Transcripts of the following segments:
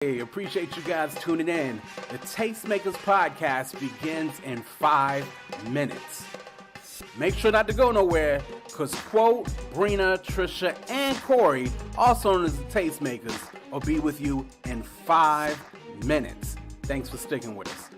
Hey, appreciate you guys tuning in. The Tastemakers podcast begins in 5 minutes. Make sure not to go nowhere, because Quote, Brina, Trisha, and Corey, also known as the Tastemakers, will be with you in 5 minutes. Thanks for sticking with us.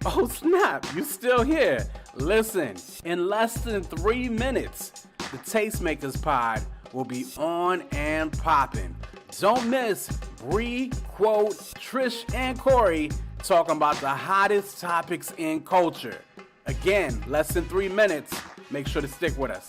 Oh snap, you still here. Listen, in less than 3 minutes, the Tastemakers pod will be on and popping. Don't miss Bree, Quote, Trish, and Corey talking about the hottest topics in culture. Again, less than 3 minutes. Make sure to stick with us.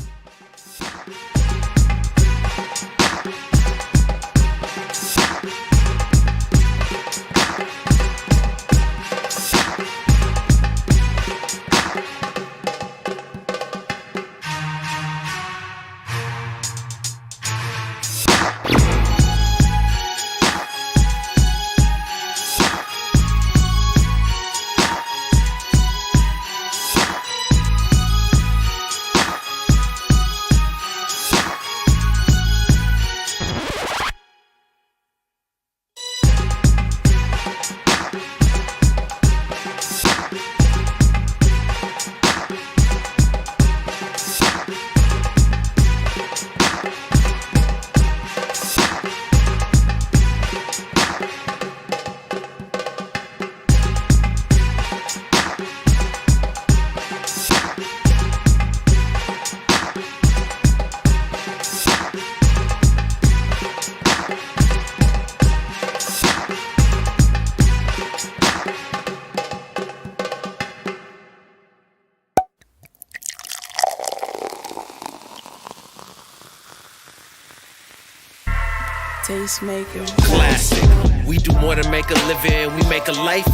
Tastemakers. Classic. We do more than make a living, we make a life.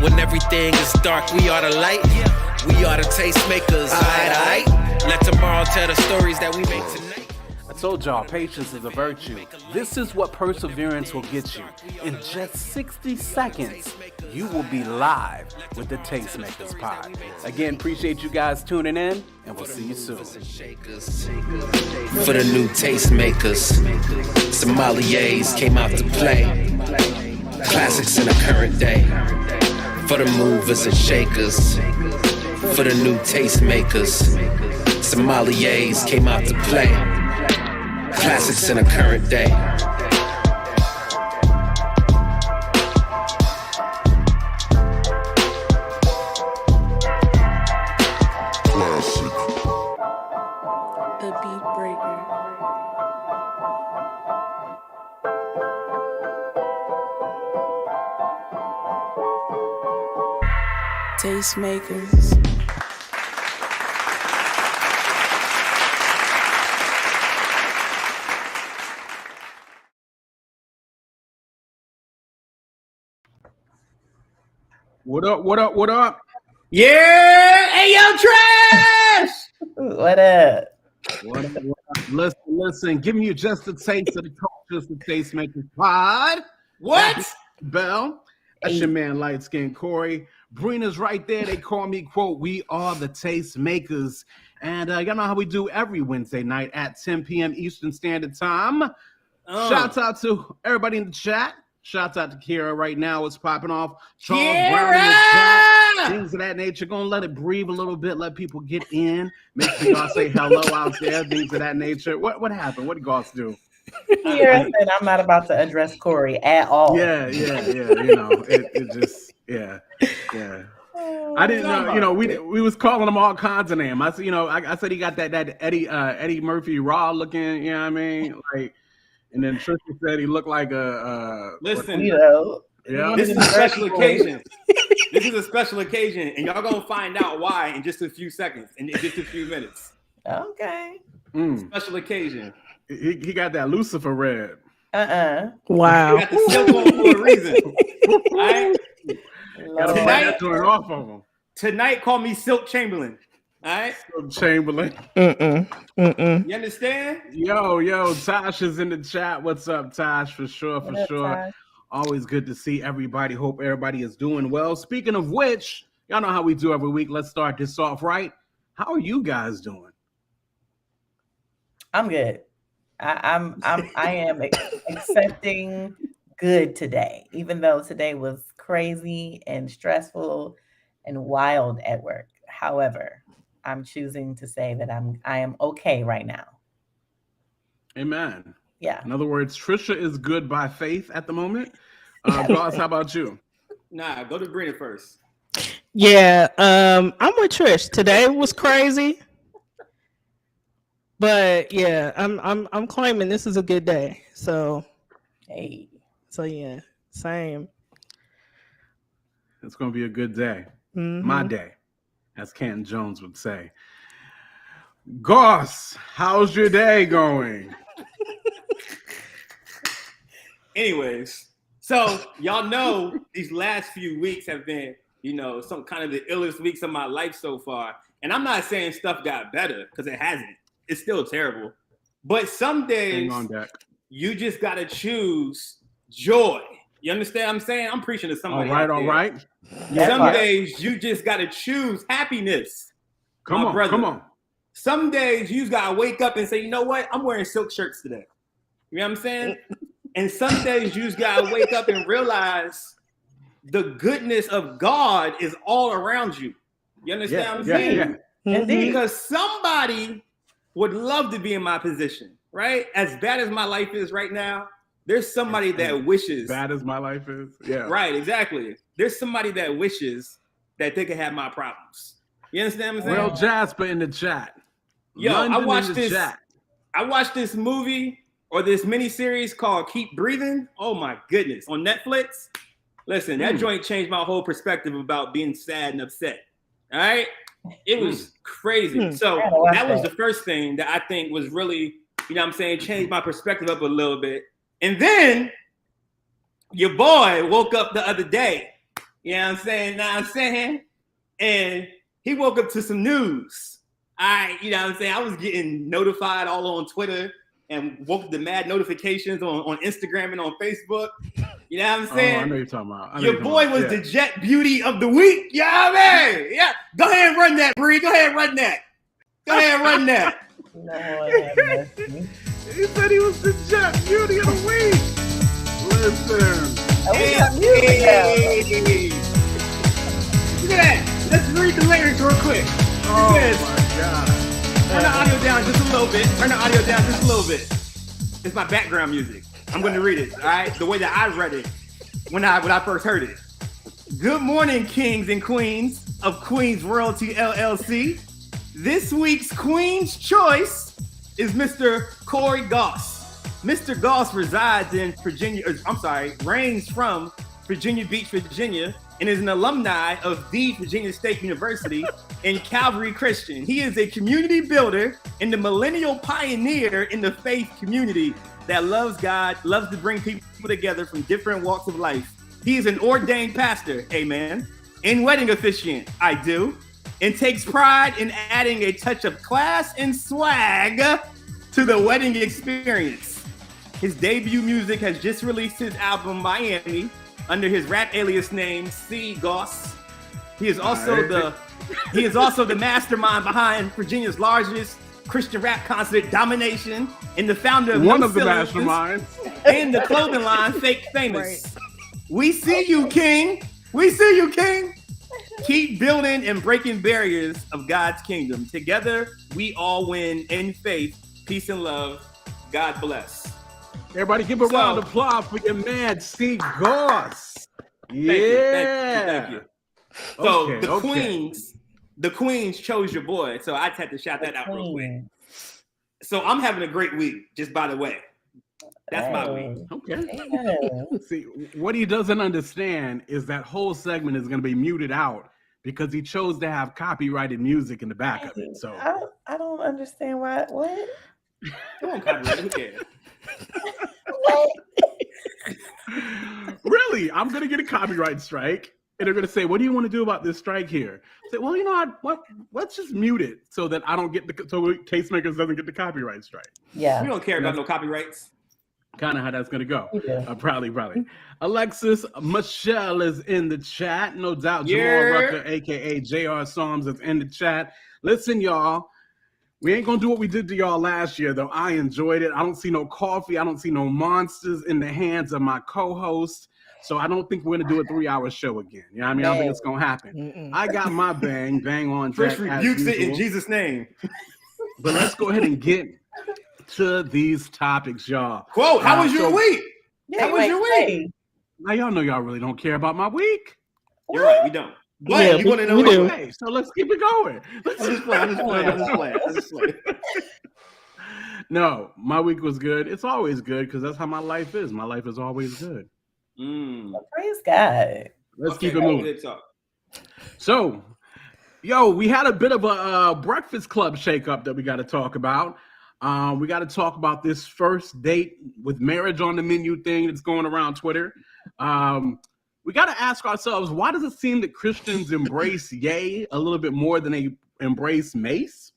When everything is dark, we are the light. We are the tastemakers. Aight. Let tomorrow tell the stories that we make tonight. I told y'all, patience is a virtue. This is what perseverance will get you. In just 60 seconds, you will be live with the Tastemakers pod. Again, appreciate you guys tuning in, and we'll see you soon. For the new tastemakers, sommeliers came out to play. Classics in the current day. For the movers and shakers, for the new tastemakers, sommeliers came out to play. Classics in the current day. The beat breaker. Tastemakers. What up? What up? What up? Yeah! Hey, yo, Trash! What up? What up? What up? Listen. Giving you just a taste of the cultures, the Tastemakers Pod. What? Bell. That's your man, light skinned Corey. Brina's right there. They call me, quote, we are the Tastemakers. And y'all know how we do every Wednesday night at 10 p.m. Eastern Standard Time. Shouts out to everybody in the chat. Shouts out to Kira right now. It's popping off. Charles Brown in the chat. Things of that nature. Gonna let it breathe a little bit. Let people get in. Make sure y'all say hello out there. Things of that nature. What happened? What did Goss do? Kira said I'm not about to address Corey at all. Yeah. You know, it just, yeah. I didn't know, you know, we was calling him all kinds of names. I said, you know, I said he got that Eddie Murphy raw looking, you know what I mean? Like, and then Trisha said he looked like a listen, You know, yeah. this is a special occasion. This is a special occasion, and y'all gonna find out why in just a few seconds, in just a few minutes. okay. Special occasion. He got that Lucifer red. Wow. He got the silk on for a reason. All right? Gotta find that joint off of him. Tonight, call me Silk Chamberlain. All right? Silk Chamberlain. You understand? Yo, Tosh is in the chat. What's up, Tosh? For sure. Tosh? Always good to see everybody. Hope everybody is doing well. Speaking of which, y'all know how we do every week. Let's start this off right. How are you guys doing? I'm good. I am accepting good today, even though today was crazy and stressful and wild at work. However, I'm choosing to say that I am okay right now. Amen. Yeah. In other words, Trisha is good by faith at the moment. Boss, how about you? Nah, go to Brina first. Yeah, I'm with Trish. Today was crazy. But yeah, I'm claiming this is a good day. So yeah, same. It's gonna be a good day. My day, as Canton Jones would say. Goss, how's your day going? Anyways, so y'all know these last few weeks have been, you know, some kind of the illest weeks of my life so far. And I'm not saying stuff got better, because it hasn't. It's still terrible. But some days you just gotta choose joy. You understand what I'm saying? I'm preaching to somebody. All right. Some days you just gotta choose happiness. Come on. Some days you just gotta wake up and say, you know what? I'm wearing silk shirts today. You know what I'm saying? And some days you just gotta wake up and realize the goodness of God is all around you. You understand what I'm saying? Indeed. Because somebody would love to be in my position, right? As bad as my life is right now, there's somebody that wishes. Bad as my life is? Yeah. Right, exactly. There's somebody that wishes that they could have my problems. You understand what I'm saying? Well, Jasper in the chat. Yo, London I watched chat. I watched this movie or this miniseries called Keep Breathing. Oh my goodness. On Netflix. Listen, that joint changed my whole perspective about being sad and upset. All right? It was crazy. So that was the first thing that I think was really, you know what I'm saying, changed my perspective up a little bit. And then your boy woke up the other day. You know what I'm saying? And he woke up to some news. You know what I'm saying? I was getting notified all on Twitter and woke up to mad notifications on Instagram and on Facebook. You know what I'm saying? I know you're talking about. Your boy was the Jet Beauty of the Week. You know what I mean? Yeah. Go ahead and run that, Bree. Go ahead and run that. He said he was the Jet Beauty of the Week. Listen. Look at that. Let's read the lyrics real quick. Oh my God. Turn the audio down just a little bit. It's my background music. I'm going to read it, all right? The way that I read it when I first heard it. Good morning, kings and queens of Queens Royalty LLC. This week's Queen's Choice is Mr. Corey Goss. Mr. Goss reigns from Virginia Beach, Virginia, and is an alumni of the Virginia State University and Calvary Christian. He is a community builder and the millennial pioneer in the faith community that loves God, loves to bring people together from different walks of life. He is an ordained pastor, amen, in wedding officiant, I do, and takes pride in adding a touch of class and swag to the wedding experience. His debut music has just released his album Miami under his rap alias name C Goss. He is also the mastermind behind Virginia's largest Christian rap concert, Domination, and the founder of one of the masterminds and the clothing line Fake Famous. Right. We see you, King. We see you, King. Keep building and breaking barriers of God's kingdom. Together, we all win in faith, peace, and love. God bless. Everybody give a round of applause for your man, C. Goss. Yeah. Thank you. So the Queens chose your boy. So I just had to shout that out real quick. So I'm having a great week, just by the way. That's my week. Okay. Yeah. See, what he doesn't understand is that whole segment is going to be muted out because he chose to have copyrighted music in the back of it. So I don't understand why. What? Come on, copyright. Who cares? What? Really? I'm going to get a copyright strike. And they're going to say, what do you want to do about this strike here? Say, well, you know what? Let's just mute it so that I don't get so Tastemakers doesn't get the copyright strike. Yeah. We don't care about no copyrights. Kind of how that's going to go. Yeah. Probably. Alexis Michelle is in the chat. No doubt. Jamal Rucker, a.k.a. J.R. Psalms, is in the chat. Listen, y'all. We ain't going to do what we did to y'all last year, though. I enjoyed it. I don't see no coffee. I don't see no monsters in the hands of my co-host. So I don't think we're going to do a 3-hour show again. You know what I mean? I don't think it's going to happen. Mm-mm. I got my bang on Chris deck. rebukes it in Jesus' name. But let's go ahead and get to these topics, y'all. Quote, how was your week? Yeah, how was your week? Now, y'all know y'all really don't care about my week. You're right, we don't. But Yeah, you want to know we do. Okay, so let's keep it going. I'm just playing. No, my week was good. It's always good because that's how my life is. My life is always good. Well, praise God. Let's keep it moving. So, we had a bit of a Breakfast Club shakeup that we got to talk about. We got to talk about this first date with marriage on the menu thing that's going around Twitter. We got to ask ourselves, why does it seem that Christians embrace Ye a little bit more than they embrace Mase?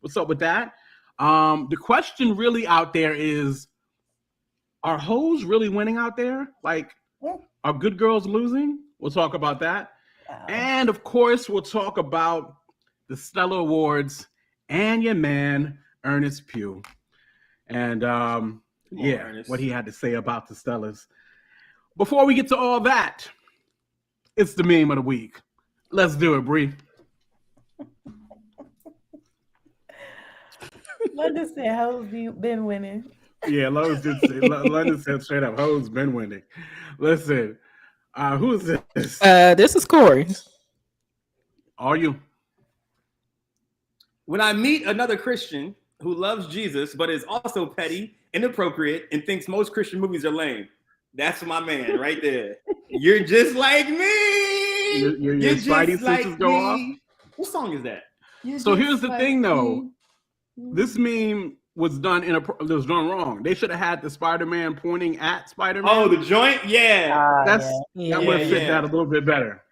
What's up with that? The question really out there is, are hoes really winning out there? Like, are good girls losing? We'll talk about that. Wow. And, of course, we'll talk about the Stellar Awards and your man, Earnestpugh. And, Ernest. what he had to say about the Stellars. Before we get to all that, it's the meme of the week. Let's do it, Bree. London said, "How's you been winning?" Yeah, London said straight up, hoes been winning. Listen, who is this? This is Corey. Are you? When I meet another Christian who loves Jesus but is also petty, inappropriate, and thinks most Christian movies are lame, that's my man right there. You're just like me. Your Spidey senses go off. What song is that? So here's the thing, though. This meme was done wrong. They should have had the Spider-Man pointing at Spider-Man. Oh, the joint? Yeah. That would fit that a little bit better.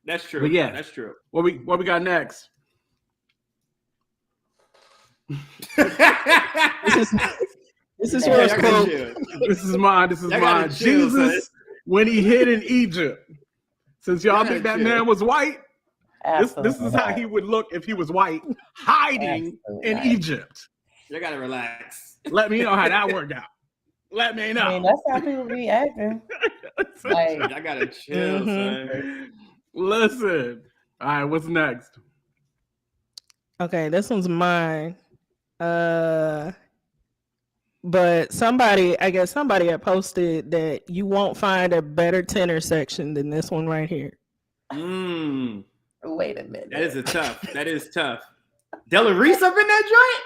That's true. But yeah, that's true. What we got next? This is yours, quote. This is mine. Jesus, when he hid in Egypt. Since y'all think that man was white, this is how he would look if he was white, hiding in Egypt. You gotta relax. Let me know how that worked out. Let me know. I mean, that's how people be acting. I gotta chill, son. Listen. All right, what's next? Okay, this one's mine. But somebody had posted that you won't find a better tenor section than this one right here. Wait a minute. That is tough. Della Reese up in that joint?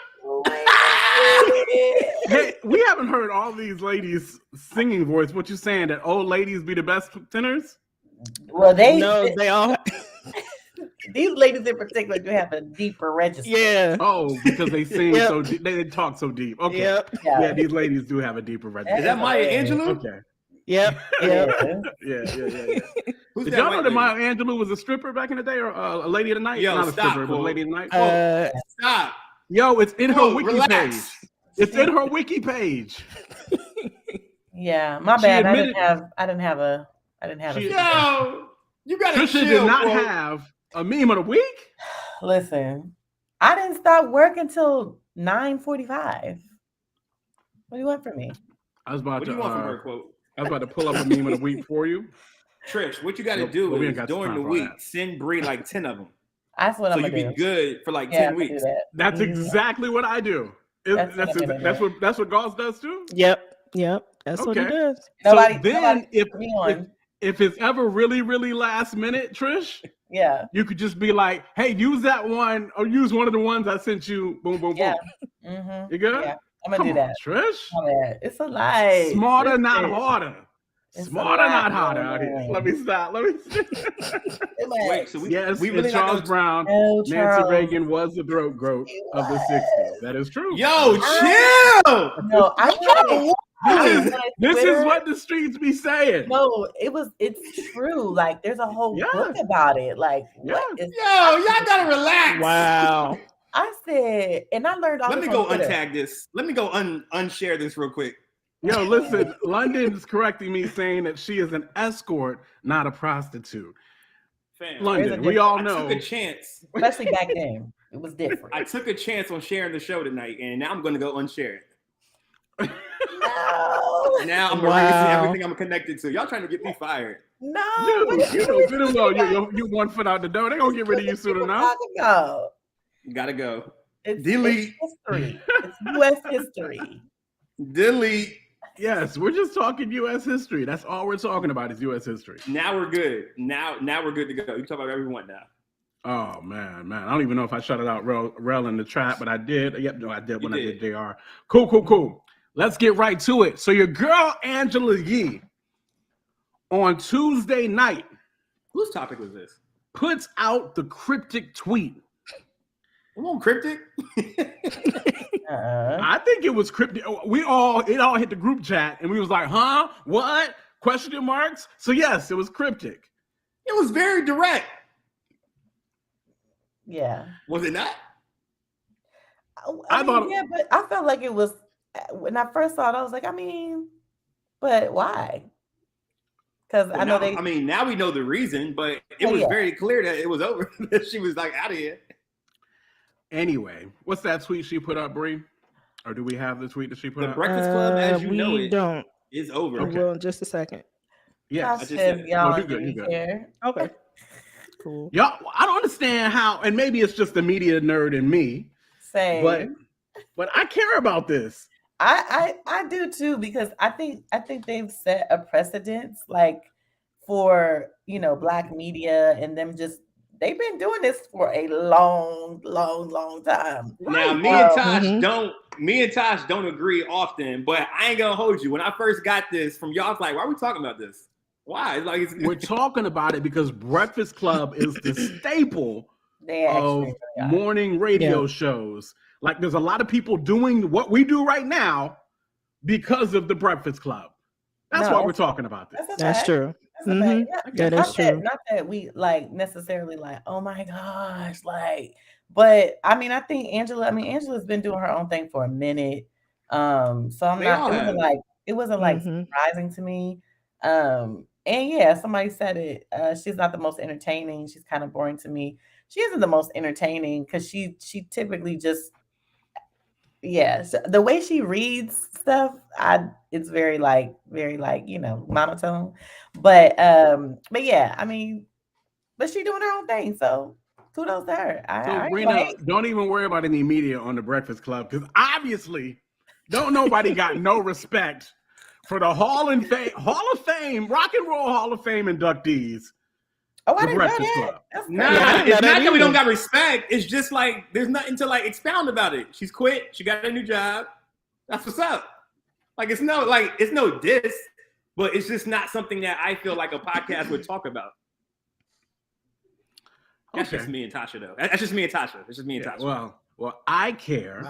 Hey, we haven't heard all these ladies singing voice. What you saying, that old ladies be the best tenors? Well, they all. These ladies in particular do have a deeper register. Yeah. Oh, because they sing so deep. They talk so deep. Okay. Yep. Yeah, these ladies do have a deeper register. Is that Maya Angelou? Okay. Yep. Yep. Yeah. Who's Did that y'all know white that lady? Maya Angelou was a stripper back in the day, or a lady of the night? Yo, Not a stop, stripper, but a Cole. lady of the night. Stop. Yo, it's in her Cole, wiki relax. page. It's in her wiki page. Yeah, my She bad. admitted- I didn't have a. She- Yo, you gotta Trisha chill, did not Cole. have a meme of the week. Listen, I didn't stop work until 9:45. What do you want from me? I was about What to. do you want from her, quote? I was about to pull up a meme of the week for you. Trish, what you got to Well, do we ain't is got during time the for all week, that. send Bree like 10 of them. That's what So I'm you gonna be do. good for like Yeah, 10 I'm gonna do weeks. that. That's exactly what I do. That's That's what Gauze does too. Yep. That's what he Okay. does. Nobody If it's ever really, really last minute, Trish, yeah, you could just be like, hey, use that one or use one of the ones I sent you. Boom, boom, yeah. boom. Mm-hmm. You good? Yeah, I'm gonna Come do on, that. Trish. It's a lie. Smarter, not Listen, harder. it's Smarter, a not lie. harder out here. Let me stop. Wait, so we Yes, really not Charles gonna- Brown, No, Nancy Charles. Reagan was the throat goat of the 60s. That is true. Yo, chill. No, I This is what the streets be saying. No, it's true. Like there's a whole book about it. Like what is Yo, y'all gotta relax. Wow. I said, and I learned all Let this me go on Twitter. untag this. Let me go unshare this real quick. Yo, listen, London's correcting me saying that she is an escort, not a prostitute. Fam, London, we all know. I took a chance. Especially back then. It was different. I took a chance on sharing the show tonight, and now I'm going to go unshare it. No. Now I'm erasing everything I'm connected to. Y'all trying to get me fired. No. Dude, you know good and well you 1 foot out the door. They gonna get rid of you soon enough. No. Gotta go. It's Delete. history. It's U.S. history. Delete. Yes, we're just talking U.S. history. That's all we're talking about is U.S. history. Now we're good. Now we're good to go. You can talk about whatever you want now. Oh man. I don't even know if I shut it out rel in the chat, but I did. Yep, no, I did when I did JR. Cool. Let's get right to it. So your girl Angelayee on Tuesday night, whose topic was this? Puts out the cryptic tweet. Come on, cryptic. I think it was cryptic. It all hit the group chat, and we was like, "Huh? What? Question marks?" So yes, it was cryptic. It was very direct. Yeah. Was it not? I mean, yeah, but I felt like it was when I first saw it. I was like, but why? Because I know I mean, now we know the reason, but it was very clear that it was over. She was like out of here. Anyway, what's that tweet she put up, Bree? Or do we have the tweet that she put up? The Breakfast Club, as you know it, don't. is over. Okay. Well, in just a second. Yeah, I said, y'all here. Okay. Cool. Y'all, I don't understand how, and maybe it's just the media nerd in me. Same. But I care about this. I do too, because I think they've set a precedence like for Black media and them just they've been doing this for a long time. Now me and Tosh don't agree often, but I ain't gonna hold you. When I first got this from y'all, I was like, why are we talking about this? Why? We're talking about it because Breakfast Club is the staple of morning radio shows. Like there's a lot of people doing what we do right now because of the Breakfast Club. That's why we're talking about this. That's true. That is true. Not that we necessarily oh my gosh, but I mean, I think Angela's been doing her own thing for a minute. So I'm not. It wasn't surprising to me. And yeah, somebody said it. She's not the most entertaining. She's kind of boring to me. She isn't the most entertaining because she typically just. So the way she reads stuff, it's very monotone. But yeah, I mean, but she doing her own thing, so kudos to her. So Brina, don't even worry about any media on the Breakfast Club because obviously, don't nobody got no respect for the Hall of Fame, Rock and Roll Hall of Fame inductees. Oh, I didn't know Breakfast that. Club. It's not that we don't got respect. It's just there's nothing to expound about it. She's quit. She got a new job. That's what's up. It's no diss, but it's just not something that I feel like a podcast would talk about. That's just me and Tasha, though. That's just me and Tasha. It's just me and Tasha. Well, I care.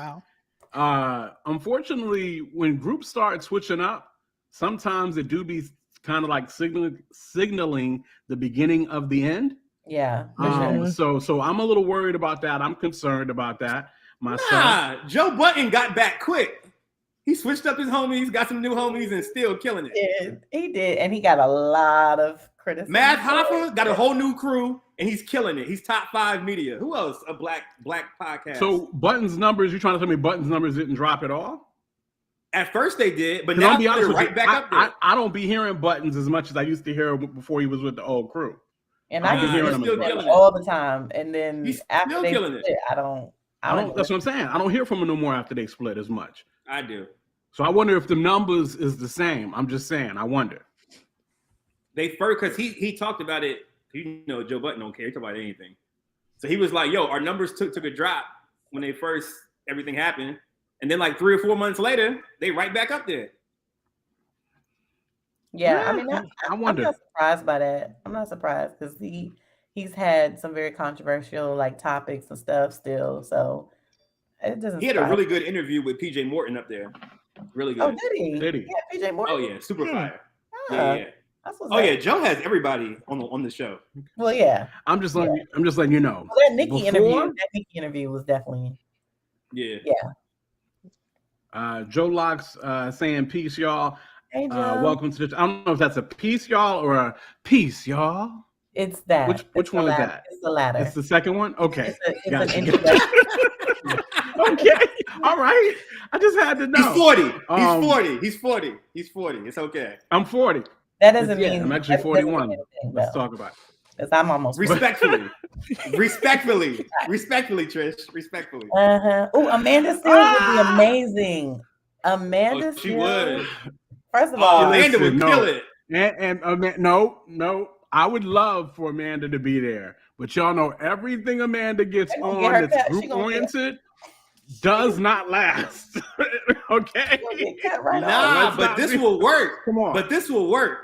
Wow. Unfortunately, when groups start switching up, sometimes it do be kind of like signaling the beginning of the end. Yeah. For sure. So I'm a little worried about that. I'm concerned about that myself. Nah, Joe Budden got back quick. He switched up his homies, got some new homies, and still killing it. He did, and he got a lot of criticism. Matt Hoffa got a whole new crew, and he's killing it. He's top 5 media. Who else? A black podcast. So Button's numbers, you're trying to tell me Button's numbers didn't drop at all? At first they did, but now they're right back up there. I don't be hearing Buttons as much as I used to hear him before he was with the old crew. And I can hear him all the time. And then he's after they split, I don't. That's what I'm saying. I don't hear from him no more after they split as much. I do. So I wonder if the numbers is the same. I'm just saying. I wonder. They first, because he talked about it. You know, Joe Budden don't care. He talk about anything. So he was like, "Yo, our numbers took a drop when everything happened, and then like 3 or 4 months later, they right back up there." Yeah, I mean, I wonder. I'm not surprised by that. I'm not surprised because he's had some very controversial like topics and stuff still. So it doesn't. He had a really good interview with PJ Morton up there. Really good. Oh, did he? Yeah, PJ Morton. Oh yeah, super fire. Yeah. Yeah, Joe has everybody on the show. Well, yeah. I'm just letting you know. Well, that Nikki interview was definitely. Yeah. Joe Locke's saying peace, y'all. Hey, Joe. Welcome to the. I don't know if that's a peace, y'all, or a peace, y'all. It's that. Which one is that? It's the latter. It's the second one. Okay. It's gotcha. an introduction. Okay. All right. I just had to know. He's 40. He's 40. He's 40. It's okay. I'm 40. That doesn't mean I'm actually 41. Let's talk about it. Because I'm almost respectfully, Trish. Respectfully. Oh, Amanda Seales would be amazing. Amanda Seales. She would. First of all, Amanda would kill it. And no. I would love for Amanda to be there, but y'all know everything Amanda gets on that's group oriented does not last. Okay. But this will work. Come on. But this will work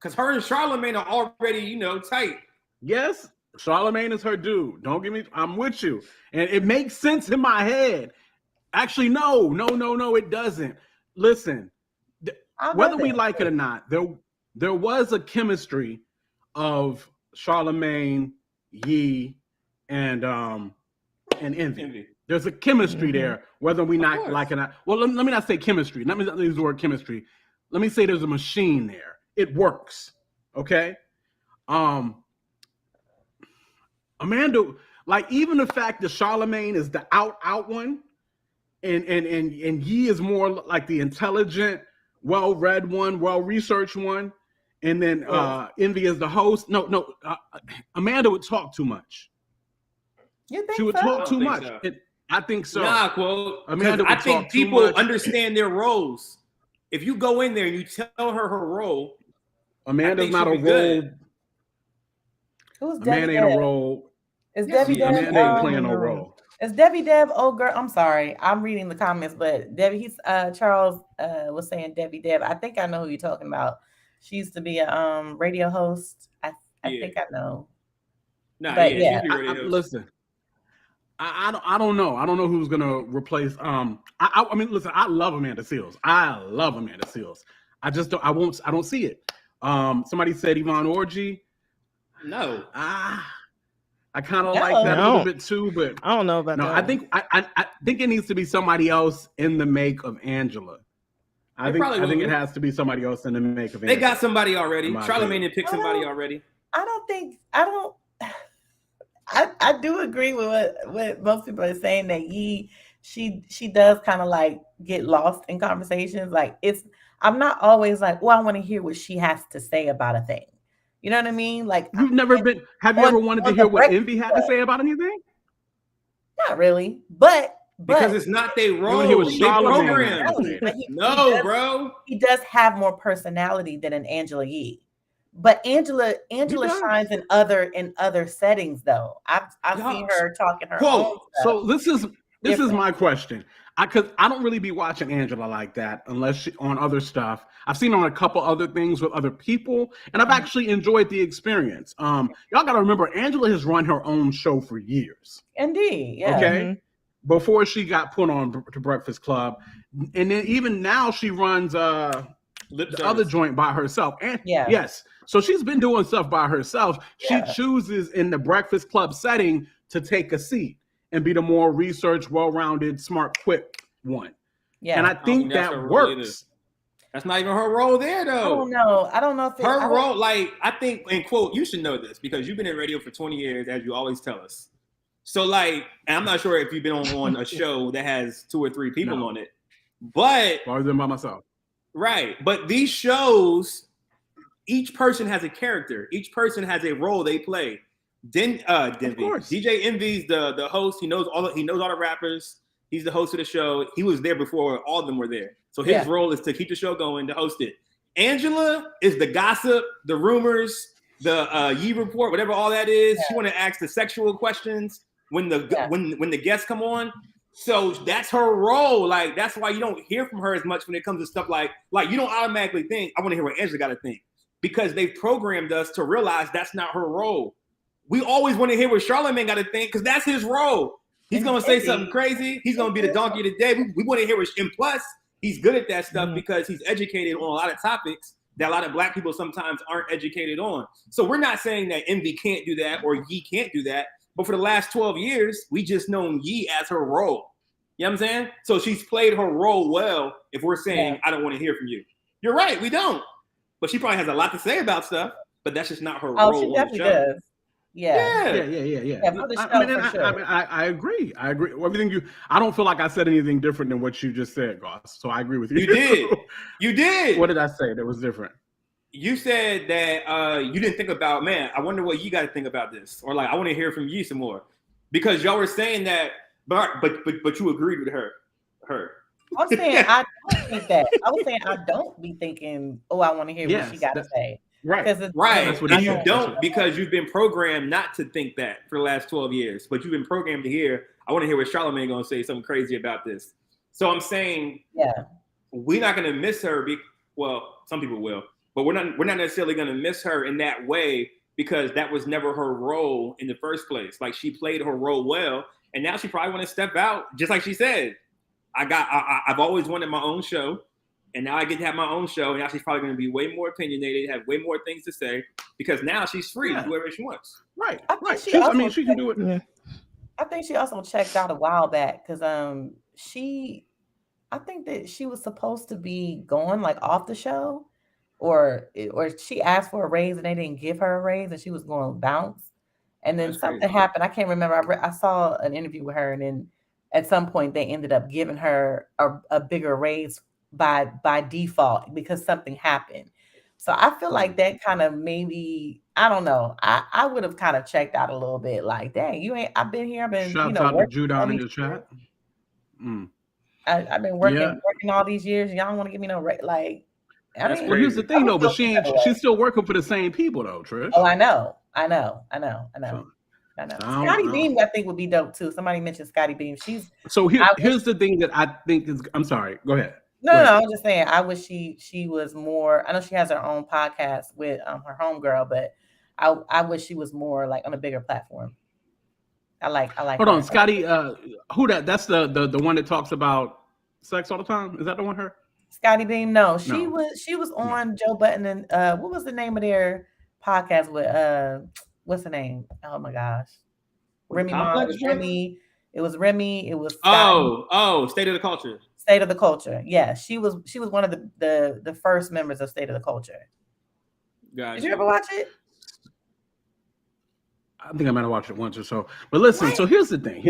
because her and Charlamagne are already, tight. Yes, Charlamagne is her dude. Don't get me. I'm with you, and it makes sense in my head. Actually, no, it doesn't. Listen, whether we like it or not, there was a chemistry of Charlamagne, Yee, and Envy. There's a chemistry there, whether we not like it or not. Well, let me not say chemistry. Let me not use the word chemistry. Let me say there's a machine there. It works. Okay. Amanda, like even the fact that Charlamagne is the out one, and Yee is more like the intelligent, well-read one, well-researched one. And then Envy is the host. No, Amanda would talk too much. You think she would talk too much? So. I think so. Nah, quote. I think people understand their roles. If you go in there and you tell her role, Amanda's not a role. Who's Amanda ain't a role. Is Debbie Deb? Amanda ain't playing no role. Is Debbie Deb old girl? I'm sorry, I'm reading the comments, but Debbie. Charles was saying Debbie Deb. I think I know who you're talking about. She used to be a radio host. I think I know. Nah, but yeah. Listen, I don't know. I don't know who's gonna replace. I mean, listen. I love Amanda Seales. I just don't. I don't see it. Somebody said Yvonne Orji. No. I kind of like that a little bit too, but I don't know about that. I think it needs to be somebody else in the make of Angela. I think it has to be somebody else in the make of Angela. They got somebody already. Charlamagne had picked somebody already. I do agree with what most people are saying that she does kind of like get lost in conversations. Like I'm not always like, I want to hear what she has to say about a thing. You know what I mean? Like have you ever wanted to hear what Envy had to say about anything? Not really, but because it's not their role. Bro. He does have more personality than an Angelayee. But Angela shines in other settings though. I've seen her talking her own stuff. So this is my question. Because I don't really be watching Angela like that unless she on other stuff. I've seen her on a couple other things with other people, and I've actually enjoyed the experience. Y'all got to remember, Angela has run her own show for years. Indeed, yeah. Okay, before she got put on to Breakfast Club, and then even now she runs the other joint by herself. And Yeah. yes, so she's been doing stuff by herself. She chooses in the Breakfast Club setting to take a seat and be the more researched, well-rounded, smart, quick one. Yeah. And I think that works. That's not even her role there, though. I don't know if her role, like, I think, and quote, you should know this because you've been in radio for 20 years, as you always tell us. So, like, and I'm not sure if you've been on a show that has 2 or 3 people on it, but rather than by myself. Right. But these shows, each person has a character. Each person has a role they play. DJ Envy's the host. He knows all the rappers. He's the host of the show. He was there before all of them were there. So his role is to keep the show going, to host it. Angela is the gossip, the rumors, the Yee report, whatever all that is. She want to ask the sexual questions when the guests come on. So that's her role. Like, that's why you don't hear from her as much when it comes to stuff like you don't automatically think, I want to hear what Angela got to think, because they've programmed us to realize that's not her role. We always want to hear what Charlamagne got to think, because that's his role. He's going to say something crazy. He's going to be the donkey of the day. We want to hear what, and plus, he's good at that stuff because he's educated on a lot of topics that a lot of Black people sometimes aren't educated on. So we're not saying that Envy can't do that or Yee can't do that. But for the last 12 years, we just known Yee as her role. You know what I'm saying? So she's played her role well if we're saying, I don't want to hear from you. You're right, we don't. But she probably has a lot to say about stuff, but that's just not her role. Oh, she definitely does. Yeah. I agree. Everything I don't feel like I said anything different than what you just said, Goss. So I agree with you. You did. What did I say that was different? You said that you didn't think about, man, I wonder what you got to think about this. Or like, I want to hear from you some more. Because y'all were saying that, but you agreed with her. I'm saying I don't think that. I was saying I don't be thinking, oh, I want to hear what she got to say. Right. And you don't, because you've been programmed not to think that for the last 12 years. But you've been programmed to hear, I want to hear what Charlamagne going to say something crazy about this. So I'm saying, we're not going to miss her. Well, some people will. But we're not necessarily going to miss her in that way, because that was never her role in the first place. Like, she played her role well, and now she probably want to step out, just like she said. I've always wanted my own show, and now I get to have my own show, and now she's probably going to be way more opinionated, have way more things to say, because now she's free to do whatever she wants. Right. She can do it. Yeah. I think she also checked out a while back because I think that she was supposed to be going like off the show. Or she asked for a raise and they didn't give her a raise and she was going to bounce. And then something happened. I can't remember. I saw an interview with her, and then at some point they ended up giving her a bigger raise by default because something happened. So I feel like that kind of maybe, I don't know. I would have kind of checked out a little bit, like, dang, I've been here. I've been, Shout out to Jude down in your chat. I've been working all these years. Y'all don't want to give me no rate, like. Well, here's the thing, though. But she's still working for the same people, though, Trish. Oh, I know. Scotty Beam, I think, would be dope too. Somebody mentioned Scotty Beam. Here's the thing that I think is. I'm sorry. Go ahead. No, I was just saying. I wish she was more. I know she has her own podcast with her homegirl, but I wish she was more like on a bigger platform. I like. Hold on, Scotty. Who that? That's the one that talks about sex all the time. Is that the one? Her? Scotty Beam, no, she was on Joe Budden and what was the name of their podcast with what's the name? Oh my gosh, Remy Ma. It was Remy. It was Scotty. State of the Culture. State of the Culture. Yeah, she was one of the first members of State of the Culture. Gotcha. Did you ever watch it? I think I might have watched it once or so. But listen, so here's the thing.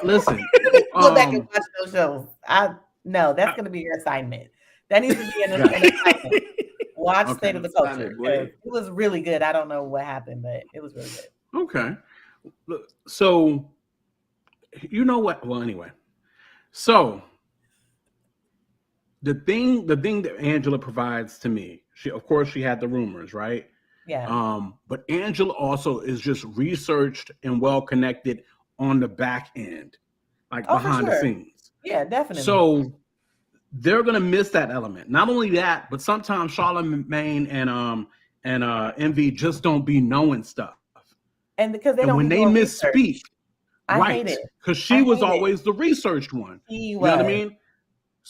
Listen, go back and watch those shows. No, that's going to be your assignment. That needs to be an assignment. Watch State of the Culture. It was really good. I don't know what happened, but it was really good. Okay. So, you know what? Well, anyway. So, the thing that Angela provides to me, of course, she had the rumors, right? Yeah. But Angela also is just researched and well-connected on the back end, like behind the scenes. Yeah, definitely. So they're gonna miss that element. Not only that, but sometimes Charlamagne and Envy just don't be knowing stuff. And because when they misspeak, I hate it. Because she was always the researched one. You know what I mean?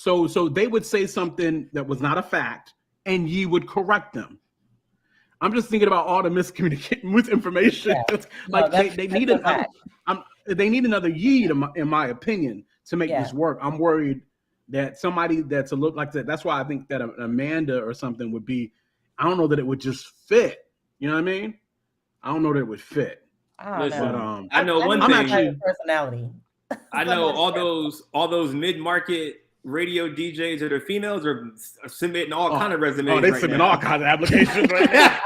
So they would say something that was not a fact, and ye would correct them. I'm just thinking about all the miscommunicating with information. Yeah. Like No, they need they need another ye, in my opinion, to make this work. I'm worried that somebody that's a look like that. That's why I think that Amanda or something would be. I don't know that it would just fit. You know what I mean? I don't know that it would fit. I don't know. I know one I'm thing. actually Personality. I know all those mid-market radio DJs that are females are submitting all kind of resumes. Oh, they right submit now. all kinds of applications right now.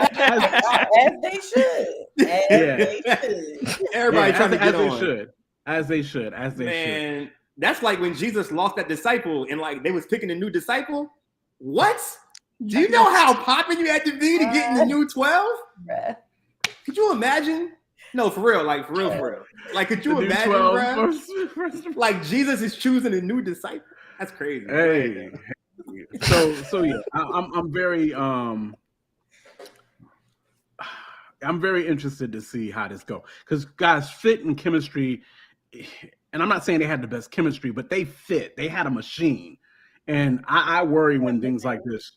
As they should. They should. Everybody trying to get on. As they should. Man, that's like when Jesus lost that disciple and like they was picking a new disciple. What? Do you know how popping you had to be to get in the new 12? Could you imagine? No, for real. Like, for real. Like, could you imagine, bro? Like, Jesus is choosing a new disciple. That's crazy. Hey. So yeah, I'm very interested to see how this go. Because guys, fit and chemistry, and I'm not saying they had the best chemistry, but they fit. They had a machine. And I worry when things like this.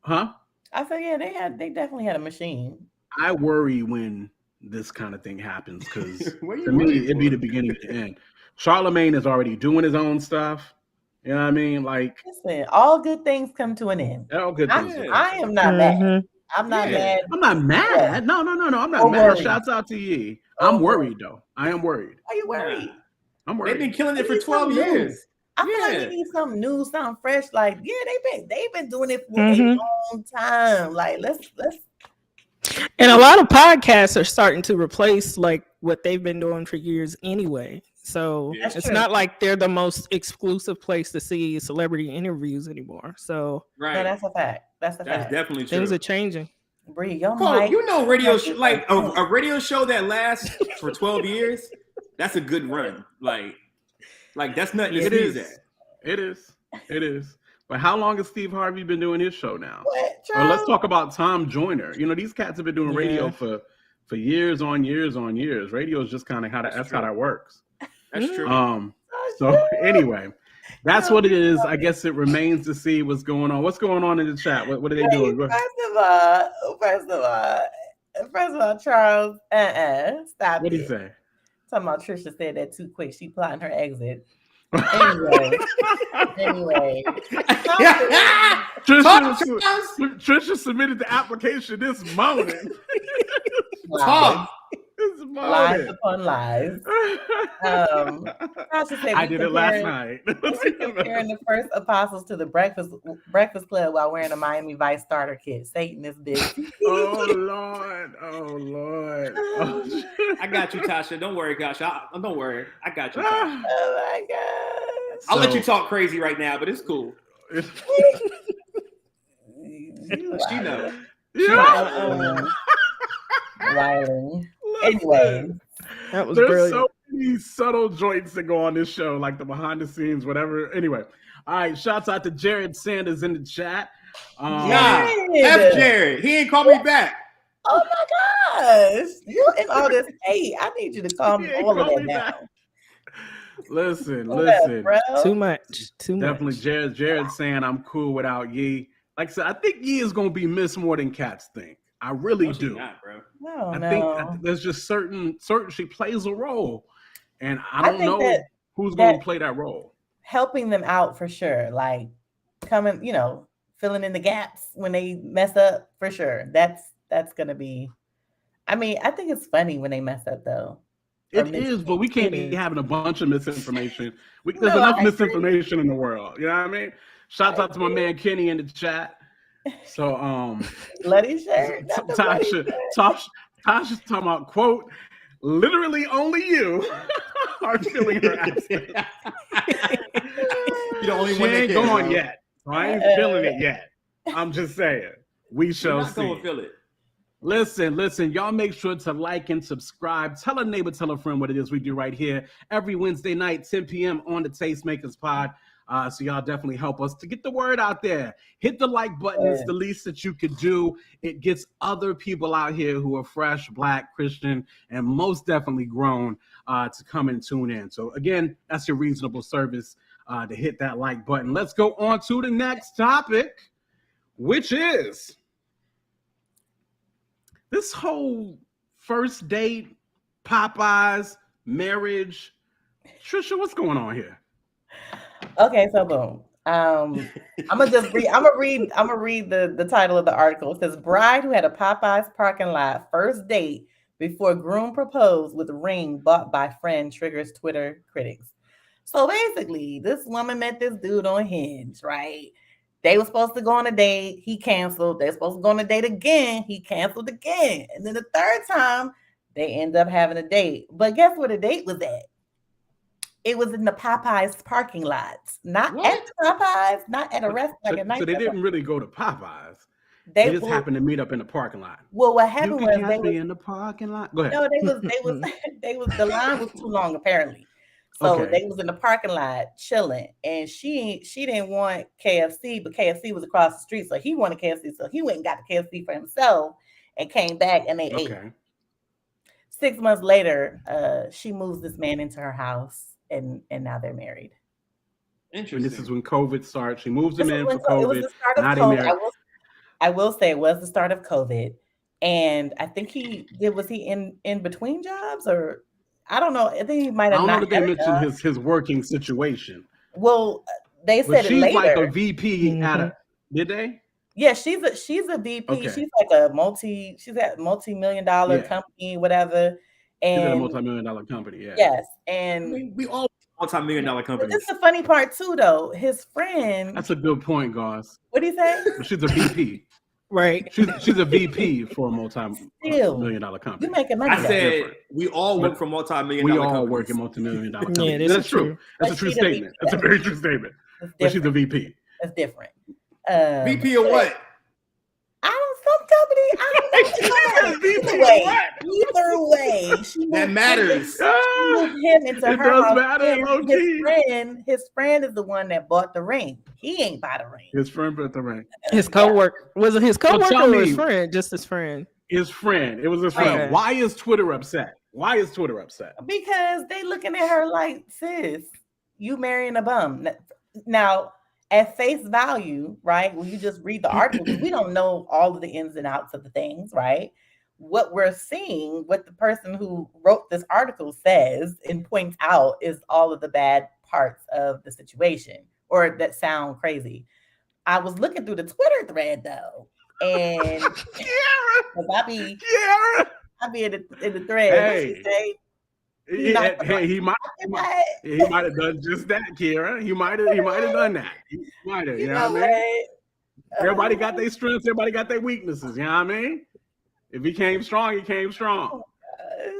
Huh? I said, yeah, they definitely had a machine. I worry when this kind of thing happens because to me it'd be the beginning to the end. Charlemagne is already doing his own stuff. You know what I mean? Like, listen, all good things come to an end. All good things. I am not mad. I'm not mad. I'm not mad. Yeah. No. I'm not mad. Worried. Shouts out to ye. I'm worried though. I am worried. Are you worried? I'm worried. They've been killing it for 12 years. I feel like we need something new, something fresh. Like, they've been doing it for a long time. Like, let's. And a lot of podcasts are starting to replace like what they've been doing for years anyway. So it's not like they're the most exclusive place to see celebrity interviews anymore. So no, that's a fact. That's definitely true. Things are changing. Bree, your mic, you know, radio like a radio show that lasts for 12 years. That's a good run. Like that's nothing to sneeze at. It is. But how long has Steve Harvey been doing his show now? Or let's talk about Tom Joyner. You know, these cats have been doing radio for years on years on years. Radio is just kind of how that works. That's true. So anyway, that's what it is. I guess it remains to see what's going on. What's going on in the chat? What are they doing? First of all, Charles, stop. What did he say? Talking about Trisha said that too quick. She plotting her exit. Anyway. Trisha submitted the application this morning. Lies upon lies. I did it last night. Comparing the first apostles to the Breakfast Club while wearing a Miami Vice starter kit. Satan is big. Oh Lord. Oh, I got you, Tasha. Don't worry, gosh. Don't worry. I got you, Tasha. Oh my gosh. I'll let you talk crazy right now, but it's cool. She knows. Lying. Anyway, that was There's brilliant. So many subtle joints that go on this show, like the behind the scenes, whatever. Anyway, all right. Shouts out to Jared Sanders in the chat. F Jared. He ain't called me back. Oh my gosh. You and all this hate. I need you to calm all of that down. Listen. Too much. Definitely Jared saying I'm cool without Yee. Like I said, I think Yee is gonna be missed more than cats think. I really do. Not, bro. No, I think there's just certain she plays a role, and I don't know who's going to play that role. Helping them out for sure, like coming, filling in the gaps when they mess up for sure. That's gonna be. I mean, I think it's funny when they mess up though. It is, but we can't be having a bunch of misinformation. There's enough misinformation in the world. You know what I mean? Shouts out to my man Kenny in the chat. So bloody shirt. Tasha's talking about, quote, literally only you are feeling her absence. You're the only she one that ain't going yet. So I ain't feeling it yet. I'm just saying. We shall see. Gonna feel it. Listen, y'all make sure to like and subscribe. Tell a neighbor, tell a friend what it is we do right here every Wednesday night, 10 p.m. on the Tastemakers pod. So y'all definitely help us to get the word out there. Hit the like button. It's the least that you could do. It gets other people out here who are fresh, Black, Christian, and most definitely grown to come and tune in. So again, that's your reasonable service to hit that like button. Let's go on to the next topic, which is this whole first date, Popeyes, marriage. Trisha, what's going on here? Okay, so boom. I'm gonna read the title of the article. It says bride who had a Popeyes parking lot first date before groom proposed with ring bought by friend triggers Twitter critics. So basically, this woman met this dude on Hinge, right? They were supposed to go on a date. He canceled. They're supposed to go on a date again. He canceled again. And then the third time, they end up having a date. But guess where the date was at? It was in the Popeyes parking lots, not at Popeyes, not at a restaurant. So they didn't really go to Popeyes. They just happened to meet up in the parking lot. Well, what happened was they were in the parking lot. Go ahead. No, they was the line was too long apparently. So they was in the parking lot chilling, and she didn't want KFC, but KFC was across the street, so he wanted KFC, so he went and got the KFC for himself, and came back and they ate. 6 months later, she moves this man into her house. And now they're married. Interesting. And this is when COVID starts. She moves him in for COVID. It was the start of COVID. I will say it was the start of COVID. And I think was he in between jobs, or I don't know. I think he might have. I don't know if they mentioned his working situation. Well, they said it later. She's like a VP at a. Did they? Yeah, she's a VP. Okay. She's like she's at multi-million-dollar company, whatever. And a multi-million-dollar company, yeah. Yes, and we all multi-million-dollar companies. This is the funny part too, though. His friend. That's a good point, Goss. What do you say? She's a VP, right? She's a VP for a multi-million-dollar company. You making money? I said we all work for multi-million-dollar companies. We all work in multi-million-dollar companies. Yeah, that's true. That's a true statement. That's a very true statement. But she's a VP. That's different. VP of what? Either way, that matters. Him into her house. Matter, his friend is the one that bought the ring. He ain't buy the ring. His friend bought the ring. His coworker was it his coworker or his friend? Just his friend. His friend. It was his friend. Okay. Why is Twitter upset? Because they looking at her like, sis, you marrying a bum. Now, at face value, right? When you just read the article, we don't know all of the ins and outs of the things, right? What we're seeing, what the person who wrote this article says and points out is all of the bad parts of the situation, or that sound crazy. I was looking through the Twitter thread though, and I be in the thread. He might have done just that, Kira. He might have done that. He might have, you know what I mean? Everybody got their strengths, everybody got their weaknesses, you know what I mean? If he came strong, he came strong.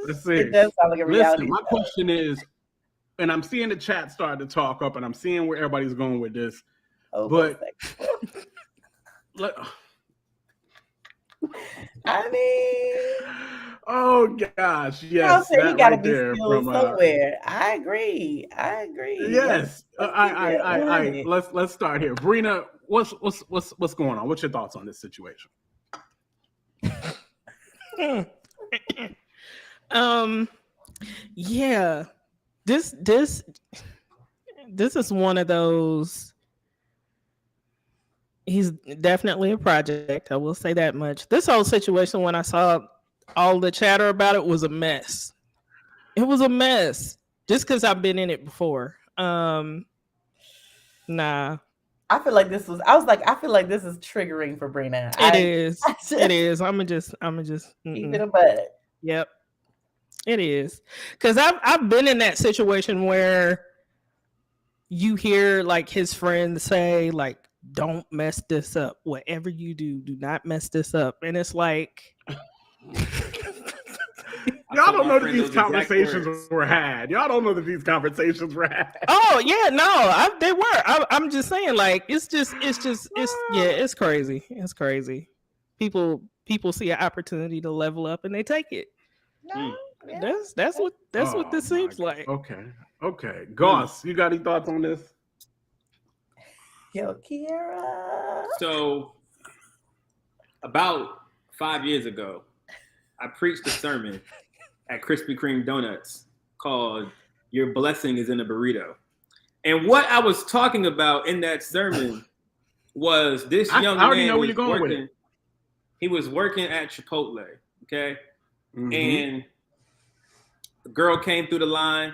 Let's see. It does sound like a reality. Listen, my question is, and I'm seeing the chat start to talk up, and I'm seeing where everybody's going with this. But I mean, oh gosh, yes, he got to be still somewhere. I agree. Yes, I let's start here. Brina, what's going on? What's your thoughts on this situation? Yeah, this is one of those. He's definitely a project. I will say that much. This whole situation, when I saw all the chatter about it, was a mess. It was a mess. Just because I've been in it before. Nah. I feel like this is triggering for Brina. It is. I'm just keep it a bud. Yep. It is. Because I've been in that situation where you hear like his friends say, like, don't mess this up. Whatever you do not mess this up. And it's like y'all don't know that these conversations were had. Oh yeah, no, they were. I'm just saying, like, it's crazy. It's crazy. People see an opportunity to level up and they take it. No, that's what this seems like. Okay. Goss, you got any thoughts on this? Yo, Kiera. So, about 5 years ago, I preached a sermon at Krispy Kreme Donuts called "Your Blessing is in a Burrito," And what I was talking about in that sermon was this young man. I already know where you're going with it. He was working at Chipotle, okay? Mm-hmm. And the girl came through the line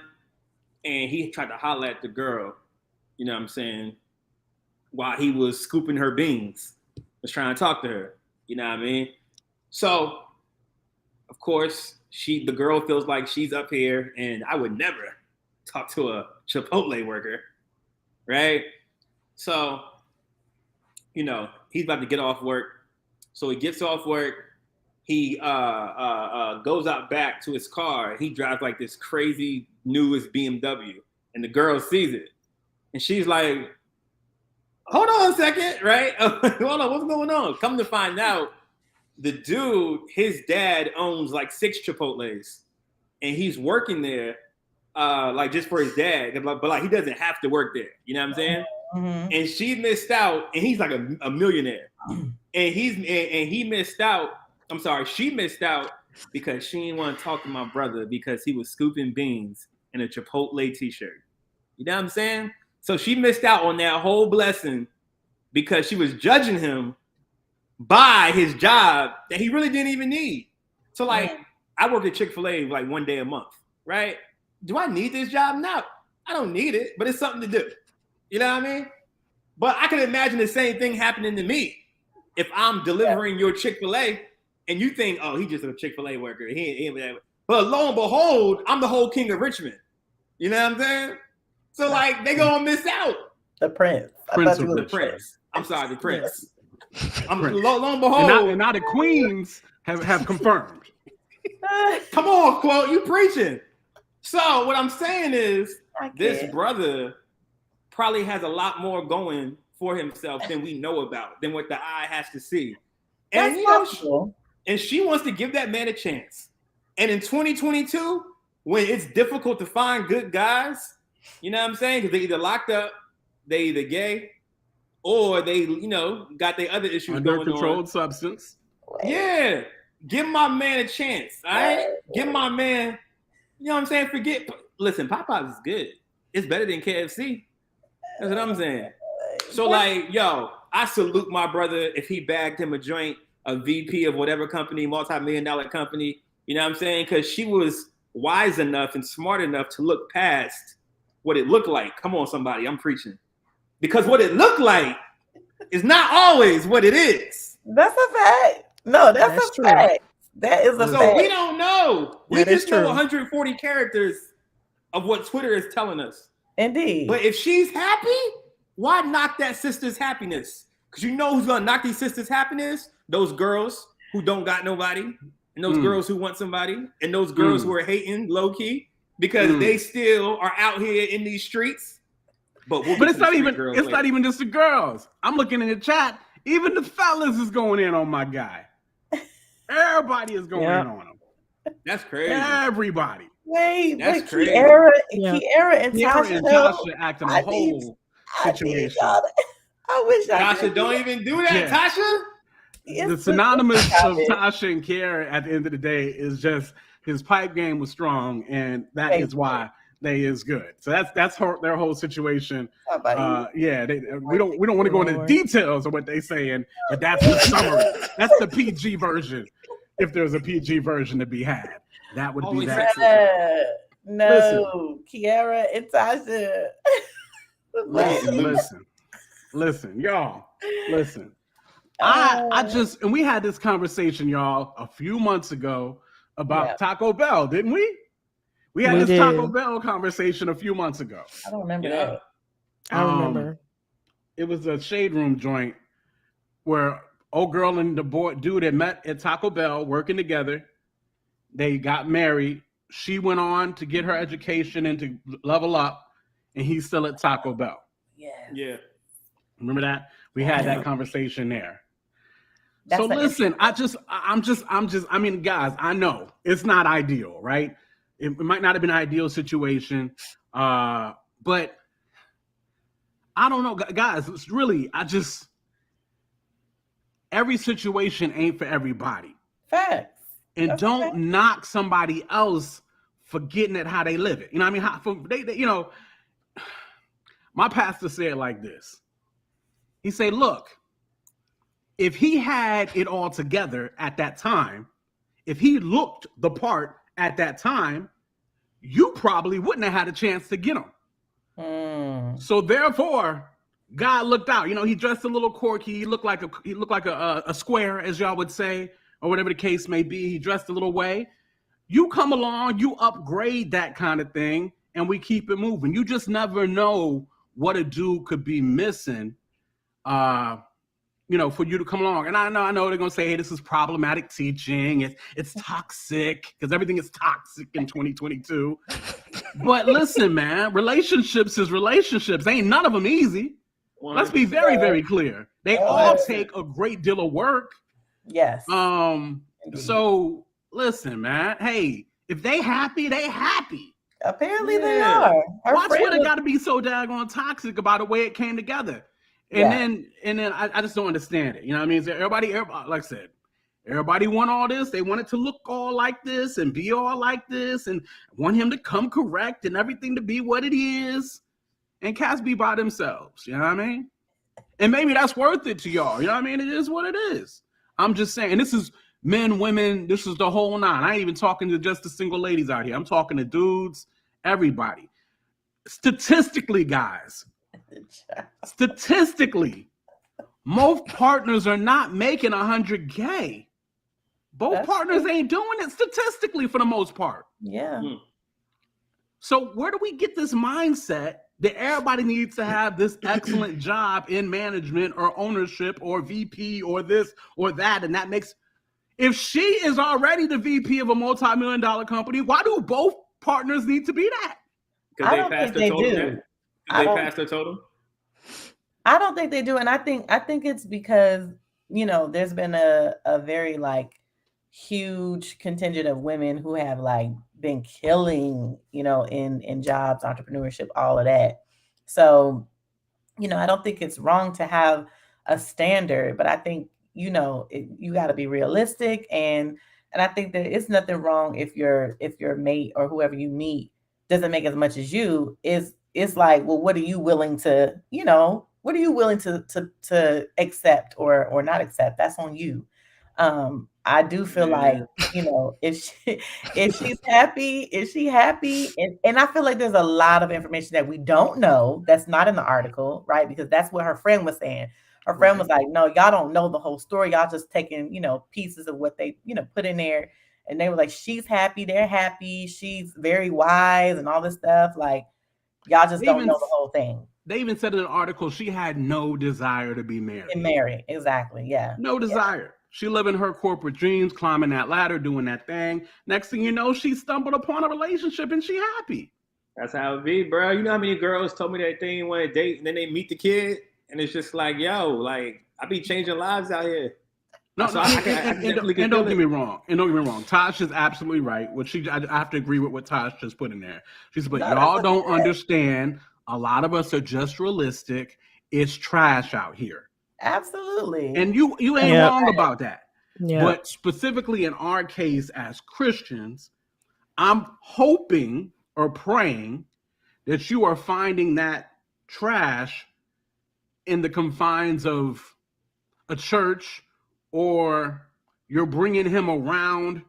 and he tried to holler at the girl, you know what I'm saying, while he was scooping her beans, was trying to talk to her, you know what I mean? So, of course, the girl feels like she's up here and I would never talk to a Chipotle worker, right? So, you know, he's about to get off work. So he gets off work. He goes out back to his car. He drives like this crazy newest BMW, and the girl sees it, and she's like, "Hold on a second, right? Hold on, what's going on?" Come to find out, the dude, his dad owns like 6 Chipotles, and he's working there, like just for his dad, but like he doesn't have to work there. You know what I'm saying? Mm-hmm. And she missed out, and he's like a millionaire, and he missed out. I'm sorry, she missed out because she didn't want to talk to my brother because he was scooping beans in a Chipotle t-shirt. You know what I'm saying? So she missed out on that whole blessing because she was judging him by his job that he really didn't even need. So like, I work at Chick-fil-A like one day a month, right? Do I need this job? No, I don't need it, but it's something to do. You know what I mean? But I can imagine the same thing happening to me if I'm delivering your Chick-fil-A and you think, oh, he's just a Chick-fil-A worker. He ain't. But lo and behold, I'm the whole king of Richmond. You know what I'm saying? So like, they gonna miss out. The prince. The prince. I'm sorry, the prince. I'm lo and behold. And now the queens have confirmed. Come on, quote, you preaching. So what I'm saying is, this brother probably has a lot more going for himself than we know about, than what the eye has to see. And you know, and she wants to give that man a chance. And in 2022, when it's difficult to find good guys, you know what I'm saying? Because they either locked up, they either gay, or they, you know, got their other issues under going controlled on. Substance. Yeah. Give my man a chance. All right? Give my man, you know what I'm saying? Listen, Popeyes is good. It's better than KFC. That's what I'm saying. So like, yo, I salute my brother if he bagged him a joint, a VP of whatever company, multi-million-dollar company, you know what I'm saying? Because she was wise enough and smart enough to look past what it looked like. Come on, somebody, I'm preaching. Because what it looked like is not always what it is. That's a fact. No, that's a true fact. That is a fact. So we don't know. We just know 140 characters of what Twitter is telling us. Indeed. But if she's happy, why knock that sister's happiness? Because you know who's going to knock these sisters' happiness? Those girls who don't got nobody, and those girls who want somebody, and those girls who are hating low-key because they still are out here in these streets. But it's not even just the girls. I'm looking in the chat. Even the fellas is going in on my guy. Everybody is going in on him. That's crazy. Everybody. Wait, that's crazy. Kiara and Tasha acting a whole situation. I wish Tasha don't even do that. Yeah. Tasha? The synonymous of Tasha and Kiara at the end of the day is just his pipe game was strong, and that is why they is good. So that's their whole situation. Yeah, we don't want to go into the details of what they saying, but that's the summary. That's the PG version. If there's a PG version to be had, that would be that. No, Kiara and Tasha. Listen, y'all. Listen. And we had this conversation, y'all, a few months ago about Taco Bell, didn't we? We had this Taco Bell conversation a few months ago. I don't remember that. I remember. It was a shade room joint where old girl and the dude had met at Taco Bell working together. They got married. She went on to get her education and to level up, and he's still at Taco Bell. Yeah. Remember that? We had that conversation there. So listen, I mean, guys, I know it's not ideal, right? It might not have been an ideal situation, but I don't know, guys. It's really, every situation ain't for everybody. Facts. And don't knock somebody else for getting it how they live it. You know what I mean? My pastor said it like this. He said, look, if he had it all together at that time, if he looked the part at that time, you probably wouldn't have had a chance to get him. So therefore, God looked out. You know, he dressed a little quirky. He looked like a square, as y'all would say, or whatever the case may be. He dressed a little way. You come along, you upgrade that kind of thing, and we keep it moving. You just never know what a dude could be missing, you know, for you to come along. And I know they're gonna say, hey, this is problematic teaching. It's toxic because everything is toxic in 2022. But listen, man, relationships is relationships. Ain't none of them easy. Let's be very, very clear. They all take a great deal of work. Yes. So listen, man. Hey, if they happy, they happy. Apparently they are. Watch what it got to be so daggone toxic about the way it came together. And then I just don't understand it. You know what I mean? So everybody, like I said, everybody want all this. They want it to look all like this and be all like this and want him to come correct and everything to be what it is. And cats be by themselves. You know what I mean? And maybe that's worth it to y'all. You know what I mean? It is what it is. I'm just saying, and this is men, women, this is the whole nine. I ain't even talking to just the single ladies out here. I'm talking to dudes, everybody. Statistically, guys, most partners are not making $100K. Both partners ain't doing it statistically for the most part. Yeah. So where do we get this mindset that everybody needs to have this excellent job in management or ownership or VP or this or that? And that makes, if she is already the VP of a multi-million-dollar company, why do both partners need to be that? Because they passed the total. They passed the total. I don't think they do, and I think it's because, you know, there's been a very like huge contingent of women who have like been killing, you know, in jobs, entrepreneurship, all of that. So, you know, I don't think it's wrong to have a standard, but I think, you know, you got to be realistic, and I think that it's nothing wrong if your mate or whoever you meet doesn't make as much as you. It's like, well, what are you willing to, you know, what are you willing to accept or not accept? That's on you. I do feel like, you know, if she's happy, and I feel like there's a lot of information that we don't know that's not in the article, right? Because that's what her friend was saying. Her friend was like, no, y'all don't know the whole story. Y'all just taking, you know, pieces of what they, you know, put in there. And they were like, she's happy, they're happy, she's very wise and all this stuff. Like, y'all just don't know the whole thing. They even said in an article she had no desire to be married. Exactly, yeah. No desire. Yeah. She living her corporate dreams, climbing that ladder, doing that thing. Next thing you know, she stumbled upon a relationship and she happy. That's how it be, bro. You know how many girls told me that they didn't want to date and then they meet the kid and it's just like, yo, like, I be changing lives out here. No, so don't get me wrong. Tosh is absolutely right. I have to agree with what Tosh just put in there. She said, but y'all don't understand. A lot of us are just realistic. It's trash out here. Absolutely. And you ain't wrong about that. Yeah. But specifically in our case as Christians, I'm hoping or praying that you are finding that trash in the confines of a church, or you're bringing him around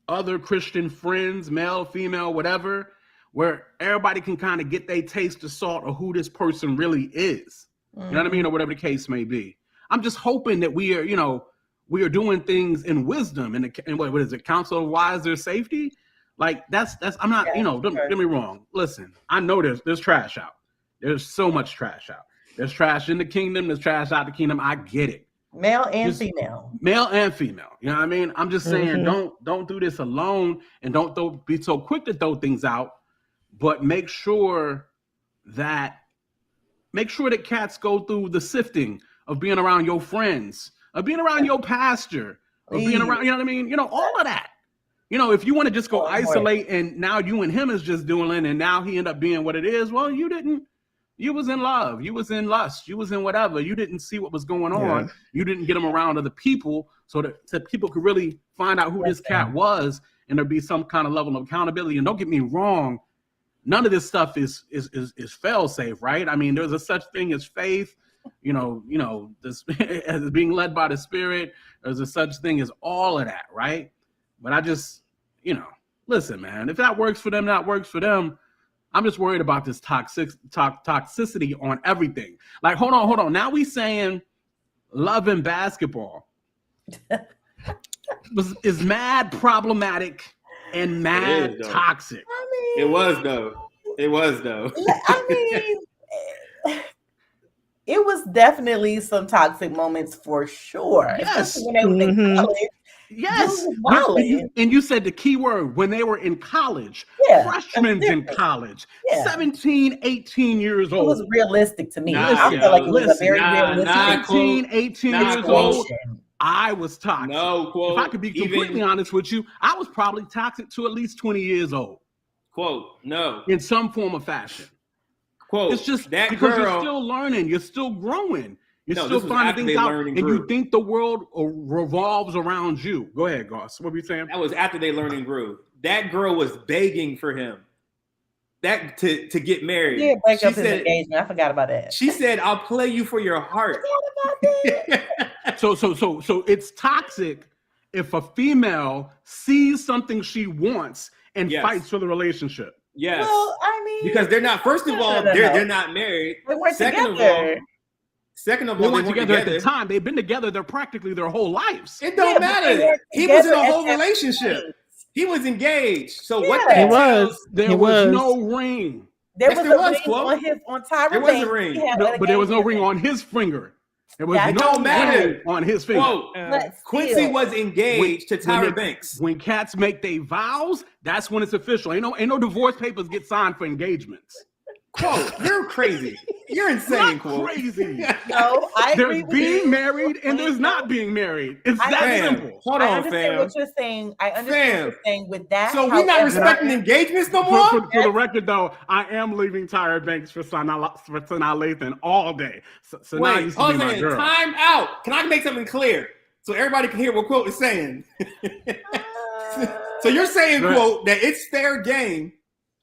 other Christian friends, male, female, whatever, where everybody can kind of get their taste of salt of who this person really is. You know what I mean? Or whatever the case may be. I'm just hoping that we are doing things in wisdom and what is it? Counsel of wise, there's safety. Like that's, I'm not, don't get me wrong. Listen, I know there's trash out. There's so much trash out. There's trash in the kingdom. There's trash out the kingdom. I get it. Male and female. Male and female. You know what I mean? I'm just saying, don't do this alone, and don't be so quick to throw things out, but make sure that cats go through the sifting of being around your friends, of being around your pastor, of being around, you know what I mean? All of that. If you want to just go isolate and now you and him is just dueling and now he ended up being what it is, well, you was in love, you was in lust, you was in whatever. You didn't see what was going on. Yeah. You didn't get him around other people so that people could really find out who this cat was and there'd be some kind of level of accountability. And don't get me wrong, none of this stuff is fail safe, right? I mean, there's a such thing as faith, this as being led by the Spirit. There's a such thing as all of that, right? But I just, listen, man, if that works for them, that works for them. I'm just worried about this toxicity on everything. Like, hold on. Now we saying love and basketball is mad problematic and mad toxic. I mean, it was though. I mean, it was definitely some toxic moments for sure. Yes. When they were in college. Yes. And you said the key word, when they were in college, freshmen in college, 17, 18 years old. It was realistic to me. I feel like it was a very realistic 17, 18 years old. I was toxic. No, quote. If I could be completely honest with you, I was probably toxic to at least 20 years old. Quote, no. In some form or fashion. Quote, it's just that because girl, you're still learning, you're still growing. You're still finding things out, and you think the world revolves around you. Go ahead, Goss. What were you saying? That was after they learned and grew. That girl was begging for him to get married. Yeah, break up his engagement. I forgot about that. She said, "I'll play you for your heart." So it's toxic if a female sees something she wants and fights for the relationship. Yes. Well, I mean, because they're not. First of all, they're not married. They weren't together. Second of all, they weren't together at the time. They've been together practically their whole lives. It don't matter. He was in a whole relationship. He was engaged. So what that tells, there was no ring. There was a ring on Tyra. There was a ring. But there was no ring on his finger. There was no ring on his finger. Quincy was engaged to Tyra Banks. When cats make their vows, that's when it's official. Ain't no divorce papers get signed for engagements. Quote, you're crazy. You're insane, Quote. Crazy. No, I agree. There's being married and there's not being married. It's that simple. Hold on, I understand what you're saying. I understand what you're saying with that. So we're not respecting engagements no more? For the record, though, I am leaving Tyra Banks for Sanaa Lathan all day. So now used to be my girl. Time out. Can I make something clear so everybody can hear what Quote is saying? So you're saying, Quote, that it's fair game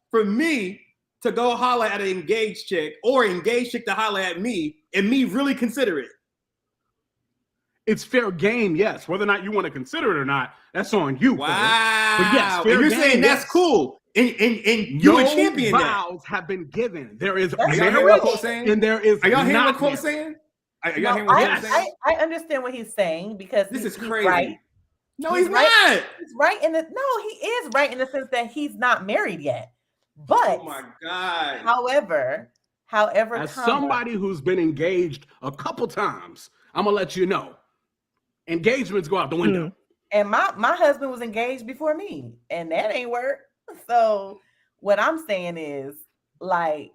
for me to go holler at an engaged chick or engaged chick to holler at me and me really consider it? It's fair game, yes. Whether or not you want to consider it or not, that's on you. Wow. But yes, fair and you're game, saying that's cool. And you a champion. Vows have been given. There is marriage and there is. Are y'all hearing what Quote's saying? Are y'all hearing what Quote's saying? I understand what he's saying because this is crazy. Right. No, he's not. He's right he is right in the sense that he's not married yet. But oh my God. However, as somebody who's been engaged a couple times, I'm gonna let you know, engagements go out the window. And my husband was engaged before me, and that ain't work. So what I'm saying is, like,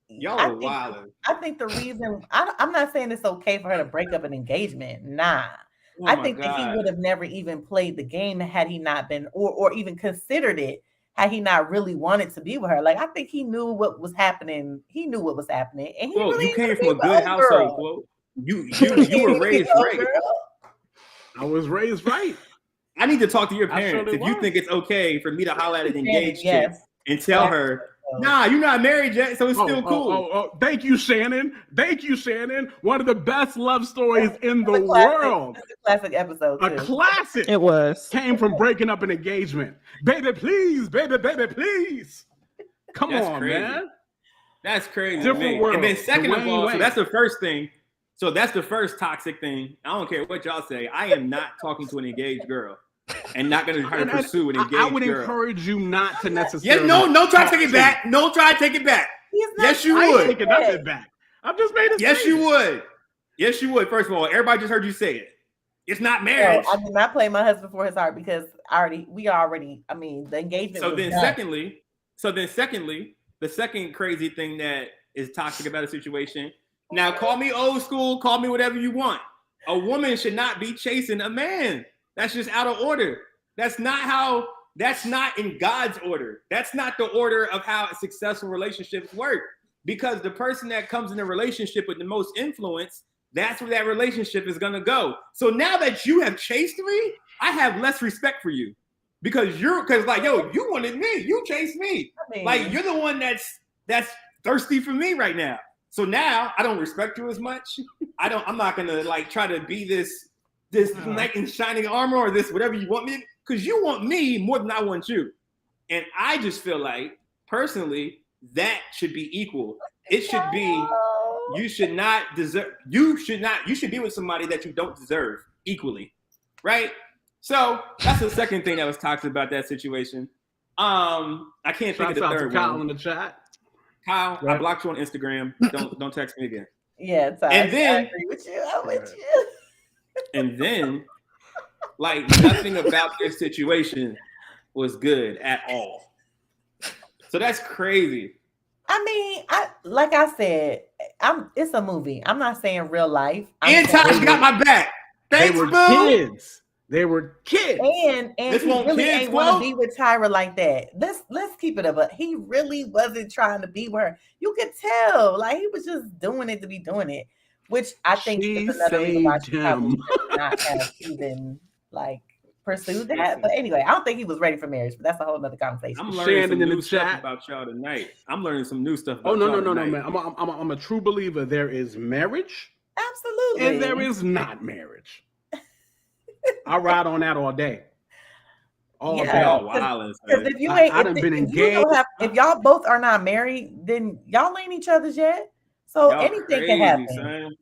y'all are wild. I think the reason I'm not saying it's okay for her to break up an engagement. Nah. Oh I think that he would have never even played the game had he not been, or even considered it had he not really wanted to be with her. Like, I think he knew what was happening. He knew what was happening, and he really you came from a good household, Quote. You were raised right. I was raised right. I need to talk to your parents if you think it's okay for me to holler at an engaged chick and tell her, nah, you're not married yet, so it's still cool. Thank you, Shannon. One of the best love stories in the world. It's a classic episode, too. A classic. It was. Came from breaking up an engagement. Baby, please. Baby, please. Come on, crazy. Man. That's crazy. Different world. And then second of all, so that's the first thing. So that's the first toxic thing. I don't care what y'all say. I am not talking to an engaged girl. And not going to try to pursue an engaged girl. I would encourage you not to necessarily. No, try to take it back. No, try to take it back. Yes, you would. I ain't taking nothing back. I'm just made it. Yes, you would. Yes, you would. First of all, everybody just heard you say it. It's not marriage. I did not play my husband for his heart because I mean, the engagement. So then secondly, the second crazy thing that is toxic about a situation. Now, call me old school, call me whatever you want. A woman should not be chasing a man. That's just out of order. That's not in God's order. That's not the order of how successful relationships work. Because the person that comes in a relationship with the most influence, that's where that relationship is going to go. So now that you have chased me, I have less respect for you. because like, yo, you wanted me, you chased me. I mean, like, you're the one that's thirsty for me right now. So now I don't respect you as much. I'm not gonna like try to be this knight in shining armor or this whatever you want me, because you want me more than I want you. And I just feel like personally that should be equal. It should be, you should be with somebody that you don't deserve equally, right? So that's the second thing that was talked about that situation. I can't think of the third Kyle one. in the chat. Kyle, I blocked you on Instagram. Don't text me again. Yeah, and then I agree with you. I'm with you. And then, like, nothing about their situation was good at all. So that's crazy. I mean, like I said, it's a movie. I'm not saying real life. And Taj got my back. Thanks, they were kids. They were kids. And he really ain't want to be with Tyra like that. Let's keep it up. But he really wasn't trying to be with her. You could tell. Like, he was just doing it to be doing it. Which I think is another reason why she probably should not have even like pursued that. But anyway, I don't think he was ready for marriage. But that's a whole nother conversation. I'm learning some new stuff about y'all tonight. I'm learning some new stuff about no, man. I'm a true believer. There is marriage. Absolutely. And there is not marriage. I ride on that all day. All day. Because if you ain't, I done been engaged. If y'all both are not married, then y'all ain't each other's yet. So anything can happen.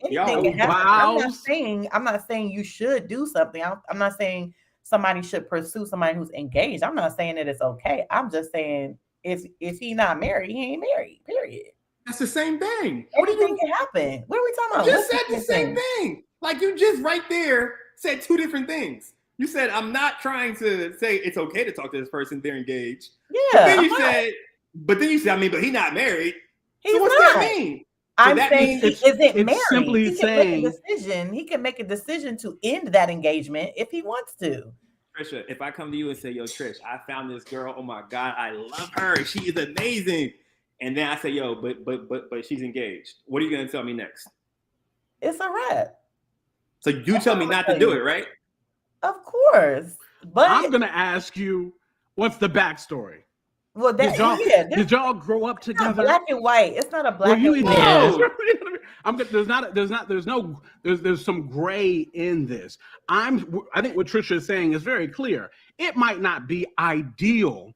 Anything can happen. I'm not saying you should do something. I'm not saying somebody should pursue somebody who's engaged. I'm not saying that it's okay. I'm just saying if he not married, he ain't married. Period. That's the same thing. Anything can happen. What are we talking about? You just said the same thing. Like, you just right there said two different things. You said, I'm not trying to say it's okay to talk to this person, they're engaged. Yeah. But then you said, I mean, but he's not married. He's so what's not. that mean? I'm saying he isn't married. Simply he can make a decision. He can make a decision to end that engagement if he wants to. Trisha, if I come to you and say, yo, Trish, I found this girl. Oh my God, I love her. She is amazing. And then I say, yo, but she's engaged. What are you gonna tell me next? It's a wrap. So you tell me not to do it, right? Of course. But I'm gonna ask you, what's the backstory? Well, did y'all grow up together? Black and white. It's not a black and white. There's some gray in this. I think what Trisha is saying is very clear. It might not be ideal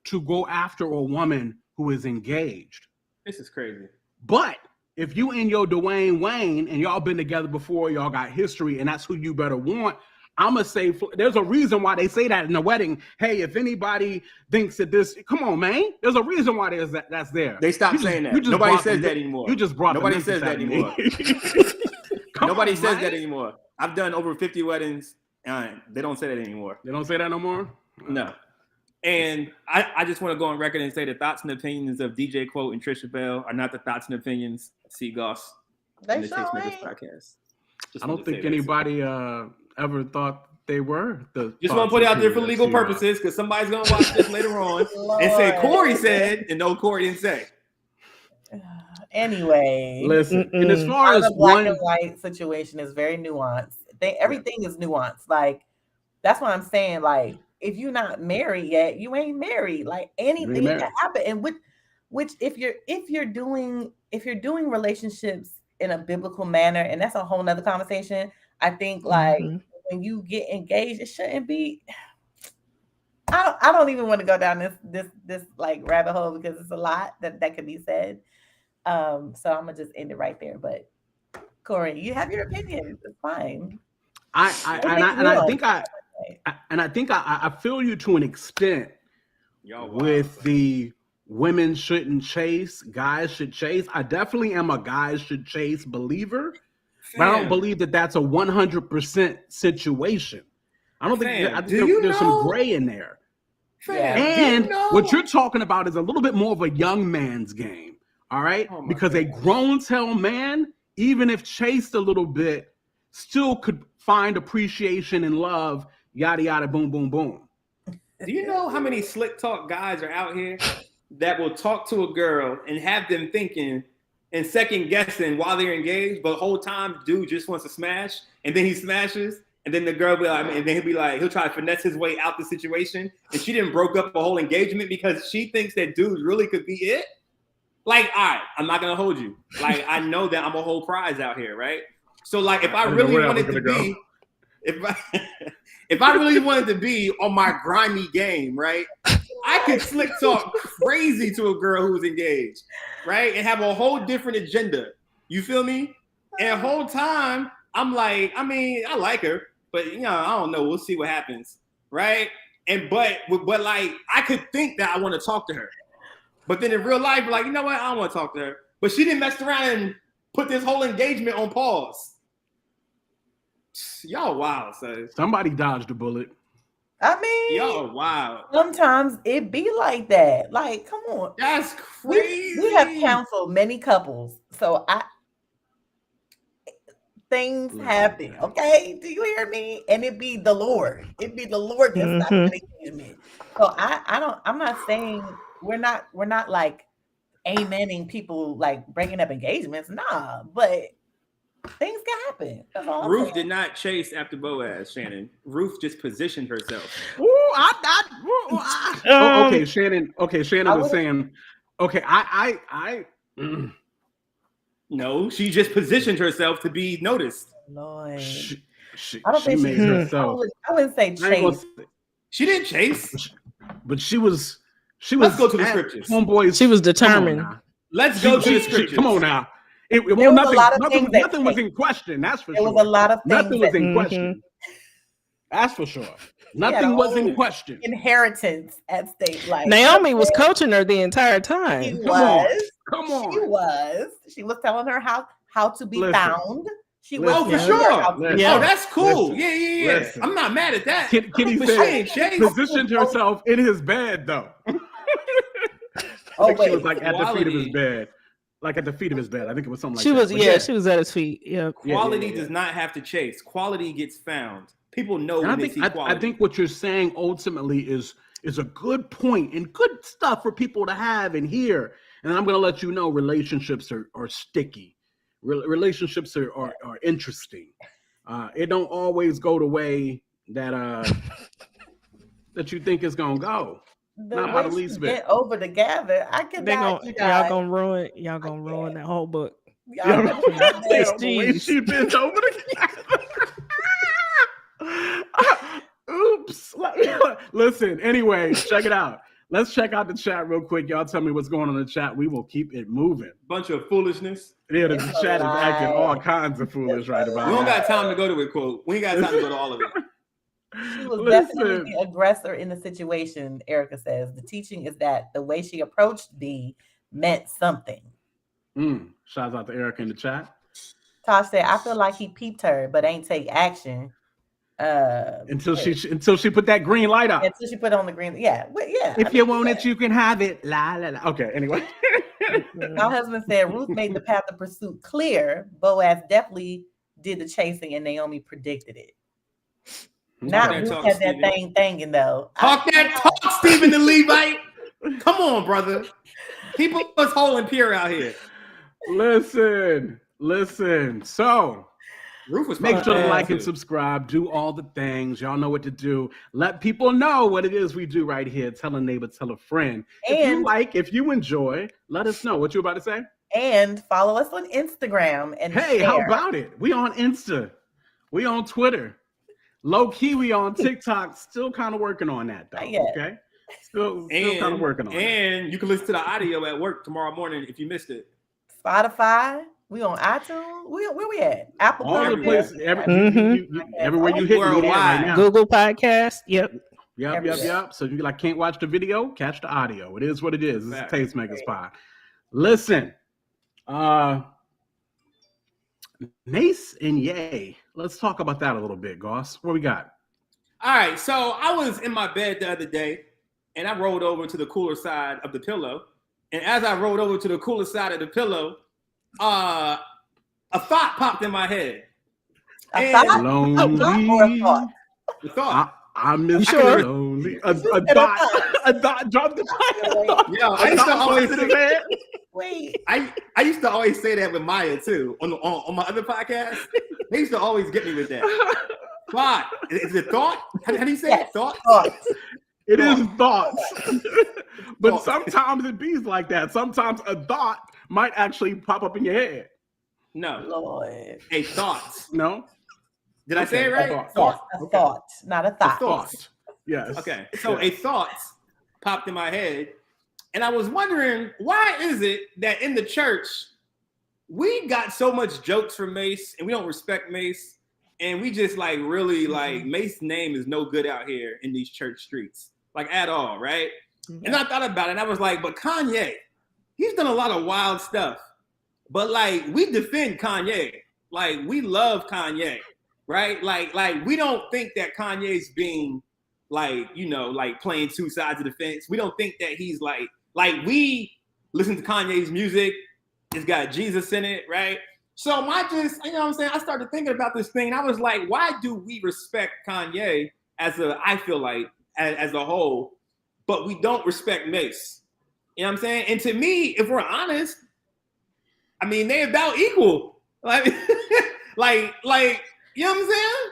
to go after a woman who is engaged. This is crazy. But if you and your Dwayne Wayne and y'all been together before, y'all got history, and that's who you better want. I'm going to say, there's a reason why they say that in the wedding. Hey, if anybody thinks that this, come on, man. There's a reason why that's there. They stopped saying that. Nobody says that anymore. You just brought Nobody says that anymore. Nobody says that anymore. I've done over 50 weddings, and they don't say that anymore. They don't say that no more? No. And I just want to go on record and say the thoughts and opinions of DJ Quote and Trisha Bell are not the thoughts and opinions of C. Goss and the Tastemakers podcast. I don't think anybody ever thought they were. Just want to put it out there for legal purposes, because somebody's going to watch this later on and say, Corey said, and no, Corey didn't say. Anyway. Listen, and as far as the black and white situation is very nuanced. Everything is nuanced. Like, that's what I'm saying. Like, if you're not married yet, you ain't married. Like, anything can happen. And which if you're doing relationships in a biblical manner, and that's a whole nother conversation. I think like when you get engaged, it shouldn't be. I don't even want to go down this like rabbit hole, because it's a lot that could be said. So I'm gonna just end it right there. But Corey, you have your opinion. It's fine. I think I feel you to an extent with the women shouldn't chase, guys should chase. I definitely am a guys should chase believer, but I don't believe that that's a 100% situation. I don't think there's some gray in there. And what you're talking about is a little bit more of a young man's game. All right. Because a grown-tail man, even if chased a little bit, still could find appreciation and love, yada, yada, boom, boom, boom. Do you know how many slick talk guys are out here that will talk to a girl and have them thinking and second guessing while they're engaged, but the whole time dude just wants to smash, and then he smashes, And then the girl be like, and then he'll be like, he'll try to finesse his way out the situation. And she didn't broke up a whole engagement because she thinks that dudes really could be it. Like, all right, I'm not gonna hold you. Like, I know that I'm a whole prize out here, right? So, like, if I really wanted to be, if I really wanted to be on my grimy game, right? I could slick talk crazy to a girl who's engaged, right? And have a whole different agenda. You feel me? And the whole time, I'm like, I mean, I like her, but you know, I don't know. We'll see what happens, right? And but like, I could think that I want to talk to her, but then in real life, like, you know what? I don't want to talk to her. But she didn't mess around and put this whole engagement on pause. Y'all wild, son. Somebody dodged a bullet. I mean, y'all wild. Sometimes it be like that. Like, come on. That's crazy. We have counseled many couples. So things happen. Okay. Do you hear me? And it be the Lord. It be the Lord that's not an engagement. So I'm not saying we're not like amening people like breaking up engagements. Nah, but things can happen. That's all Ruth did not chase after Boaz, Shannon. Ruth just positioned herself. Okay, Shannon. Okay, Shannon was saying. Okay, No, she just positioned herself to be noticed. Lord. I don't think she made herself. I wouldn't say chase. She didn't chase, but she was. Let's go to the scriptures. Homeboys, she was determined. Let's go to the scriptures. Come on now. Nothing was in question. That's for sure. There was a lot of things. Nothing was in question. That's for sure. Nothing was in question. Inheritance at stake. Like Naomi was coaching her the entire time. She was. Come on. She was. She was telling her how to be found. She was. Oh, for sure. Yeah. Oh, that's cool. Yeah. Listen. I'm not mad at that. Kitty said positioned herself in his bed though. She was like at the feet of his bed. Like at the feet of his bed. I think it was something like that. She was at his feet. Yeah. Quality does not have to chase. Quality gets found. People know when they see quality. I think what you're saying ultimately is a good point and good stuff for people to have and hear. And I'm going to let you know relationships are sticky. Relationships are interesting. It don't always go the way that that you think it's going to go. Not by the least bit. Get over together. I could. Y'all gonna ruin that whole book. She bent over together. Oops. Listen. Anyway, check it out. Let's check out the chat real quick. Y'all tell me what's going on in the chat. We will keep it moving. Bunch of foolishness. Yeah, the chat is acting all kinds of foolish right about now. We don't got time to go to it, quote. We ain't got time to go to all of it. She was definitely the aggressor in the situation, Erica says. The teaching is that the way she approached B meant something. Shout out to Erica in the chat. Tosh said, I feel like he peeped her, but ain't take action. Until she put that green light up. Until she put on the green. Yeah. If you want it, you can have it. La la la. Okay, anyway. My husband said Ruth made the path of pursuit clear. Boaz definitely did the chasing and Naomi predicted it. Not Ruth had that thing tanging though. Talk, Stephen the Levite. Come on, brother. People was whole and pure out here. Listen. So, Rufus, make sure to like and subscribe. Do all the things. Y'all know what to do. Let people know what it is we do right here. Tell a neighbor, tell a friend. If you enjoy, let us know. What you about to say? And follow us on Instagram. And hey, how about it? We on Insta. We on Twitter. Low key, we on TikTok. Still kind of working on that, though. Okay. Still kind of working on it. And you can listen to the audio at work tomorrow morning if you missed it. Spotify. We on iTunes. Where we at? Apple. All the places. Everywhere you hit me right now. Google Podcast. Yep. So if you can't watch the video, catch the audio. It is what it is. This is Tastemakers Pod. Listen, Mase and Ye. Let's talk about that a little bit, Goss. What we got? All right. So I was in my bed the other day, and I rolled over to the cooler side of the pillow. And as I rolled over to the cooler side of the pillow, a thought popped in my head. A thought? The thought. I miss you lonely. A thought dropped the thought. Yo, I used to always say that. Wait. I used to always say that with Maya too on my other podcast. They used to always get me with that. Thought. Is it thought? How do you say it? Thought? It is thoughts. But sometimes it be like that. Sometimes a thought might actually pop up in your head. No. Lord. A thought. No? Did I say it right? A thought, not a thought. A thought. Yes. Okay. So a thought popped in my head. And I was wondering, why is it that in the church, we got so much jokes from Mase and we don't respect Mase? And we just like really like Mase's name is no good out here in these church streets, like at all, right? And I thought about it and I was like, but Kanye, he's done a lot of wild stuff. But like we defend Kanye. Like we love Kanye, right? Like we don't think that Kanye's being like, you know, like playing two sides of the fence. We don't think that he's like we listen to Kanye's music. It's got Jesus in it, right? So I just, you know what I'm saying? I started thinking about this thing and I was like, why do we respect Kanye I feel like as a whole, but we don't respect Mase? You know what I'm saying? And to me, if we're honest, I mean, they about equal. Like, you know what I'm saying?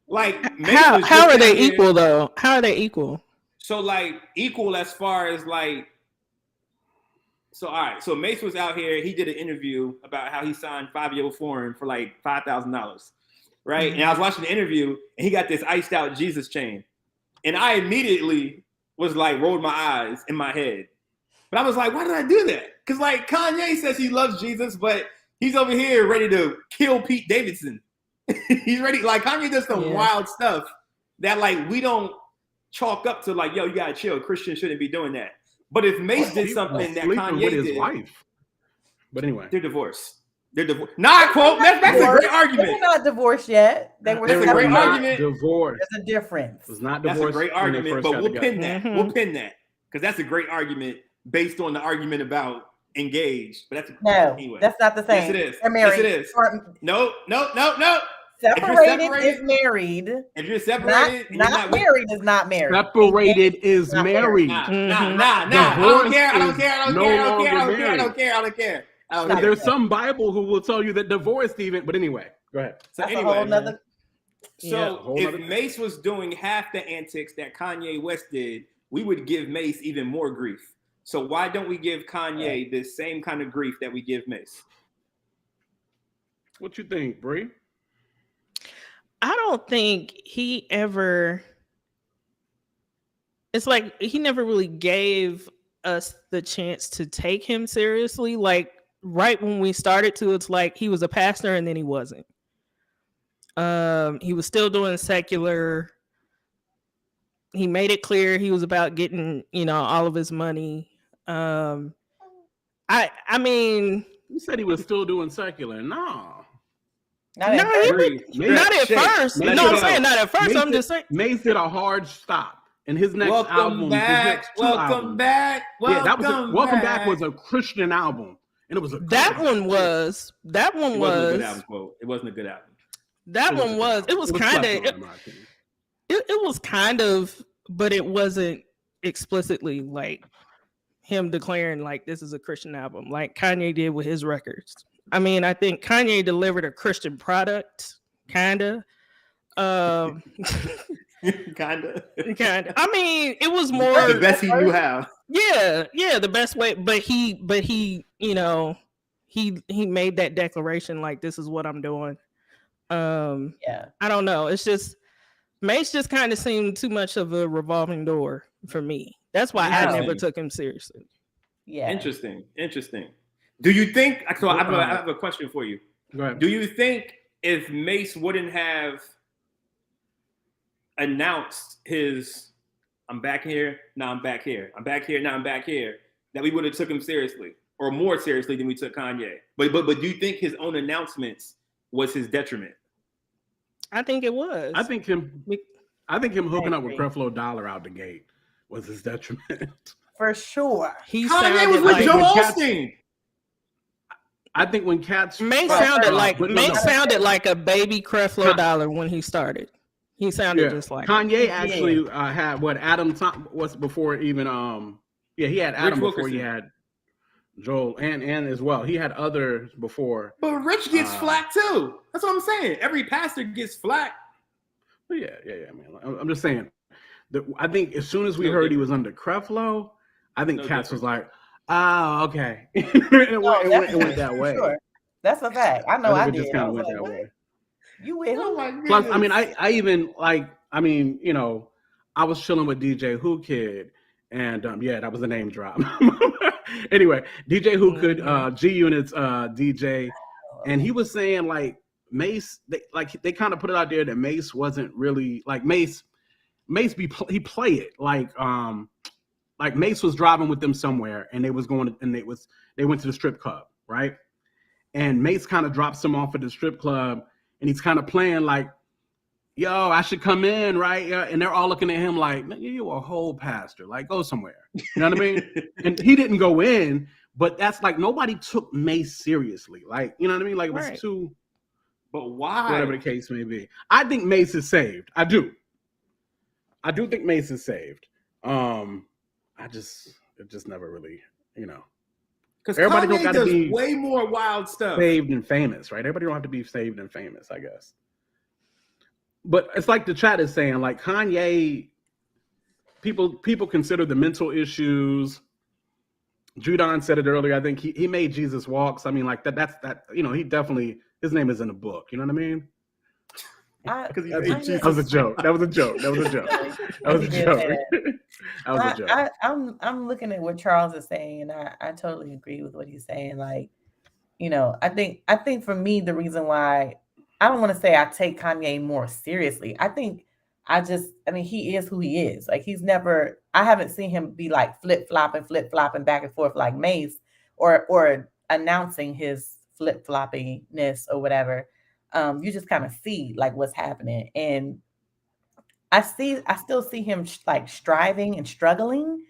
Like, how are they equal though? How are they equal? So like equal as far as like, so all right. So Mase was out here. He did an interview about how he signed 5-year foreign for like $5,000, right? And I was watching the interview, and he got this iced out Jesus chain, and I immediately was like, rolled my eyes in my head. But I was like, why did I do that? Because like Kanye says he loves Jesus, but he's over here ready to kill Pete Davidson. He's ready. Like Kanye does some wild stuff that like we don't chalk up to like, yo, you gotta chill. Christians shouldn't be doing that. But if Mase did something that Kanye with his did, wife. But anyway, they're divorced. They're divorced. Nah, quote. That's a great argument. They're not divorced yet. That's a great argument. Divorced. There's a difference. It's not divorced. That's a great argument, but we'll pin that. Mm-hmm. We'll pin that because that's a great argument based on the argument about engaged. But that's anyway. That's not the same. Yes, it is. They're married. Yes, it is. No. Separated is married. If you're separated, not married is not married. Separated is married. Nah. I don't care. There's some Bible who will tell you that divorced even. But anyway, go ahead. So anyway, if Mase was doing half the antics that Kanye West did, we would give Mase even more grief. So why don't we give Kanye the same kind of grief that we give Mase? What you think, Bree? I don't think he ever. It's like he never really gave us the chance to take him seriously. Like right when we started to, it's like he was a pastor and then he wasn't. He was still doing secular. He made it clear he was about getting, all of his money. I mean, you said he was still doing secular. No. Not at first. No, I'm saying not at first. I'm just saying. Mase did a hard stop. And his next album, Welcome back. Welcome Back was a Christian album. And it was a That one was. It wasn't a good album, quote. It wasn't a good album. It was kind of, but it wasn't explicitly like him declaring like this is a Christian album, like Kanye did with his records. I mean, I think Kanye delivered a Christian product, kinda. Kinda. I mean, it was more the best he knew how. Yeah, the best way. But he, he made that declaration like this is what I'm doing. I don't know. It's just Mase just kind of seemed too much of a revolving door for me. That's why I never took him seriously. Yeah. Interesting. Do you think? So I have a question for you. Go ahead. Do you think if Mase wouldn't have announced his "I'm back here, now I'm back here, I'm back here, now I'm back here," that we would have took him seriously, or more seriously than we took Kanye? But do you think his own announcements was his detriment? I think it was. I think him hooking up with Creflo Dollar out the gate was his detriment. For sure. Kanye was with Joel Osteen. I think when cats Mase sounded like a baby Creflo Dollar when he started. He sounded just like Kanye actually had what Adam was before even he had Adam before he had Joel and as well. He had others before. But Rich gets flack too. That's what I'm saying. Every pastor gets flack Yeah. I mean, I'm just saying. I think as soon as we heard he was under Creflo, I think Cats was like, "Oh, okay," it went that way. Sure. That's a fact. I know I did. Just kind of went that way. You with who? Plus, I mean, I even like, I mean, you know, I was chilling with DJ Who Kid, and yeah, that was a name drop. Anyway, DJ Who Could, G Unit's DJ, and he was saying like Mase, they kind of put it out there that Mase wasn't really like Mase he play it like Mase was driving with them somewhere, and they went to the strip club, right? And Mase kind of drops him off at the strip club, and he's kind of playing like, yo, I should come in, right? Yeah. And they're all looking at him like, man, you a whole pastor, like go somewhere. You know what I mean? And he didn't go in, but that's like nobody took Mase seriously. Like, you know what I mean? Like it was too. But why? Whatever the case may be. I think Mase is saved. I do think Mase is saved. It just never really, you know. Because everybody don't got to be way more wild stuff. Saved and famous, right? Everybody don't have to be saved and famous, I guess. But it's like the chat is saying, like Kanye, people consider the mental issues. Judon said it earlier. I think he made Jesus walks. I mean, like that's you know, he definitely, his name is in the book. You know what I mean? That was a joke. I'm looking at what Charles is saying, and I totally agree with what he's saying. Like, you know, I think for me, the reason why I don't want to say I take Kanye more seriously. I mean, he is who he is. Like I haven't seen him be like flip-flopping back and forth like Mase or announcing his flip-floppiness or whatever. You just kind of see like what's happening. And I still see him like striving and struggling,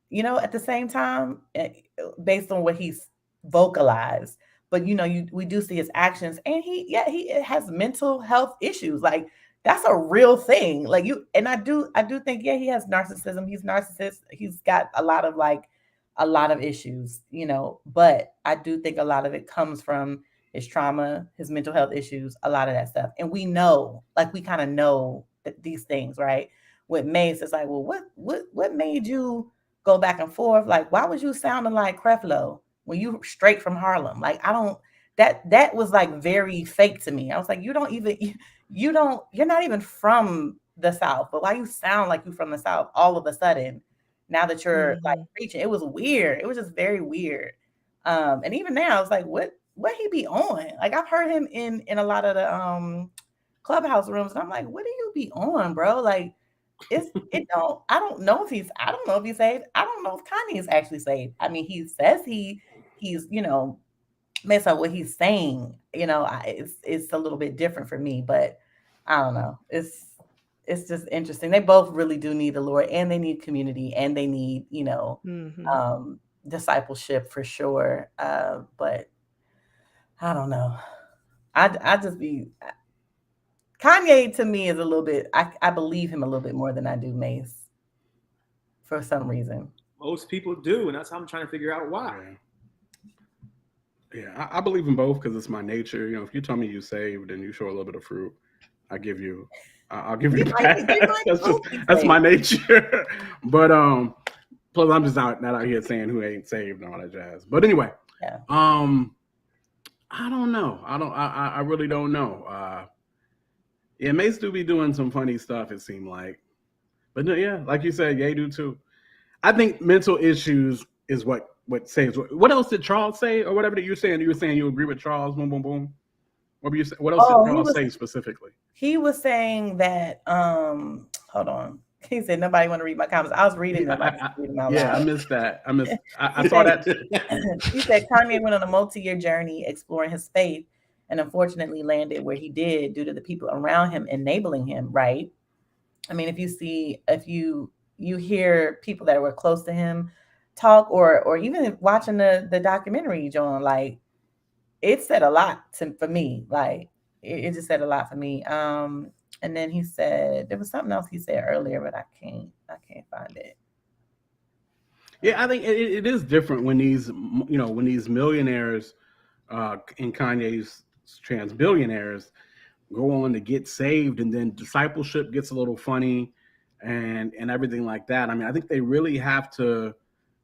you know, at the same time, based on what he's vocalized. But you know, we do see his actions, and he has mental health issues. Like that's a real thing. Like I do think, yeah, he has narcissism. He's narcissist. He's got a lot of issues, you know. But I do think a lot of it comes from his trauma, his mental health issues, a lot of that stuff. And we know, like we kind of know that these things, right? With Mase, it's like, well, what made you go back and forth? Like, why was you sounding like Creflo when you straight from Harlem? Like, that was like very fake to me. I was like, you're not even from the South, but why you sound like you from the South all of a sudden now that you're like preaching? It was weird. It was just very weird. And even now it's like, what he be on? Like I've heard him in a lot of the clubhouse rooms, and I'm like, what do you be on, bro? Like I don't know if he's saved. I don't know if Kanye is actually saved. I mean, he says he's, you know, based on what he's saying, you know, it's a little bit different for me, but I don't know. It's just interesting. They both really do need the Lord, and they need community, and they need, you know, discipleship for sure. But I don't know. I just be Kanye to me is a little bit. I believe him a little bit more than I do Mase for some reason. Most people do, and that's how I'm trying to figure out why. Yeah, I believe in both because it's my nature. You know, if you tell me you saved and you show a little bit of fruit, I'll give you that. That's my nature. But plus I'm just not out here saying who ain't saved and all that jazz. But anyway, I don't know. I really don't know. Yeah, Mase do be doing some funny stuff, it seemed like. But no, yeah, like you said, Ye do too. I think mental issues is what saves. What else did Charles say, or whatever that you're saying? You were saying you agree with Charles. Boom, boom, boom. What else did Charles say specifically? He was saying that. Hold on. He said nobody want to read my comments. I was reading them. I missed that. I saw that too. He said Kanye went on a multi-year journey exploring his faith, and unfortunately landed where he did due to the people around him enabling him. Right. I mean, if you hear people that were close to him talk, or even watching the documentary, John, like it said a lot for me. Like it just said a lot for me. And then he said there was something else he said earlier, but I can't find it. Yeah, I think it is different when these millionaires, in Kanye's trans billionaires, go on to get saved, and then discipleship gets a little funny and everything like that. I mean, I think they really have to,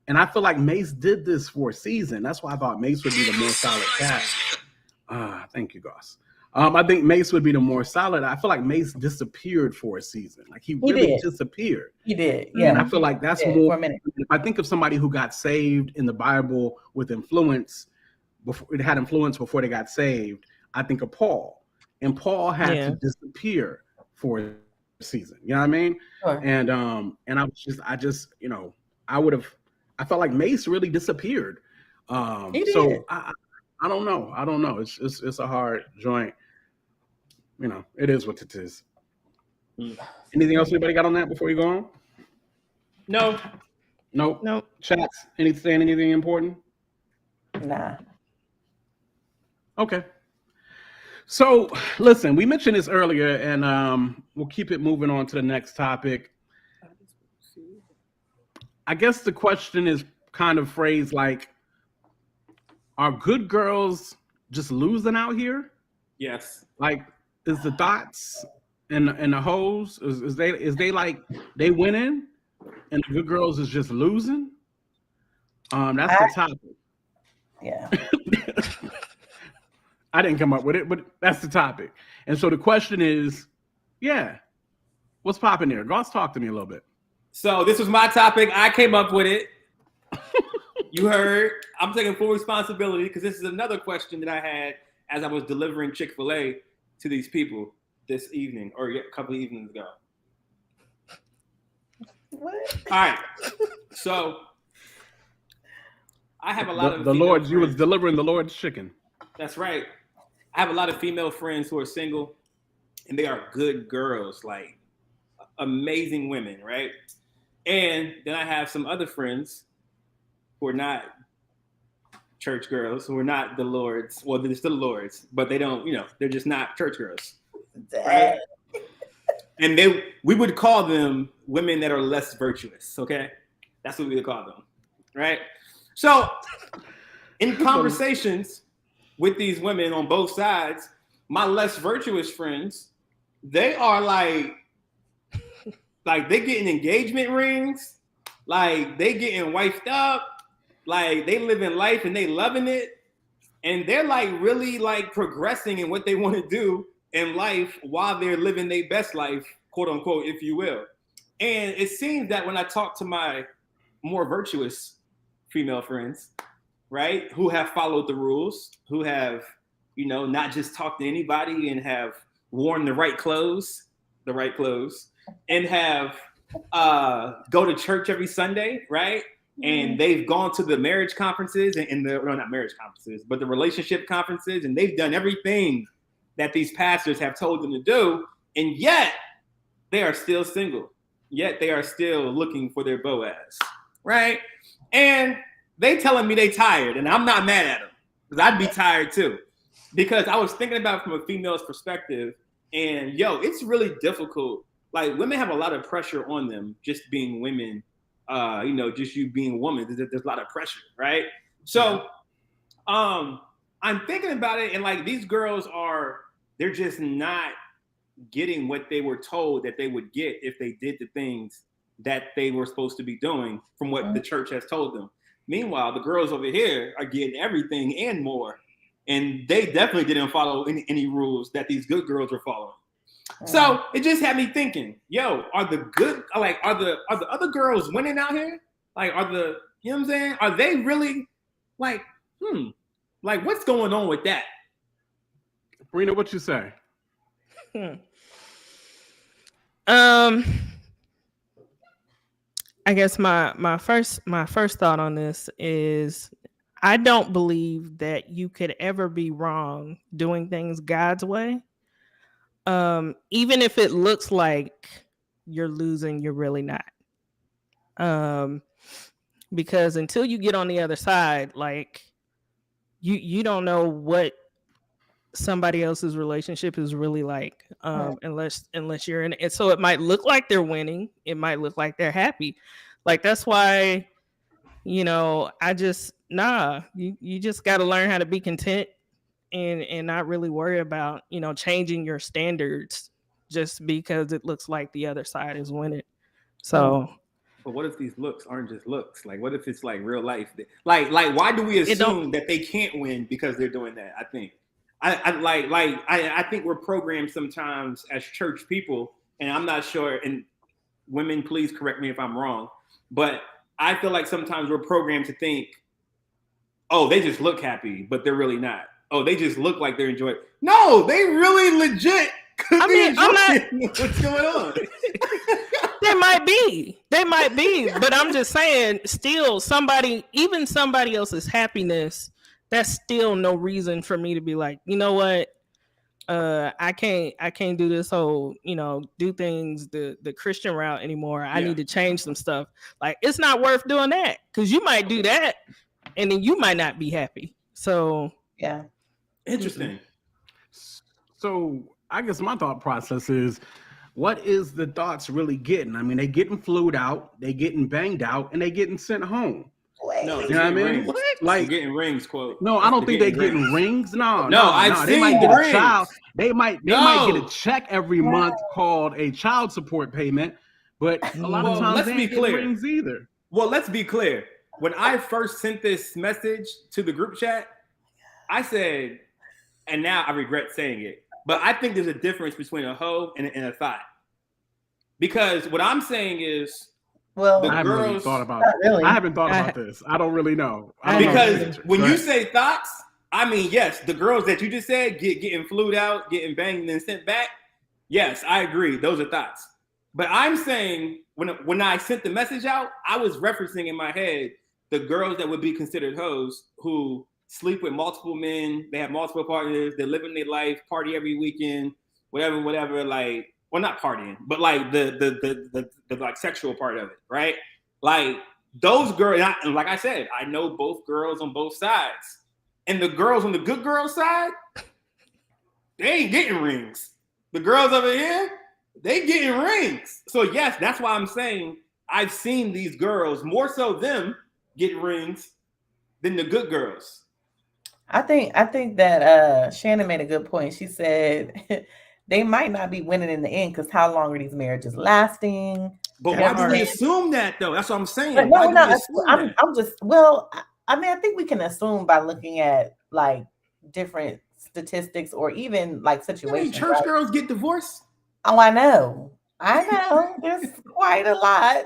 and I feel like Mase did this for a season. That's why I thought Mase would be the more solid cast. Thank you, Goss. I think Mase would be the more solid. I feel like Mase disappeared for a season. Like he really disappeared. He did. Yeah. And I feel like that's more. For a minute. If I think of somebody who got saved in the Bible with influence, before it had influence before they got saved, I think of Paul. And Paul had to disappear for a season. You know what I mean? Sure. And I felt like Mase really disappeared. So I don't know. It's a hard joint. You know, it is what it is. Anything else anybody got on that before you go on? No. Nope. Chats, anything important? Nah. Okay. So listen, we mentioned this earlier, and we'll keep it moving on to the next topic. I guess the question is kind of phrased like, are good girls just losing out here? Yes. Like, is the thoughts and the hoes, is they like they winning and the good girls is just losing? That's the topic. Yeah. I didn't come up with it, but that's the topic. And so the question is, what's popping there? Goss, talk to me a little bit. So this was my topic. I came up with it. You heard. I'm taking full responsibility because this is another question that I had as I was delivering Chick-fil-A to these people this evening or a couple of evenings ago. What? All right. So I have a lot of the Lord. Friends. You was delivering the Lord's chicken. That's right. I have a lot of female friends who are single, and they are good girls, like amazing women, right? And then I have some other friends who are not church girls, who are not the Lord's. Well, they're still the Lord's, but they don't, they're just not church girls, right? And we would call them women that are less virtuous, okay? That's what we would call them, right? So in conversations with these women on both sides, my less virtuous friends, they are like they getting engagement rings, like they getting wifed up, like they living life and they loving it. And they're like really like progressing in what they want to do in life while they're living their best life, quote unquote, if you will. And it seems that when I talk to my more virtuous female friends, right, who have followed the rules, who have, not just talked to anybody and have worn the right clothes, and have go to church every Sunday, right? And they've gone to the marriage conferences and not marriage conferences, but the relationship conferences, and they've done everything that these pastors have told them to do, and yet they are still single. Yet they are still looking for their Boaz, right? And they telling me they tired, and I'm not mad at them because I'd be tired too. Because I was thinking about it from a female's perspective, and it's really difficult. Like women have a lot of pressure on them just being women. Just you being a woman, there's a lot of pressure, right? So, I'm thinking about it, and like these girls they're just not getting what they were told that they would get if they did the things that they were supposed to be doing from what the church has told them. Meanwhile, the girls over here are getting everything and more, and they definitely didn't follow any rules that these good girls were following. So it just had me thinking, are the other girls winning out here? Like, you know what I'm saying? Are they really like what's going on with that? Rena, what you say? I guess my first thought on this is I don't believe that you could ever be wrong doing things God's way. Even if it looks like you're losing, you're really not. Because until you get on the other side, like you don't know what somebody else's relationship is really like, unless you're in it. So it might look like they're winning, it might look like they're happy. Like that's why, you just got to learn how to be content and not really worry about, changing your standards just because it looks like the other side is winning. So, but what if these looks aren't just looks? Like, what if it's like real life? Like, why do we assume that they can't win because they're doing that? I think, I think we're programmed sometimes as church people, and I'm not sure. And women, please correct me if I'm wrong, but I feel like sometimes we're programmed to think, oh, they just look happy, but they're really not. Oh, they just look like they're enjoying. No, they really legit. What's going on? They might be, but I'm just saying, still even somebody else's happiness, that's still no reason for me to be like, you know what? I can't do this whole, do things the Christian route anymore. I need to change some stuff. Like, it's not worth doing that, because you might do that and then you might not be happy. So yeah. Interesting. So I guess my thought process is, what is the thoughts really getting? I mean, they getting flued out, they getting banged out, and they getting sent home. No, you know what I mean? What? Like getting rings, quote. No, I don't think they're getting rings. No, they might get a child. They might get a check every month called a child support payment, but a lot of times they ain't getting rings either. Well, let's be clear. When I first sent this message to the group chat, I said, and now I regret saying it, but I think there's a difference between a hoe and a thought. Because what I'm saying is, I haven't really thought about this. I don't really know. Because when you say thoughts, I mean, yes, the girls that you just said getting flued out, getting banged and then sent back. Yes, I agree. Those are thoughts. But I'm saying when I sent the message out, I was referencing in my head the girls that would be considered hoes who sleep with multiple men. They have multiple partners. They're living their life, party every weekend, whatever. Like, well, not partying, but like the like sexual part of it, right? Like those girls, and like I said, I know both girls on both sides, and the girls on the good girl side, they ain't getting rings. The girls over here, they getting rings. So yes, that's why I'm saying I've seen these girls, more so them, get rings than the good girls. I think that Shannon made a good point. She said they might not be winning in the end because how long are these marriages lasting? But why do we assume that though? That's what I'm saying. I think we can assume by looking at like different statistics or even like situations. Church girls get divorced? Oh, I know. There's quite a lot.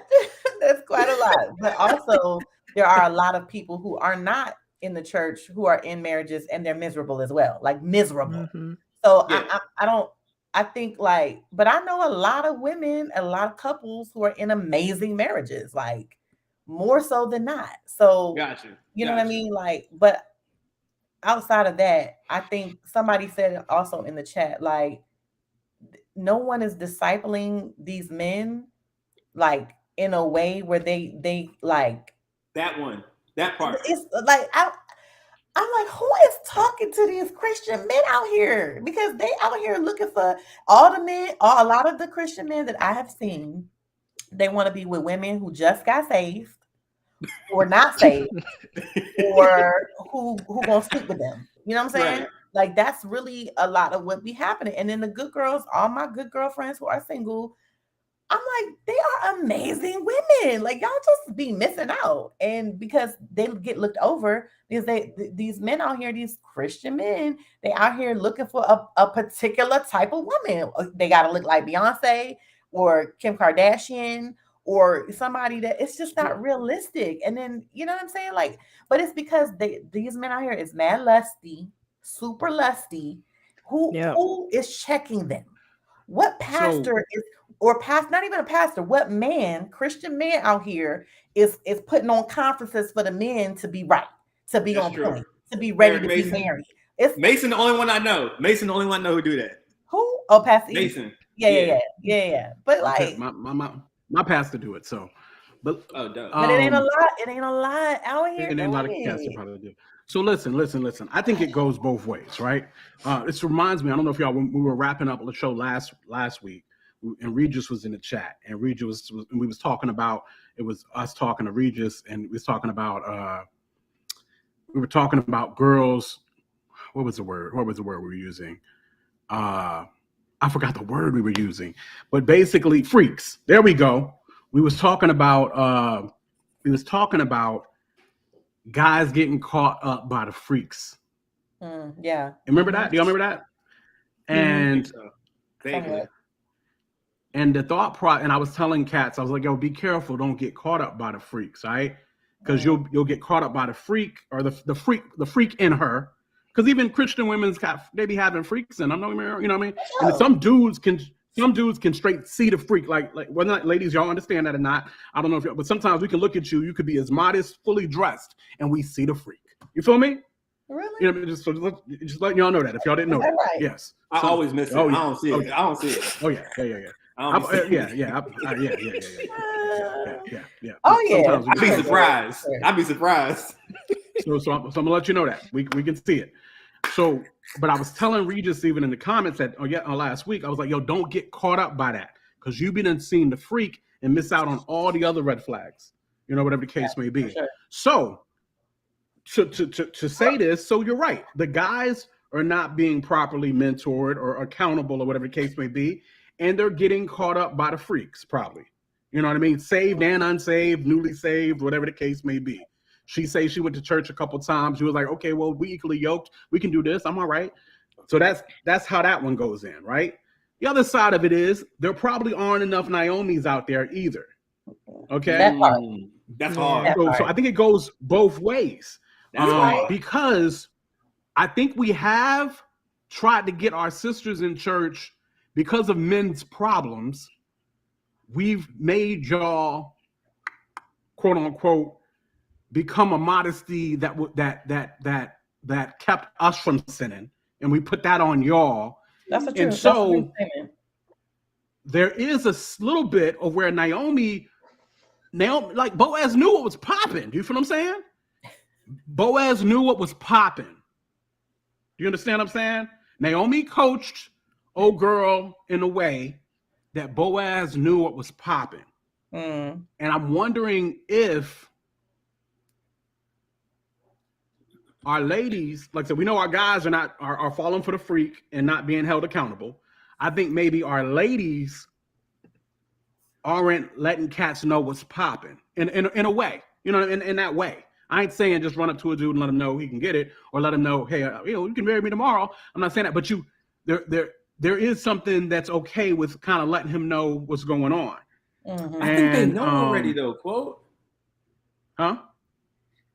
But also there are a lot of people who are not in the church who are in marriages and they're miserable as well, like miserable. Mm-hmm. So yeah. I think like, but I know a lot of women, a lot of couples who are in amazing marriages, like more so than not. So you know what I mean? Like, but outside of that, I think somebody said it also in the chat, like no one is discipling these men like in a way where they like that part. It's like I'm like, who is talking to these Christian men out here? Because they out here looking for all the men, a lot of the Christian men that I have seen, they want to be with women who just got saved or not saved or who gonna sleep with them. You know what I'm saying? Right. Like that's really a lot of what be happening. And then the good girls, all my good girlfriends who are single, I'm like, they are amazing women. Like y'all just be missing out. And because they get looked over, because these men out here, these Christian men, they out here looking for a particular type of woman. They got to look like Beyonce or Kim Kardashian or somebody that it's just not realistic. And then, you know what I'm saying? Like, but it's because these men out here is mad lusty, super lusty. Who is checking them? What pastor is, or not even a pastor, what man, Christian man out here is putting on conferences for the men to be right, to be on point, to be ready to be married. It's Mason, the only one I know. Mason, the only one I know who do that. Who? Oh, Pastor Mason. Yeah. But like my pastor do it. So, but but it ain't a lot. It ain't a lot out here. It ain't a lot of pastors probably do. So listen. I think it goes both ways, right? This reminds me. I don't know if y'all, when we were wrapping up the show last week, and Regis was in the chat, and Regis was we was talking about, it was us talking to Regis, and we was talking about we were talking about girls what was the word we were using? I forgot the word we were using, but basically freaks. There we go. We was talking about guys getting caught up by the freaks. Yeah. Remember that? Do y'all remember that? And and the thought and I was telling cats, I was like, yo, be careful, don't get caught up by the freaks, right? Because you'll get caught up by the freak or the freak in her. Because even Christian women's they be having freaks in them. You know what I mean? And some dudes can straight see the freak. Like well, not ladies, y'all understand that or not? I don't know but sometimes we can look at you. You could be as modest, fully dressed, and we see the freak. You feel me? Really? You know, just letting y'all know that if y'all didn't know that. Right? Yes. I always miss it. Oh, yeah. I don't see it. I don't see it. Oh yeah. Yeah. Oh yeah. I'd be surprised. I'd be surprised. So I'm gonna let you know that we can see it. So, but I was telling Regis even in the comments that last week, I was like, yo, don't get caught up by that because you've been seeing the freak and miss out on all the other red flags. You know, whatever the case may be. Sure. So to say this, so you're right. The guys are not being properly mentored or accountable or whatever the case may be. And they're getting caught up by the freaks, probably. You know what I mean? Saved and unsaved, newly saved, whatever the case may be. She says she went to church a couple times. She was like, okay, well, we equally yoked. We can do this. I'm all right. So that's how that one goes in, right? The other side of it is there probably aren't enough Naomis out there either. Okay? That's hard. So I think it goes both ways. Because I think we have tried to get our sisters in church because of men's problems. We've made y'all, quote unquote, become a modesty that kept us from sinning, and we put that on y'all. That's the truth. And so there is a little bit of where Naomi, like Boaz knew what was popping. Do you feel what I'm saying? Boaz knew what was popping. Do you understand what I'm saying? Naomi coached old girl in a way that Boaz knew what was popping. And I'm wondering if our ladies, like I said, we know our guys are falling for the freak and not being held accountable. I think maybe our ladies aren't letting cats know what's popping in a way, you know, in that way. I ain't saying just run up to a dude and let him know he can get it, or let him know, hey, you can marry me tomorrow. I'm not saying that, but there is something that's okay with kind of letting him know what's going on. Mm-hmm. I think they know already, though, quote. Huh?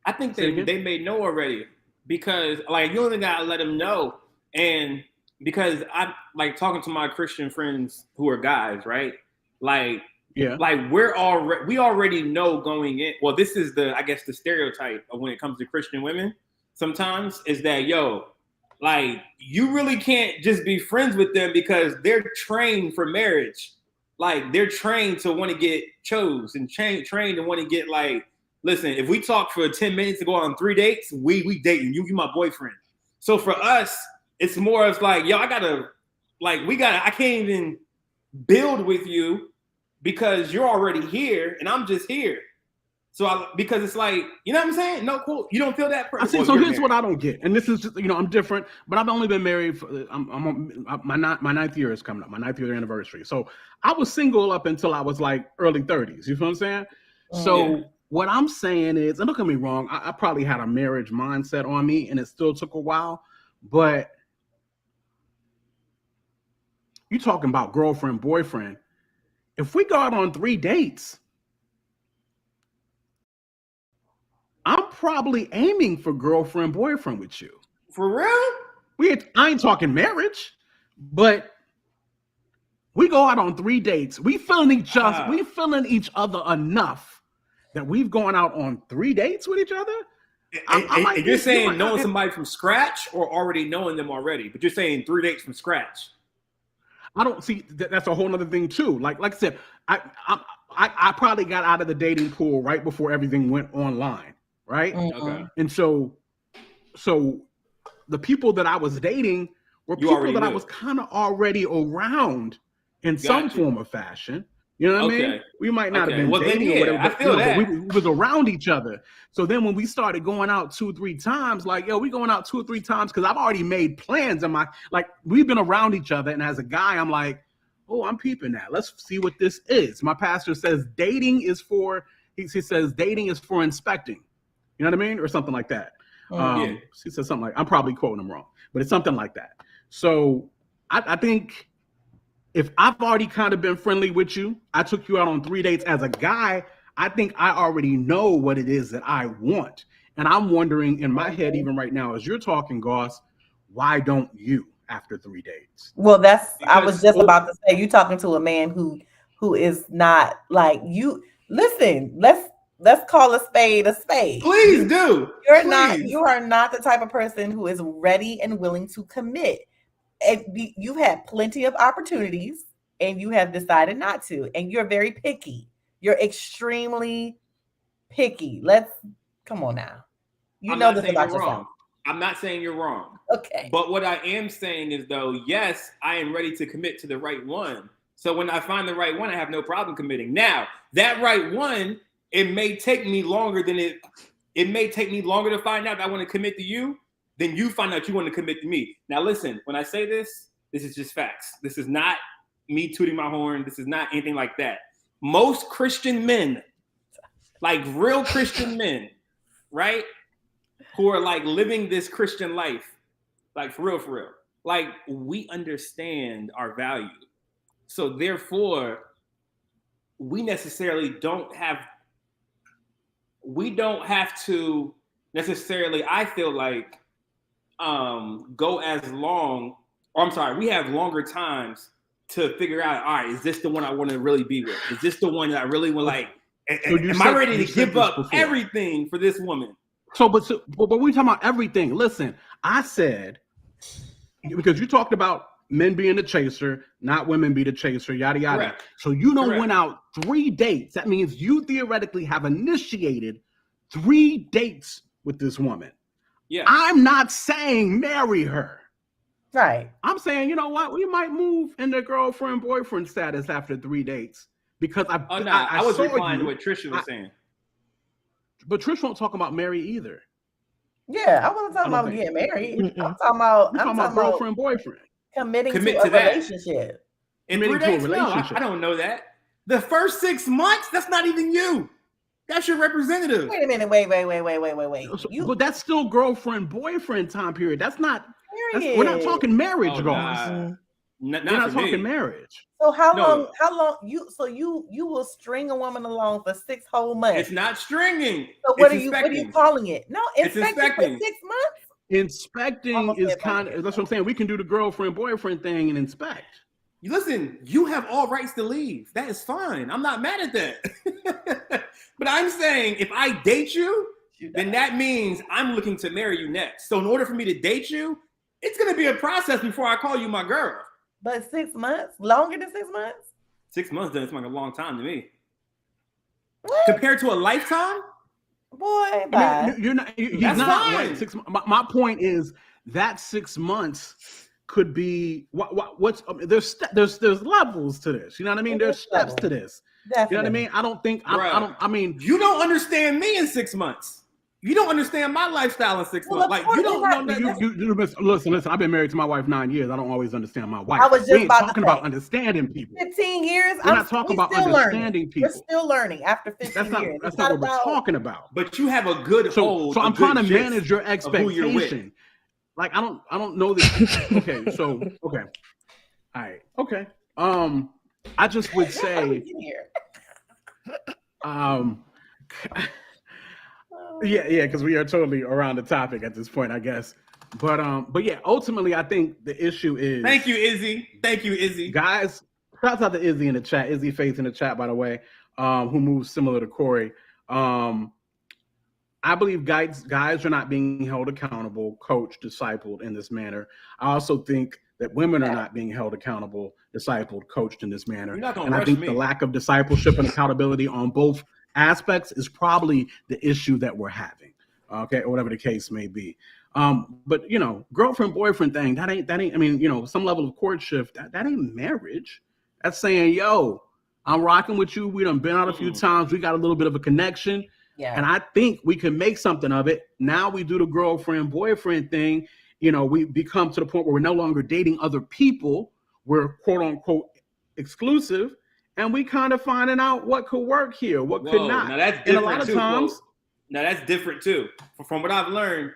I think they may know already because, like, you only gotta let them know. And because I like talking to my Christian friends who are guys, right? Like, yeah, like we already know going in. Well, this is I guess the stereotype of when it comes to Christian women. Sometimes is that like you really can't just be friends with them because they're trained for marriage. Like they're trained to want to get chose and trained to want to get like. Listen, if we talk for 10 minutes to go on 3 dates, we dating. You my boyfriend. So for us, it's more of like, I can't even build with you because you're already here and I'm just here. So because it's like, you know what I'm saying? No, cool. You don't feel that person. So here's what I don't get. And this is just, I'm different, but I've only been married for, my ninth year is coming up, my 9th year anniversary. So I was single up until I was like early 30s. You feel what I'm saying? So what I'm saying is, and don't get me wrong, I probably had a marriage mindset on me and it still took a while, but you talking about girlfriend, boyfriend. If we go out on 3 dates, I'm probably aiming for girlfriend, boyfriend with you. For real? I ain't talking marriage, but we go out on 3 dates. We feeling each other enough that we've gone out on 3 dates with each other. And you're saying knowing somebody from scratch or already knowing them already, but you're saying 3 dates from scratch. I don't see that's a whole other thing too. Like I said, I probably got out of the dating pool right before everything went online, right? Mm-hmm. Okay. And so the people that I was dating were people that I was kind of already around in some form or fashion. You know what I mean? We might not have been dating or whatever, but, but we was around each other. So then when we started going out 2-3 times, like, yo, we going out 2 or 3 times because I've already made plans in my, like, we've been around each other. And as a guy, I'm like, oh, I'm peeping that. Let's see what this is. My pastor says dating is for, he says dating is for inspecting. You know what I mean? Or something like that. He says something like, I'm probably quoting him wrong, but it's something like that. So I think if I've already kind of been friendly with you, I took you out on 3 dates as a guy, I think I already know what it is that I want. And I'm wondering in my head, even right now, as you're talking, Goss, why don't you after 3 dates? Well, I was just about to say, you talking to a man who is not like you. Listen, let's call a spade a spade. Please do. You are not the type of person who is ready and willing to commit. You've had plenty of opportunities and you have decided not to, and you're very picky. You're extremely picky. Come on now. You know this about yourself. I'm not saying you're wrong. Okay. But what I am saying is, though, yes, I am ready to commit to the right one. So when I find the right one, I have no problem committing. Now, that right one, it may take me longer to find out that I want to commit to you. Then you find out you want to commit to me. Now, listen, when I say this is just facts. This is not me tooting my horn. This is not anything like that. Most Christian men, like real Christian men, right, who are like living this Christian life, like for real, like we understand our value. So therefore, we don't have to necessarily, I feel like, go as long, we have longer times to figure out, all right, is this the one I want to really be with? Is this the one that I really want, like, am I ready to give up everything for this woman? But we're talking about everything. Listen, I said, because you talked about men being the chaser, not women be the chaser, yada, yada. Correct. So you don't went out 3 dates. That means you theoretically have initiated 3 dates with this woman. Yeah. I'm not saying marry her. Right. I'm saying, you know what? We might move into girlfriend, boyfriend status after 3 dates because I was replying to what Trisha was saying. But Trish won't talk about marry either. Yeah, I wasn't talking about getting married. I'm talking about girlfriend, boyfriend. Commit to a relationship. In 3 dates? No, I don't know that. The first 6 months, that's not even you. That's your representative. Wait a minute. Wait. But that's still girlfriend, boyfriend time period. That's not. We're not talking marriage, guys. We're not talking marriage. So how long you will string a woman along for 6 whole months? It's not stringing. So what are you calling it? No, inspecting for 6 months. Inspecting is kind of, that's what I'm saying. We can do the girlfriend, boyfriend thing and inspect. Listen, you have all rights to leave. That is fine. I'm not mad at that. But I'm saying if I date you, then that means I'm looking to marry you next. So in order for me to date you, it's going to be a process before I call you my girl. But 6 months? Longer than 6 months? 6 months doesn't seem like a long time to me. What? Compared to a lifetime? Boy, bye. He's not like 6 months. My point is that 6 months could be there's levels to this. You know what I mean? There's steps to this. Definitely. You know what I mean? I mean, you don't understand me in 6 months. You don't understand my lifestyle in 6 months. Like you don't know that. Listen. I've been married to my wife 9 years. I don't always understand my wife. I was just talking about understanding people. 15 years. We're not talking about understanding people. We're still learning after 15 years. That's not what we're talking about. But you have a good hold. So I'm trying to manage your expectation. Like I don't know this. Okay. All right. Okay. I just would say. Yeah, because we are totally around the topic at this point, I guess. But yeah, ultimately, I think the issue is. Thank you, Izzy. Guys, shout out to Izzy in the chat. Izzy Faith in the chat, by the way, who moves similar to Corey. I believe guys are not being held accountable, coached, discipled in this manner. I also think that women are not being held accountable, discipled, coached in this manner. And I think the lack of discipleship and accountability on both aspects is probably the issue that we're having. Okay, or whatever the case may be. But girlfriend, boyfriend thing, that ain't, I mean, some level of courtship, that ain't marriage. That's saying, yo, I'm rocking with you. We done been out a few times. We got a little bit of a connection. Yeah. And I think we can make something of it. Now we do the girlfriend, boyfriend thing. You know, we become to the point where we're no longer dating other people. We're quote unquote exclusive. And we kind of finding out what could work here, what could not. Now that's different. And a lot of times. Now that's different too. From what I've learned,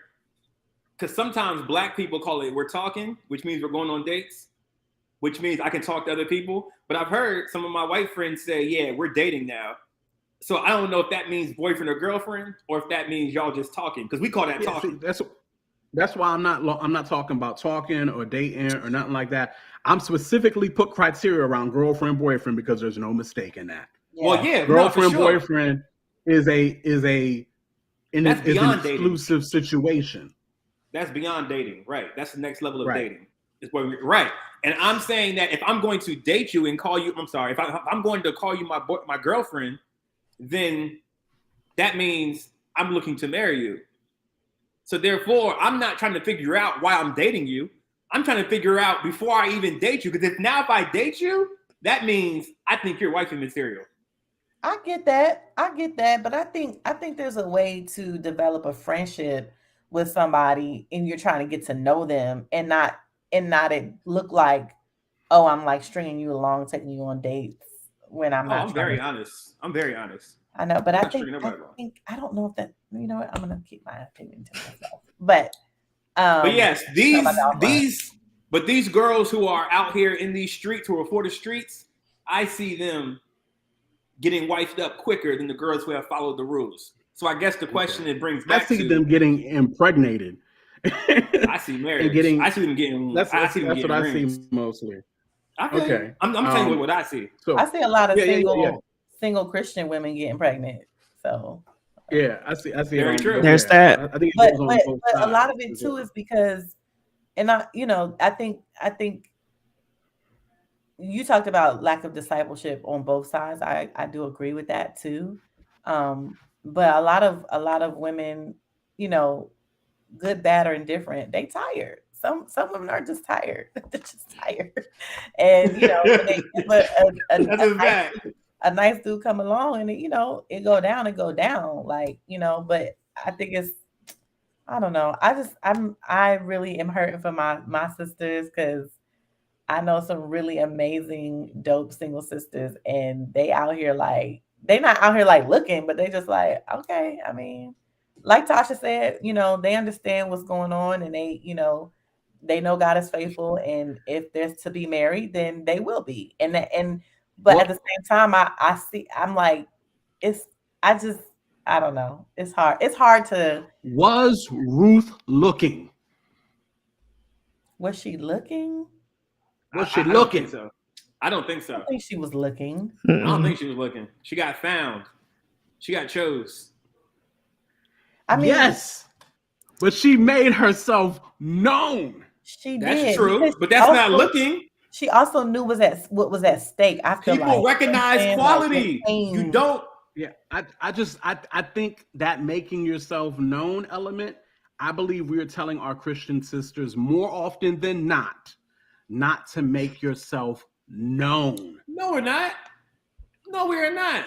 because sometimes Black people call it we're talking, which means we're going on dates, which means I can talk to other people. But I've heard some of my white friends say, yeah, we're dating now. So I don't know if that means boyfriend or girlfriend, or if that means y'all just talking, because we call that talking. See, that's why I'm not talking about talking or dating or nothing like that. I'm specifically put criteria around girlfriend, boyfriend, because there's no mistake in that. Yeah. Well, yeah, girlfriend, no, sure. boyfriend is an exclusive situation. That's beyond dating, right? That's the next level of dating. Is what right. And I'm saying that if I'm going to date you and call you, if I'm going to call you my girlfriend, then that means I'm looking to marry you. So therefore, I'm not trying to figure out why I'm dating you. I'm trying to figure out before I even date you. Because if I date you, that means I think you're wifey material. I get that. But I think there's a way to develop a friendship with somebody and you're trying to get to know them and not it look like, oh, I'm like stringing you along, taking you on dates when I'm not. I'm very honest. I know, but I don't know if that, you know what, I'm gonna keep my opinion to myself. But yes, these girls who are out here in these streets, who are for the streets, I see them getting wifed up quicker than the girls who have followed the rules. So I guess the question it brings back I see them getting impregnated. I see marriage. I see them getting. That's what I rings. see mostly. Okay, I'm telling you what I see. So, I see a lot of single Christian women getting pregnant. So yeah, I see. Very true. There's that. I think but a lot of it too is because, and I think you talked about lack of discipleship on both sides. I do agree with that too. But a lot of women, you know, good, bad, or indifferent, they tired. Some women are just tired. They're just tired. And, you know, a nice dude come along and, you know, it go down. Like, you know, but I think I don't know. I really am hurting for my sisters because I know some really amazing, dope single sisters and they out here like, they not out here like looking, but they just like, okay, I mean, like Tasha said, you know, they understand what's going on and they, you know, they know God is faithful. And if there's to be married, then they will be. But at the same time, I'm like, I don't know. It's hard. It's hard to. Was Ruth looking? Was she looking? Was she looking? I don't think so. I think she was looking. I don't think she was looking. She got found. She got chose. I mean, yes, but she made herself known. She That's did. true, but that's not looking. She also knew what was at stake. I feel people like recognize quality. You don't. Yeah, I think that making yourself known element. I believe we are telling our Christian sisters more often than not to make yourself known. No, we're not. No, we're not.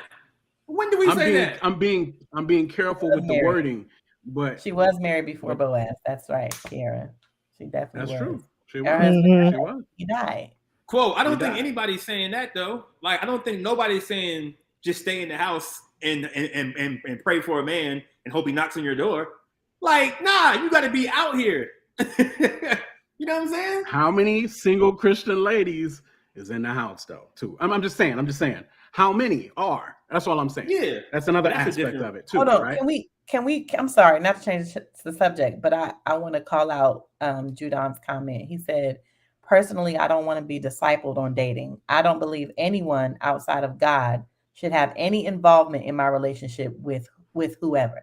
When do we say that? I'm being careful with the wording, but she was married before Boaz. That's right, Karen. She definitely was. That's true. She was. He died. Quote, I don't think anybody's saying that though. Like, I don't think nobody's saying just stay in the house and pray for a man and hope he knocks on your door. Like, nah, you got to be out here. You know what I'm saying? How many single Christian ladies is in the house though? Too. I'm just saying. How many are? That's all I'm saying. Yeah, that's another aspect of it too. Hold on, right? Can we? I'm sorry, not to change the subject, but I want to call out Judon's comment. He said, "Personally, I don't want to be discipled on dating. I don't believe anyone outside of God should have any involvement in my relationship with whoever."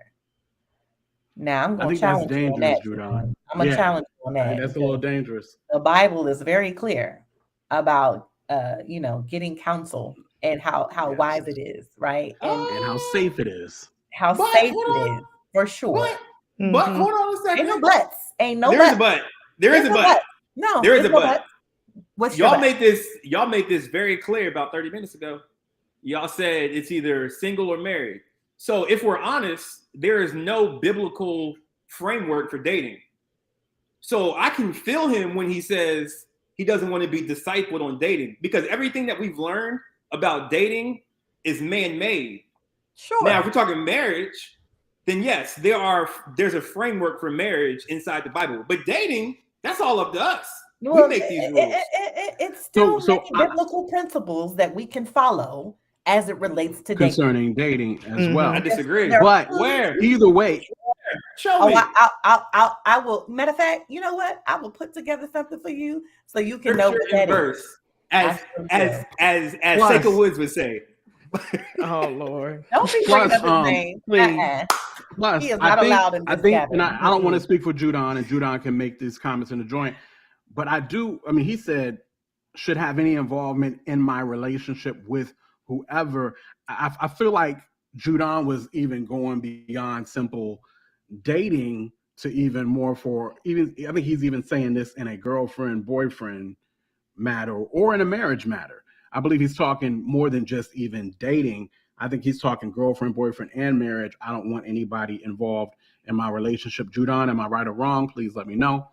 Now I'm going to challenge you on that. Judon. I'm going to challenge you on that. That's a little dangerous. The Bible is very clear about getting counsel and how wise it is, right? And how safe it is. How safe it is, for sure. But hold on a second. Ain't no buts. Ain't no buts. There is a but. There is a but. No, there is a but. What's y'all made this very clear about 30 minutes ago. Y'all said it's either single or married. So if we're honest, there is no biblical framework for dating. So I can feel him when he says he doesn't want to be discipled on dating, because everything that we've learned about dating is man-made. Sure. Now, if we're talking marriage, then yes, there's a framework for marriage inside the Bible. But dating, that's all up to us. Well, we make these rules. It's still biblical principles that we can follow as it relates to concerning dating as well. I disagree. But where? Either way, show me. I will. Matter of fact, you know what? I will put together something for you so you can know what that verse, is. As Seika Woods would say. Oh Lord! Don't be bringing up his name. Please. Plus, he is not allowed in this and I don't want to speak for Judon, and Judon can make these comments in the joint. But I do. I mean, he said should have any involvement in my relationship with whoever. I feel like Judon was even going beyond simple dating to even more for even. I think he's even saying this in a girlfriend boyfriend matter or in a marriage matter. I believe he's talking more than just even dating. I think he's talking girlfriend, boyfriend, and marriage. I don't want anybody involved in my relationship. Judon, am I right or wrong? Please let me know.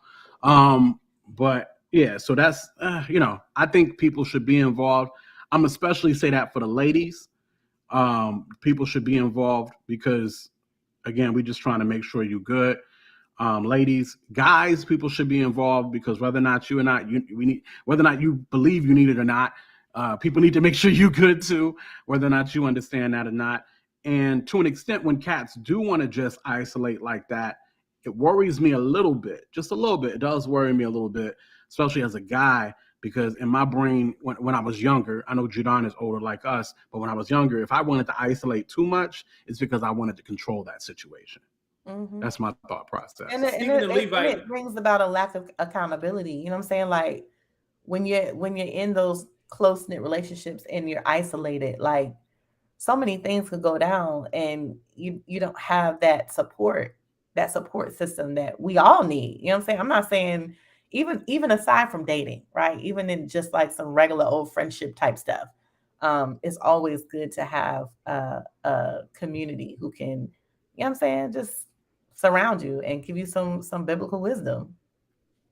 But yeah, so that's, I think people should be involved. I'm especially say that for the ladies. People should be involved because, again, we're just trying to make sure you're good. Ladies, guys, people should be involved because whether or not you believe you need it or not, people need to make sure you're good too, whether or not you understand that or not. And to an extent, when cats do want to just isolate like that, it worries me a little bit, just a little bit. It does worry me a little bit, especially as a guy, because in my brain, when I was younger, I know Judon is older like us, but when I was younger, if I wanted to isolate too much, it's because I wanted to control that situation. Mm-hmm. That's my thought process. And it brings about a lack of accountability. You know what I'm saying? Like when you're in those close-knit relationships and you're isolated, like so many things could go down and you don't have that support system that we all need. You know what I'm saying? I'm not saying even aside from dating, right? Even in just like some regular old friendship type stuff, it's always good to have a community who can, you know what I'm saying, just surround you and give you some biblical wisdom.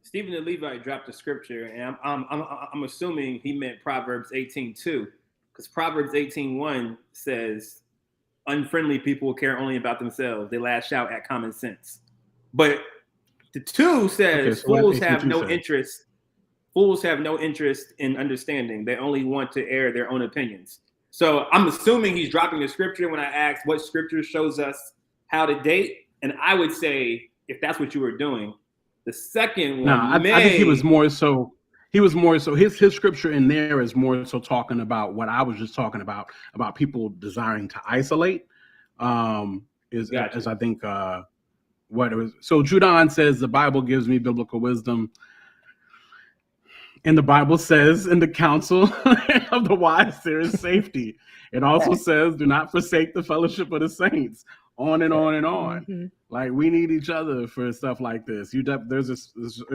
Stephen the Levite dropped a scripture, and I'm assuming he meant Proverbs 18:2, because Proverbs 18:1 says, "Unfriendly people care only about themselves; they lash out at common sense." But the 2 says, "Fools have no interest. Fools have no interest in understanding; they only want to air their own opinions." So I'm assuming he's dropping the scripture when I asked what scripture shows us how to date, and I would say if that's what you were doing. The second one, I think he was more so. His scripture in there is more so talking about what I was just talking about people desiring to isolate. As I think what it was. So Judon says the Bible gives me biblical wisdom, and the Bible says in the counsel of the wise there is safety. It also says do not forsake the fellowship of the saints. On and on and on. Mm-hmm. Like we need each other for stuff like this. There's a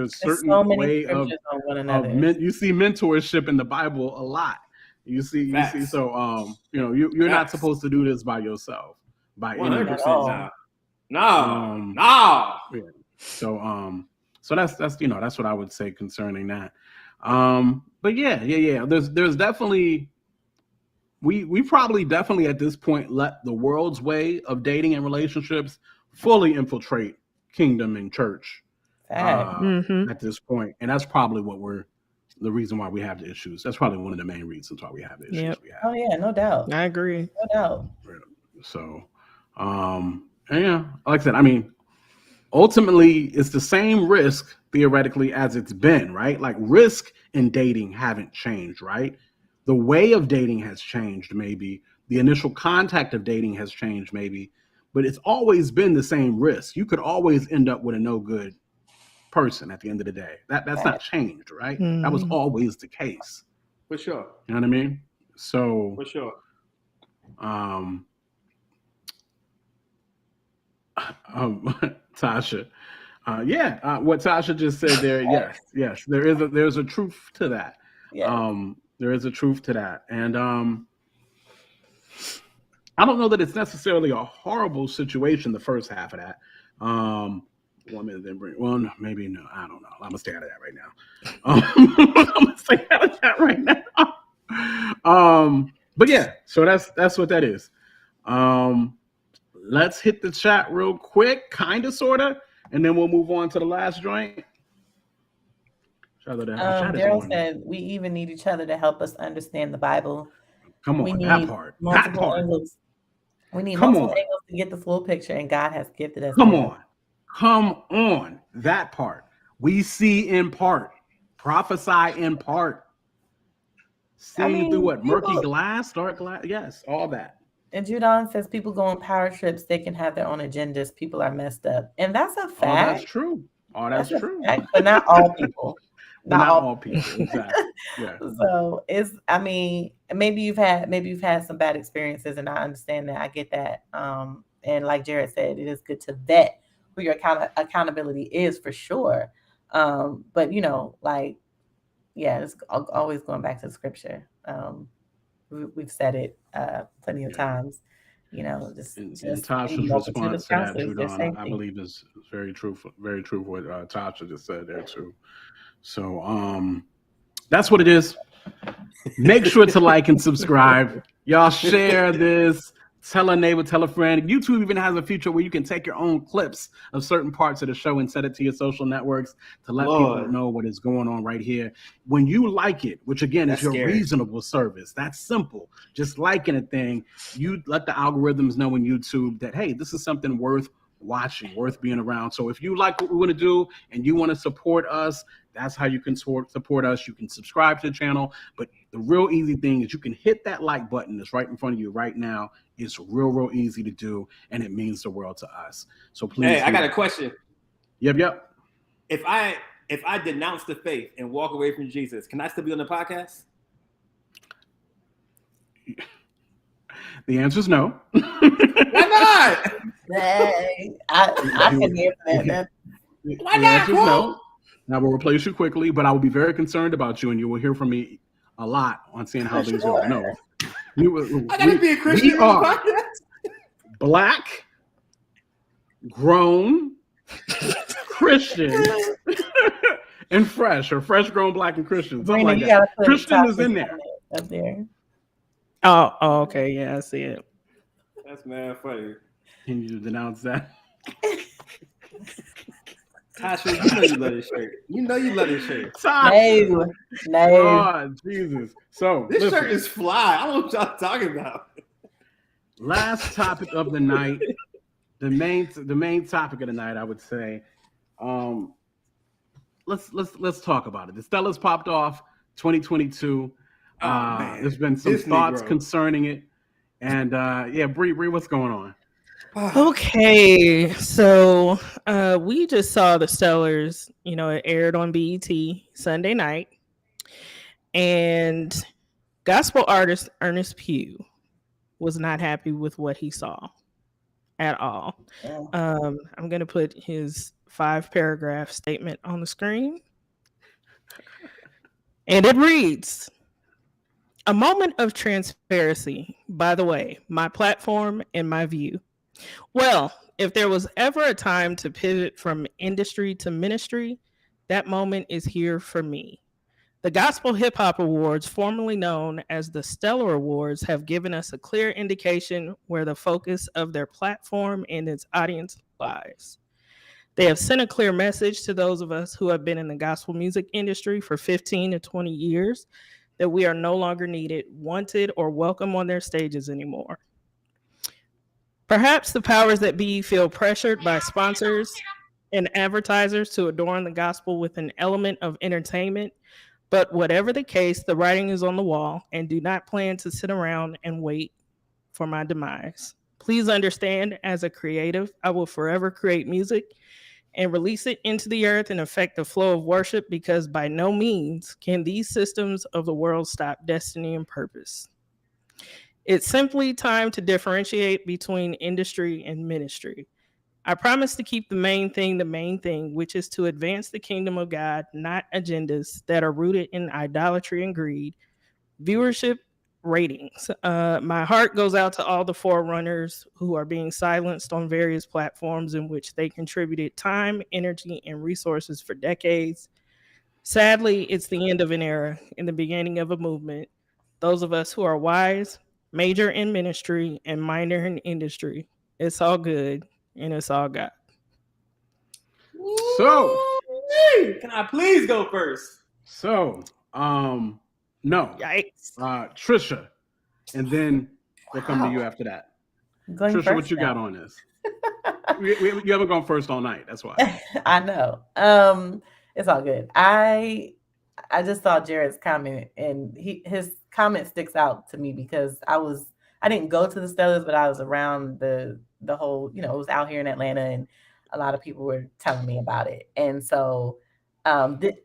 certain way of you see mentorship in the Bible a lot. You see. So you're not supposed to do this by yourself. By 100%. No. Yeah. So that's what I would say concerning that. But yeah. There's definitely. We probably definitely at this point let the world's way of dating and relationships fully infiltrate kingdom and church at this point. And that's probably the reason why we have the issues. That's probably one of the main reasons why we have the issues we have. Oh yeah, no doubt. I agree. No doubt. So, like I said, I mean, ultimately it's the same risk theoretically as it's been, right? Like risk in dating haven't changed, right? The way of dating has changed, maybe. The initial contact of dating has changed, maybe. But it's always been the same risk. You could always end up with a no good person at the end of the day. That's not changed, right? Mm. That was always the case. For sure. You know what I mean? So for sure. Tasha. What Tasha just said there, yes. There's a truth to that. Yeah. There is a truth to that. And I don't know that it's necessarily a horrible situation, the first half of that. 1 minute, then bring one, maybe no, I don't know. I'm gonna stay out of that right now. I'm gonna stay out of that right now. But yeah, so that's what that is. Let's hit the chat real quick, kind of, sorta, and then we'll move on to the last joint. Daryl said we even need each other to help us understand the Bible. Come on, that part. Angles. We need multiple angles to get the full picture, and God has gifted us. Come on, that part. We see in part, prophesy in part. Seeing through what? Murky glass, dark glass? Yes, all that. And Judon says people go on power trips, they can have their own agendas. People are messed up. And that's a fact. Oh, that's true. That's true. Fact, but not all people. not all people. Exactly. Yeah. So maybe you've had some bad experiences, and I understand that. I get that. And like Jared said, it is good to vet who your accountability is for sure. But it's always going back to the scripture. We've said it plenty of times. And Tasha's response to that, Judon, I believe is very true. Very true what Tasha just said there too. So that's what it is. Make sure to like and subscribe. Y'all share this. Tell a neighbor, tell a friend. YouTube even has a feature where you can take your own clips of certain parts of the show and set it to your social networks to let people know what is going on right here. When you like it, which again is your reasonable service, that's simple. Just liking a thing, you let the algorithms know in YouTube that, hey, this is something worth watching, worth being around. So if you like what we want to do and you want to support us, that's how you can support us. You can subscribe to the channel, but the real easy thing is you can hit that like button that's right in front of you right now. It's real easy to do, and it means the world to us. So please. Hey, I got a question. Yep. If I denounce the faith and walk away from Jesus, can I still be on the podcast? The answer is no. Why not? I can hear that. Why not? No. Now we'll replace you quickly, but I will be very concerned about you, and you will hear from me a lot on seeing how things go. No, I gotta be a Christian. We are Black, grown, Christian, and fresh grown Black and Christian. Something like that. Christian is in there. Up there. Oh, okay, yeah, I see it. That's mad funny. Can you denounce that? Tasha, you know you love this shirt. You know you love this shirt. No. Oh, Jesus. So this shirt is fly. I don't know what y'all talking about. Last topic of the night. The main topic of the night, I would say. Let's talk about it. The Stellas popped off 2022. There's been some thoughts concerning it. And Bree, what's going on? Okay, so we just saw the Stellars, it aired on BET Sunday night, and gospel artist Earnestpugh was not happy with what he saw at all. I'm going to put his 5-paragraph statement on the screen, and it reads, "A moment of transparency, by the way, my platform and my view. Well, if there was ever a time to pivot from industry to ministry, that moment is here for me. The Gospel Hip Hop Awards, formerly known as the stellarawards, have given us a clear indication where the focus of their platform and its audience lies. They have sent a clear message to those of us who have been in the gospel music industry for 15 to 20 years that we are no longer needed, wanted, or welcome on their stages anymore. Perhaps the powers that be feel pressured by sponsors and advertisers to adorn the gospel with an element of entertainment, but whatever the case, the writing is on the wall and do not plan to sit around and wait for my demise. Please understand, as a creative, I will forever create music and release it into the earth and affect the flow of worship, because by no means can these systems of the world stop destiny and purpose. It's simply time to differentiate between industry and ministry. I promise to keep the main thing, which is to advance the kingdom of God, not agendas that are rooted in idolatry and greed, viewership, ratings. My heart goes out to all the forerunners who are being silenced on various platforms in which they contributed time, energy, and resources for decades. Sadly, it's the end of an era and the beginning of a movement. Those of us who are wise, major in ministry, and minor in industry, it's all good and it's all God. So, can I please go first? So, no. Yikes. Trisha, and then we'll come to you after that. Going Trisha, first what you now. got on this? You haven't gone first all night. That's why. I know. It's all good. I just saw Jared's comment, and his comment sticks out to me because I didn't go to the Stellars, but I was around the whole, it was out here in Atlanta, and a lot of people were telling me about it. And so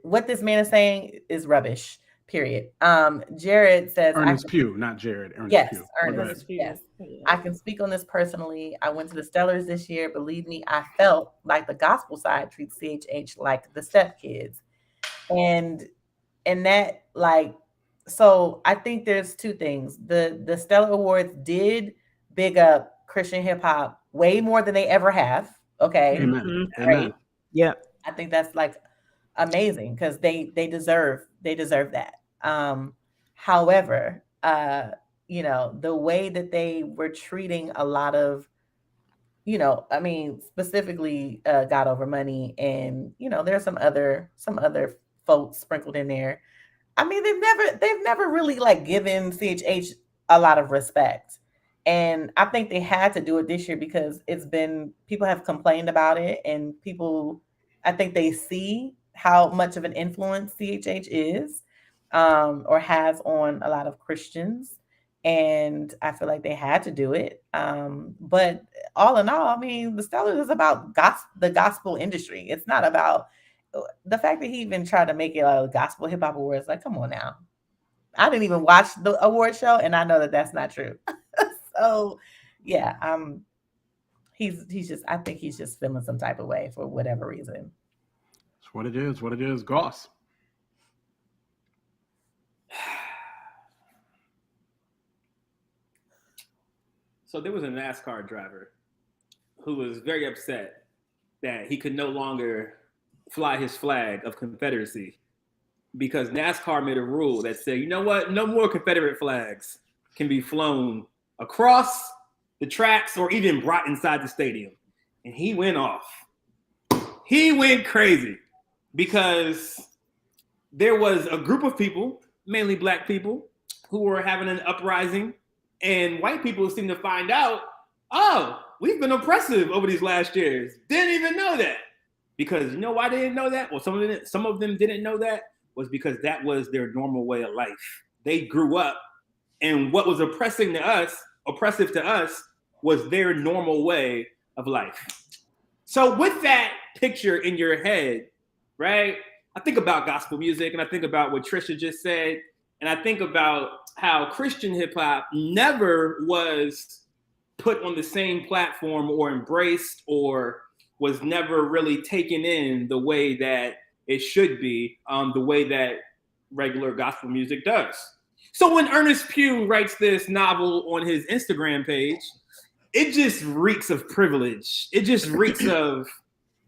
what this man is saying is rubbish, period. Jared says Earnestpugh, not Jared. Yes, Earnestpugh. Ernest. Yes. I can speak on this personally. I went to the Stellars this year. Believe me, I felt like the gospel side treats CHH like the step kids. And that, like, so I think there's two things. The Stellar Awards did big up Christian hip hop way more than they ever have. Okay. Amen. Great. Amen. Yeah. I think that's like amazing because they deserve that. However, the way that they were treating a lot of, specifically God Over Money, and there's some other folks sprinkled in there. I mean, they've never really like given CHH a lot of respect. And I think they had to do it this year because people have complained about it, and I think they see how much of an influence CHH is, or has on a lot of Christians. And I feel like they had to do it. But all in all, I mean, the Stellars is about the gospel industry. It's not about the fact that he even tried to make it a gospel hip hop awards. Like, come on now. I didn't even watch the award show, and I know that that's not true. So, yeah, I think he's just feeling some type of way for whatever reason. That's what it is. What it is, Goss. So there was a NASCAR driver who was very upset that he could no longer fly his flag of Confederacy because NASCAR made a rule that said, you know what? No more Confederate flags can be flown across the tracks or even brought inside the stadium. And he went off. He went crazy because there was a group of people, mainly black people, who were having an uprising, and white people seemed to find out, oh, we've been oppressive over these last years. Didn't even know that. Because you know why they didn't know that? Well, some of them didn't know that was because that was their normal way of life. They grew up, and what was oppressive to us, was their normal way of life. So with that picture in your head, right, I think about gospel music, and I think about what Trisha just said, and I think about how Christian hip hop never was put on the same platform or embraced or was never really taken in the way that it should be, the way that regular gospel music does. So when Ernest Pugh writes this novel on his Instagram page, it just reeks of privilege. It just reeks of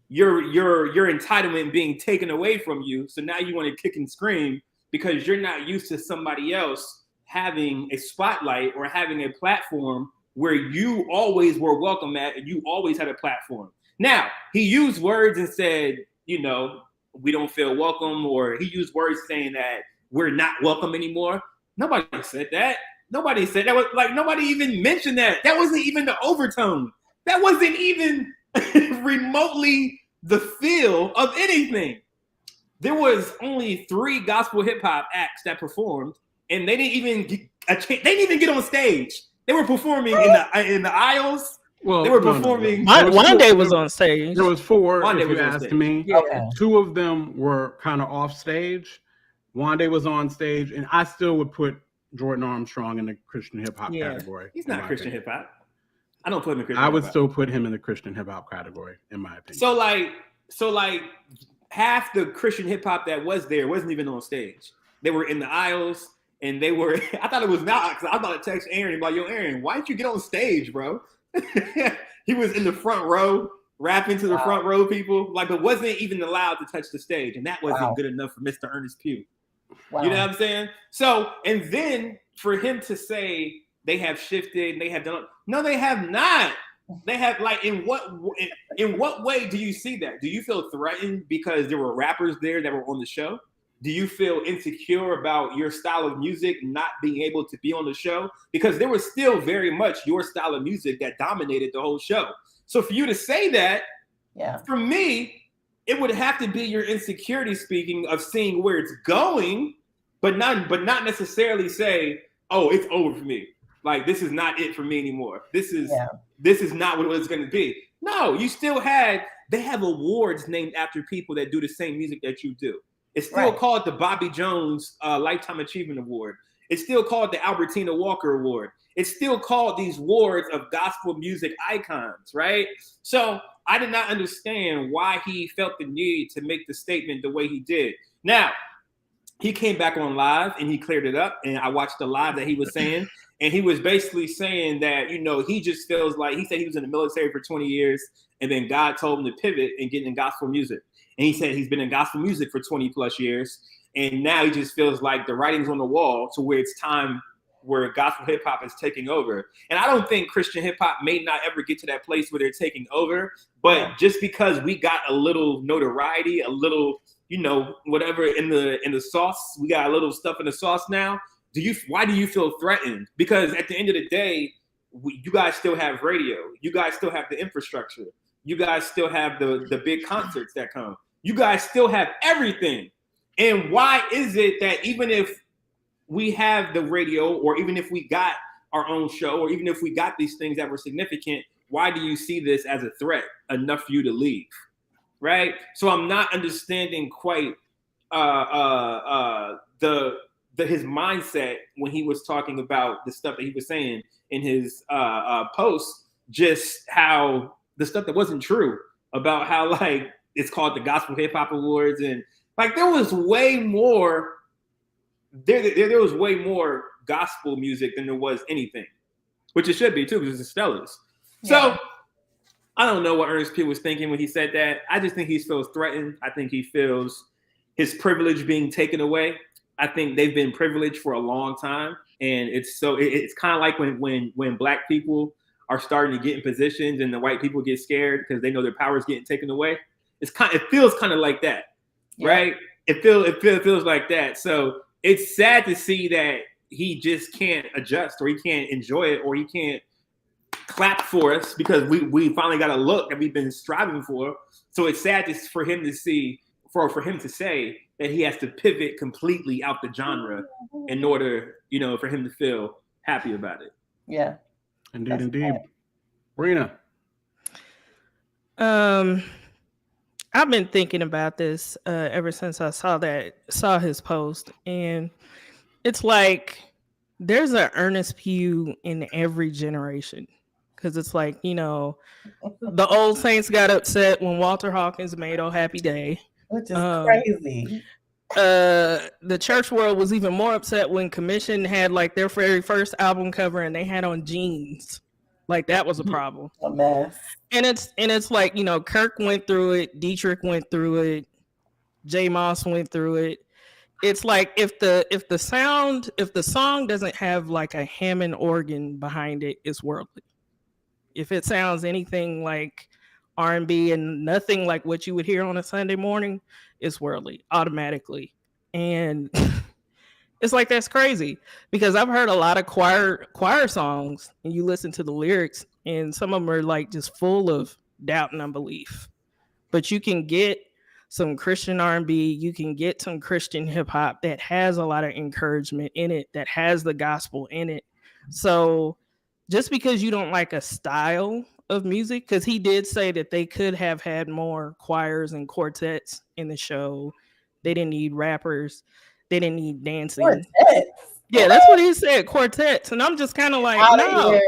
your entitlement being taken away from you. So now you want to kick and scream because you're not used to somebody else having a spotlight or having a platform where you always were welcome at and you always had a platform. Now, he used words and said, we don't feel welcome, or he used words saying that we're not welcome anymore. Nobody said that. Nobody said that. Was like, nobody even mentioned that. That wasn't even the overtone. That wasn't even remotely the feel of anything. There was only 3 gospel hip hop acts that performed, and they didn't even get on stage. They were performing in the aisles. Well, they were performing. Wande was on stage. There was 4, if you asked me. Yeah. Okay. 2 of them were kind of off stage. Wande was on stage, and I still would put Jordan Armstrong in the Christian hip hop category. He's not Christian hip hop. I don't put him in Christian. I would still put him in the Christian hip hop category, in my opinion. So like half the Christian hip hop that was there wasn't even on stage. They were in the aisles, and they were. I thought it was not because I was about to text Aaron like, "Yo, Aaron, why didn't you get on stage, bro?" He was in the front row, rapping to the front row people, like, but wasn't even allowed to touch the stage, and that wasn't good enough for Mr. Earnestpugh. Wow. You know what I'm saying? So, and then for him to say they have shifted and they have done, no, they have not. They have, like, in what way do you see that? Do you feel threatened because there were rappers there that were on the show? Do you feel insecure about your style of music not being able to be on the show? Because there was still very much your style of music that dominated the whole show. So for you to say that, for me, it would have to be your insecurity speaking of seeing where it's going, but not necessarily say, oh, it's over for me. Like, this is not it for me anymore. This is not what it's going to be. No, you still they have awards named after people that do the same music that you do. It's still called the Bobby Jones Lifetime Achievement Award. It's still called the Albertina Walker Award. It's still called these awards of gospel music icons, right? So I did not understand why he felt the need to make the statement the way he did. Now, he came back on live and he cleared it up. And I watched the live that he was saying. And he was basically saying that, you know, he just feels like, he said he was in the military for 20 years. And then God told him to pivot and get in gospel music. And he said he's been in gospel music for 20 plus years. And now he just feels like the writing's on the wall to where it's time where gospel hip hop is taking over. And I don't think Christian hip hop may not ever get to that place where they're taking over. But just because we got a little notoriety, a little, you know, whatever in the sauce, we got a little stuff in the sauce now. Why do you feel threatened? Because at the end of the day, you guys still have radio. You guys still have the infrastructure. You guys still have the big concerts that come. You guys still have everything. And why is it that even if we have the radio, or even if we got our own show, or even if we got these things that were significant, why do you see this as a threat enough for you to leave? Right? So I'm not understanding quite his mindset when he was talking about the stuff that he was saying in his post, just how the stuff that wasn't true about how, like, it's called the Gospel Hip Hop Awards. And like, there was way more, there was way more gospel music than there was anything, which it should be too, because it's the Stellars. Yeah. So I don't know what Earnestpugh was thinking when he said that. I just think he feels threatened. I think he feels his privilege being taken away. I think they've been privileged for a long time. And it's kind of like when black people are starting to get in positions and the white people get scared because they know their power is getting taken away. It feels kind of like that, right? It feels like that. So it's sad to see that he just can't adjust, or he can't enjoy it, or he can't clap for us because we finally got a look that we've been striving for. So it's sad for him to see, for him to say that he has to pivot completely out the genre in order, you know, for him to feel happy about it. Yeah. Indeed. Rena. I've been thinking about this ever since I saw his post, and it's like there's an Earnestpugh in every generation, because it's like, you know, the old saints got upset when Walter Hawkins made "Oh Happy Day," which is crazy. The church world was even more upset when Commission had like their very first album cover and they had on jeans. Like, that was a problem. A mess. And it's like, you know, Kirk went through it, Dietrich went through it, J Moss went through it. It's like if the song doesn't have like a Hammond organ behind it, it's worldly. If it sounds anything like R&B and nothing like what you would hear on a Sunday morning, it's worldly automatically. And it's like, that's crazy, because I've heard a lot of choir songs, and you listen to the lyrics and some of them are like just full of doubt and unbelief. But you can get some Christian R&B, you can get some Christian hip hop that has a lot of encouragement in it, that has the gospel in it. So just because you don't like a style of music, because he did say that they could have had more choirs and quartets in the show. They didn't need rappers. They didn't need dancing. Quartets? Yeah, that's what he said, quartets. And I'm just kind of like, no,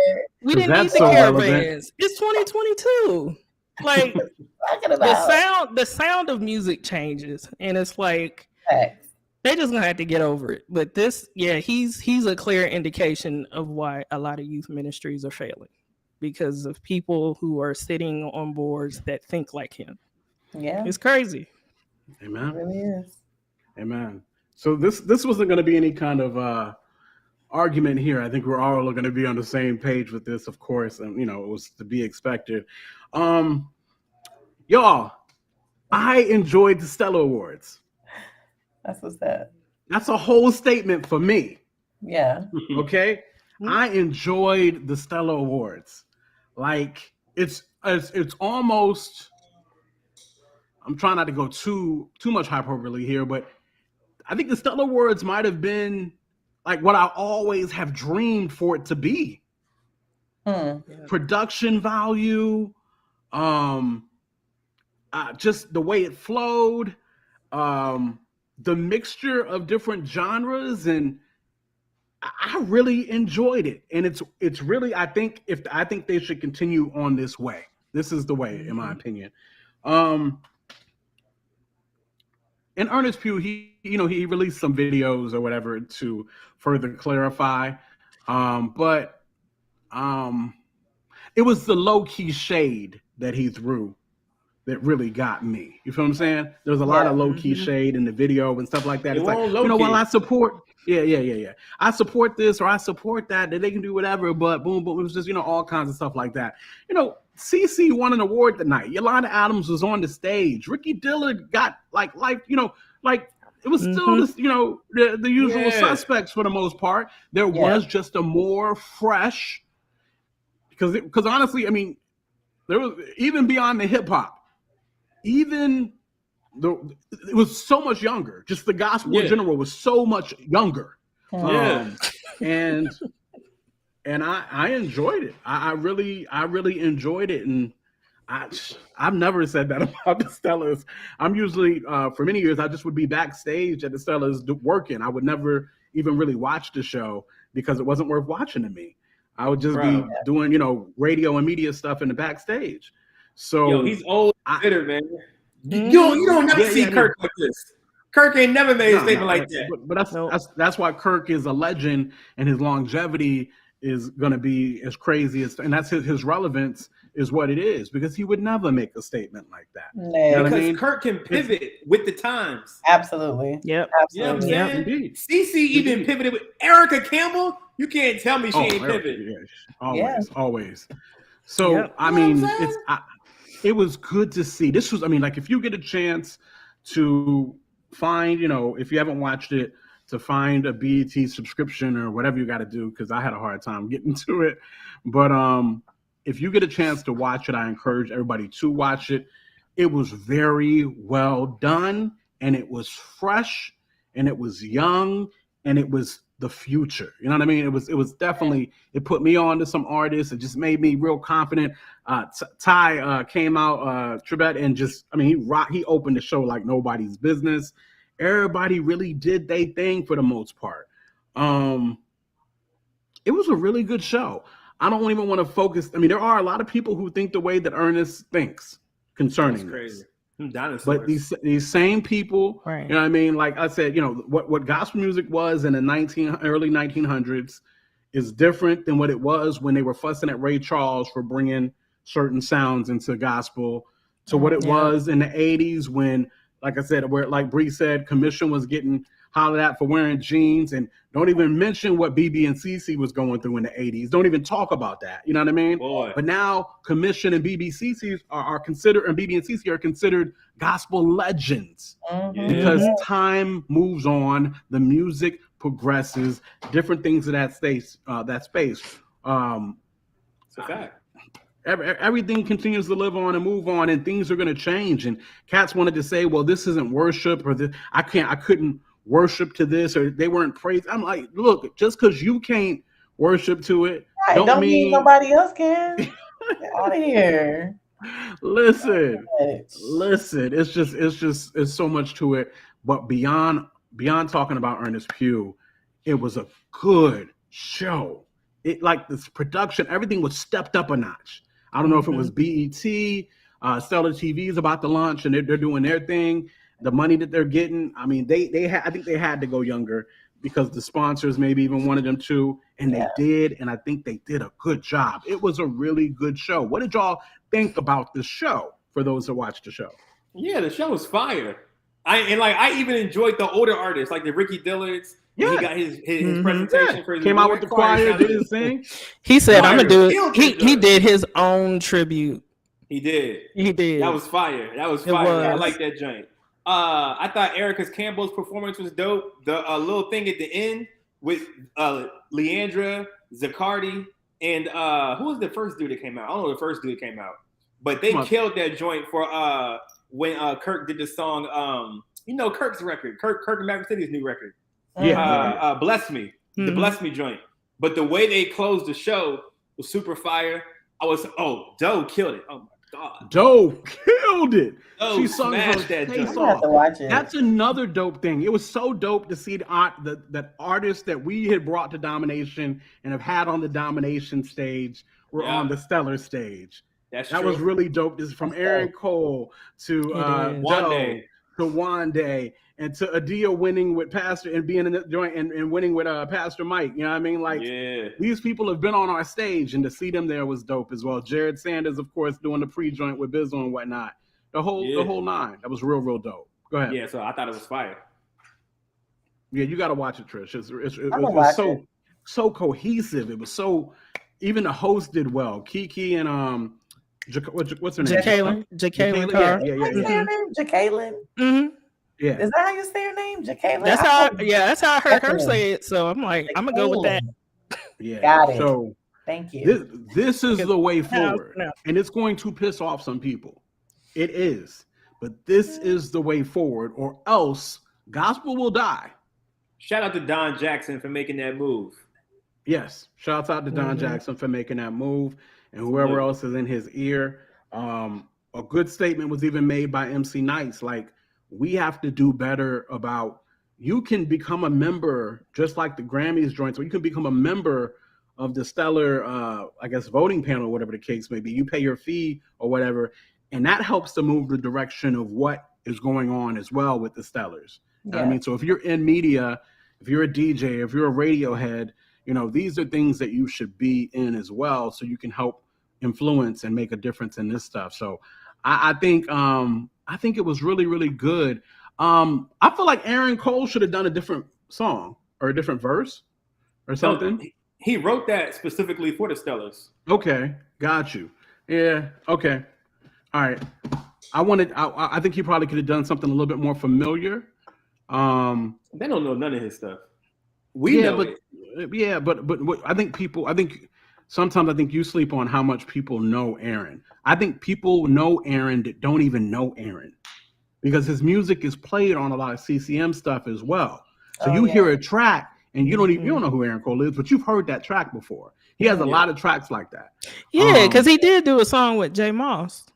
we didn't need the caravans. It's 2022. Like, the sound of music changes, and it's like, They just gonna have to get over it. But this, he's a clear indication of why a lot of youth ministries are failing, because of people who are sitting on boards that think like him. Yeah, it's crazy. Amen. It really is. Amen. So this wasn't going to be any kind of argument here. I think we're all going to be on the same page with this, of course, and it was to be expected. Y'all, I enjoyed the Stellar Awards. That's what's that. That's a whole statement for me. Yeah. Okay. I enjoyed the Stellar Awards. Like it's almost. I'm trying not to go too much hyperbole here, but I think the Stellar Awards might have been like what I always have dreamed for it to be. Production value, just the way it flowed, the mixture of different genres, and I really enjoyed it. And it's really, I think they should continue on this way. This is the way, in my opinion. And Earnestpugh, he released some videos or whatever to further clarify, but it was the low-key shade that he threw that really got me. You feel what I'm saying? There was a lot of low-key shade in the video and stuff like that. It's like, while I support, I support this or I support that they can do whatever, but boom, it was just, all kinds of stuff like that. CeCe won an award tonight. Yolanda Adams was on the stage. Ricky Dillard got it was still the usual suspects for the most part. There was just a more fresh, because honestly, I mean, there was even beyond the hip hop, it was so much younger. Just the gospel in general was so much younger. And I enjoyed it. I really enjoyed it, and I've never said that about the Stellars. I'm usually for many years I just would be backstage at the Stellars working. I would never even really watch the show because it wasn't worth watching to me. I would just be doing radio and media stuff in the backstage. So he's old bitter, man. You don't never see Kirk like this. Kirk ain't never made a statement like that. But that's why Kirk is a legend, and his longevity is going to be as crazy as, and that's his relevance is what it is, because he would never make a statement like that. Because Kirk can pivot with the times. Absolutely. Yep. Absolutely. You know what I'm saying? CeCe even pivoted with Erica Campbell. You can't tell me she ain't pivoted. Always. So I mean, it was good to see. This was, if you get a chance to find, if you haven't watched it, to find a BET subscription or whatever you got to do, because I had a hard time getting to it. But if you get a chance to watch it, I encourage everybody to watch it. It was very well done, and it was fresh, and it was young, and it was the future. You know what I mean? It was definitely, it put me on to some artists. It just made me real confident. Ty came out, Trebet, and just, he opened the show like nobody's business. Everybody really did their thing for the most part. It was a really good show. I don't even want to focus. There are a lot of people who think the way that Earnest thinks concerning this. But these same people, right. You know what I mean? Like I said, what gospel music was in the early 1900s is different than what it was when they were fussing at Ray Charles for bringing certain sounds into gospel, to what it was in the 80s when, like I said, where, like Bree said, Commission was getting hollered at for wearing jeans, and don't even mention what BB and CeCe was going through in the 80s. Don't even talk about that. You know what I mean? Boy. But now Commission and BB are considered, and BB and CeCe are considered gospel legends because time moves on, the music progresses, different things of that space. It's a fact. Everything continues to live on and move on, and things are going to change. And cats wanted to say, well, this isn't worship, or this, I couldn't worship to this, or they weren't praised. I'm like, look, just because you can't worship to it, don't mean nobody else can. Get out of here. Listen, it's so much to it. But beyond talking about Earnestpugh, it was a good show. It, like, this production, everything was stepped up a notch. I don't know if it was BET, Stellar TV is about to launch, and they're doing their thing. the money that they're getting. I mean, I think they had to go younger because the sponsors maybe even wanted them to, and they did, and I think they did a good job. It was a really good show. What did y'all think about the show? For those that watched the show, yeah, the show was fire. I even enjoyed the older artists like the Ricky Dillards. Yeah, he got his presentation for his came out with the choir, did his thing. He said, "I'm gonna do it." He did his own tribute. He did. That was fire. I like that joint. I thought Erica Campbell's performance was dope. The little thing at the end with Leandra, Zaccardi, and who was the first dude that came out? I don't know the first dude that came out, but they killed that joint for when Kirk did the song. Kirk's record, Kirk and Maverick City's new record. Yeah, Bless Me, the Bless Me joint. But the way they closed the show was super fire. Doe killed it. Oh my God, Doe killed it. She sung her face off. That's another dope thing. It was so dope to see that artists that we had brought to Domination and have had on the Domination stage were on the Stellar stage. That was really dope. This is from Aaron Cole to Doe to Wande and to Adia winning with Pastor and being in the joint and winning with Pastor Mike. You know what I mean? Like these people have been on our stage, and to see them there was dope as well. Jared Sanders, of course, doing the pre-joint with Bizzle and whatnot. The whole nine. That was real dope. Go ahead. Yeah, so I thought it was fire. Yeah, you got to watch it, Trish. It was so cohesive. It was so. Even the host did well. Kiki and what's her name? Jacqueline. Jacqueline. Mm-hmm. Yeah. Is that how you say her name? Jacqueline? That's how I heard her say it. So I'm like, I'm gonna go with that. Yeah. Got it. So thank you. This is the way forward. And it's going to piss off some people. It is. But this is the way forward, or else gospel will die. Shout out to Don Jackson for making that move. Yes. Shouts out to Don Jackson for making that move. And whoever else is in his ear. A good statement was even made by MC Nice. Like, we have to do better about, you can become a member, just like the Grammys joints, or you can become a member of the Stellar, voting panel, or whatever the case may be. You pay your fee or whatever, and that helps to move the direction of what is going on as well with the Stellars. You know what I mean? So if you're in media, if you're a DJ, if you're a radio head, these are things that you should be in as well, so you can help influence and make a difference in this stuff. So I think it was really, really good. I feel like Aaron Cole should have done a different song or a different verse or something. No, he wrote that specifically for the Stellars. Okay, got you. Yeah. Okay. All right. I think he probably could have done something a little bit more familiar. They don't know none of his stuff. We know it. Yeah, but I think sometimes you sleep on how much people know Aaron. I think people know Aaron that don't even know Aaron, because his music is played on a lot of CCM stuff as well. So you hear a track and you don't know who Aaron Cole is, but you've heard that track before. He has a lot of tracks like that. Yeah, because he did do a song with J Moss.